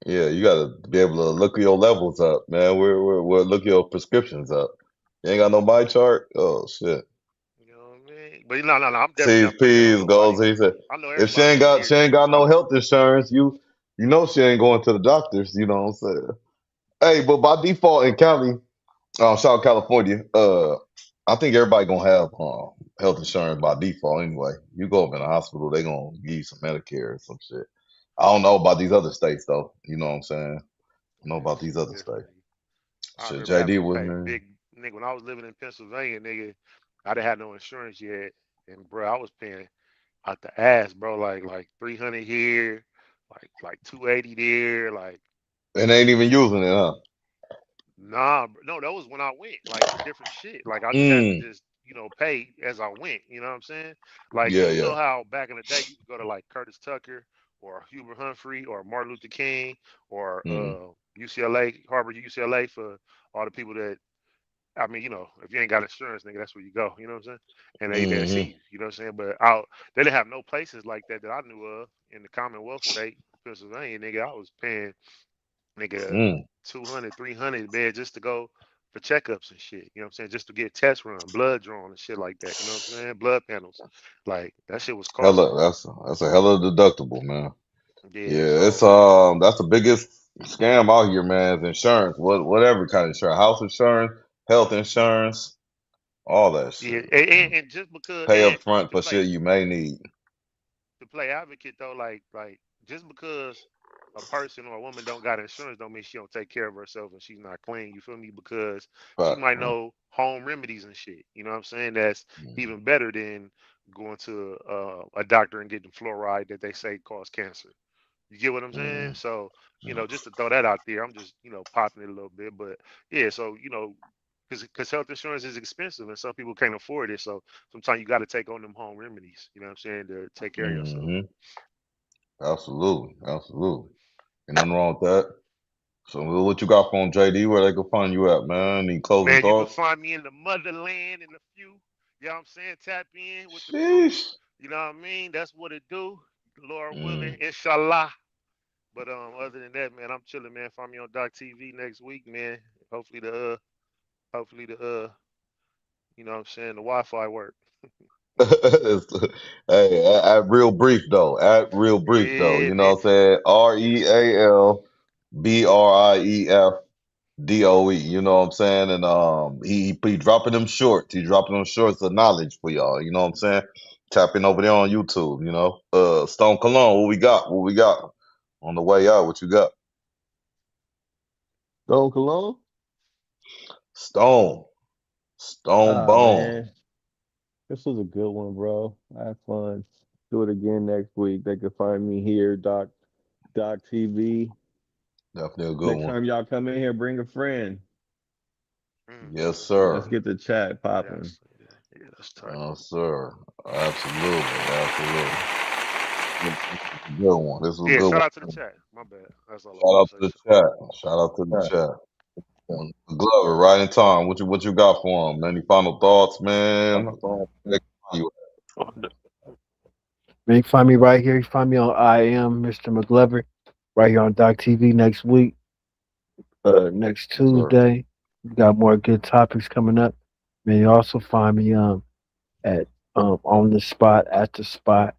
Yeah, you gotta be able to look your levels up, man. We're look your prescriptions up. You ain't got no my chart? Oh shit. You know what I mean? But no, I'm definitely C's not putting that on P's nobody. goes. He said, I know if everybody in she here. ain't got no health insurance, you know she ain't going to the doctors. You know what I'm saying? Hey, but by default in Cali, shout out California. I think everybody gonna have health insurance by default anyway. You go up in the hospital, they gonna give you some Medicare or some shit. I don't know about these other states though. You know what I'm saying? I know about these other states. I Shit, remember having JD to was pay man. big nigga when I was living in Pennsylvania, nigga. I didn't have no insurance yet, and bro, I was paying out the ass, bro. Like 300 here, like 280 there, like. And they ain't even using it, huh? Nah, no, that was when I went, like for different shit. Like I just had to just, pay as I went. You know what I'm saying? Like Yeah, you yeah. know how back in the day you could go to like Curtis Tucker or Hubert Humphrey or Martin Luther King or UCLA, Harvard, UCLA for all the people that I mean, if you ain't got insurance, nigga, that's where you go. You know what I'm saying? And they see you. You know what I'm saying? But they didn't have no places like that that I knew of in the Commonwealth state, Pennsylvania, nigga. I was paying nigga 200, 300 man just to go for checkups and shit. You know what I'm saying? Just to get tests run, blood drawn and shit like that. You know what I'm saying? Blood panels. Like that shit was costly. That's a hell of a deductible, man. Yeah, Yeah, it's so that's the biggest scam out here, man, is insurance. Whatever kind of insurance. House insurance, health insurance, all that yeah, shit. and just because Pay up and front to for shit play you may need. to play advocate though, like just because a person or a woman don't got insurance don't mean she don't take care of herself and she's not clean. You feel me? Because she Right, might right. know home remedies and shit. You know what I'm saying? That's even better than going to a doctor and getting fluoride that they say cause cancer. You get what I'm saying? So, just to throw that out there, I'm just, popping it a little bit. But yeah, so, because health insurance is expensive and some people can't afford it. So sometimes you got to take on them home remedies, you know what I'm saying, to take care of yourself. Absolutely, absolutely. Ain't nothing wrong with that. So what you got for 'em, JD? Where they can find you at, man? Any closing Man, you can thoughts? find me in the motherland in a few. You know what I'm saying? Tap in with the crew. Sheesh. You know what I mean? That's what it do. Lord willing, Mm. inshallah. But other than that, man, I'm chilling, man. Find me on Doc TV next week, man. Hopefully the you know what I'm saying, the Wi-Fi work. Hey, at real brief though. At real brief though. Yeah, You know man. what I'm saying? REALBRIEFDOE. You know what I'm saying? And he dropping them shorts. He dropping them shorts of knowledge for y'all. You know what I'm saying? Tapping over there on YouTube, you know. Stone Cologne, what we got? What we got? On the way out, what you got? Stone Cologne? Stone Bone. Man. This was a good one, bro. I had fun. Do it again next week. They can find me here, Doc TV. Definitely a good Next one. time y'all come in here, bring a friend. Yes, Let's sir. get the chat popping. Yeah, that's tight. Yes, sir. Absolutely. This is a good one. This is a Yeah, good shout one. out to the chat. My bad. That's all I Shout want out to to the say. chat. Shout out to the chat. McGlover, right in time. What you got for him? Any final thoughts, man? Man, you can find me right here. You can find me on I am Mr. McGlover, right here on Doc TV next week. Next Sir. Tuesday. We got more good topics coming up. Man, you also find me at on the spot, at the spot,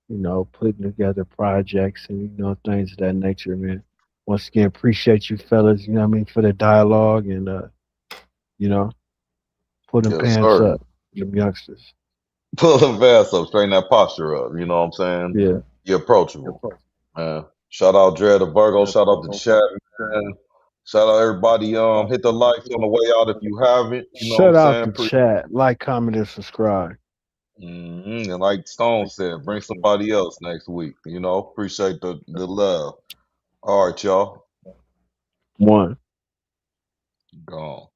putting together projects and things of that nature, man. Once again, appreciate you fellas, you know what I mean, for the dialogue and put them Yes, pants sir. up, them youngsters. Pull the vest up, straighten that posture up. You know what I'm saying? Yeah. You're approachable. Shout out Dre the Virgo. Shout out the chat, man. Shout out everybody. Hit the likes on the way out if you haven't. You know what I'm Shout out saying? the chat, like, comment, and subscribe. And like Stone said, bring somebody else next week. You know, appreciate the love. All right, y'all. One. Gone.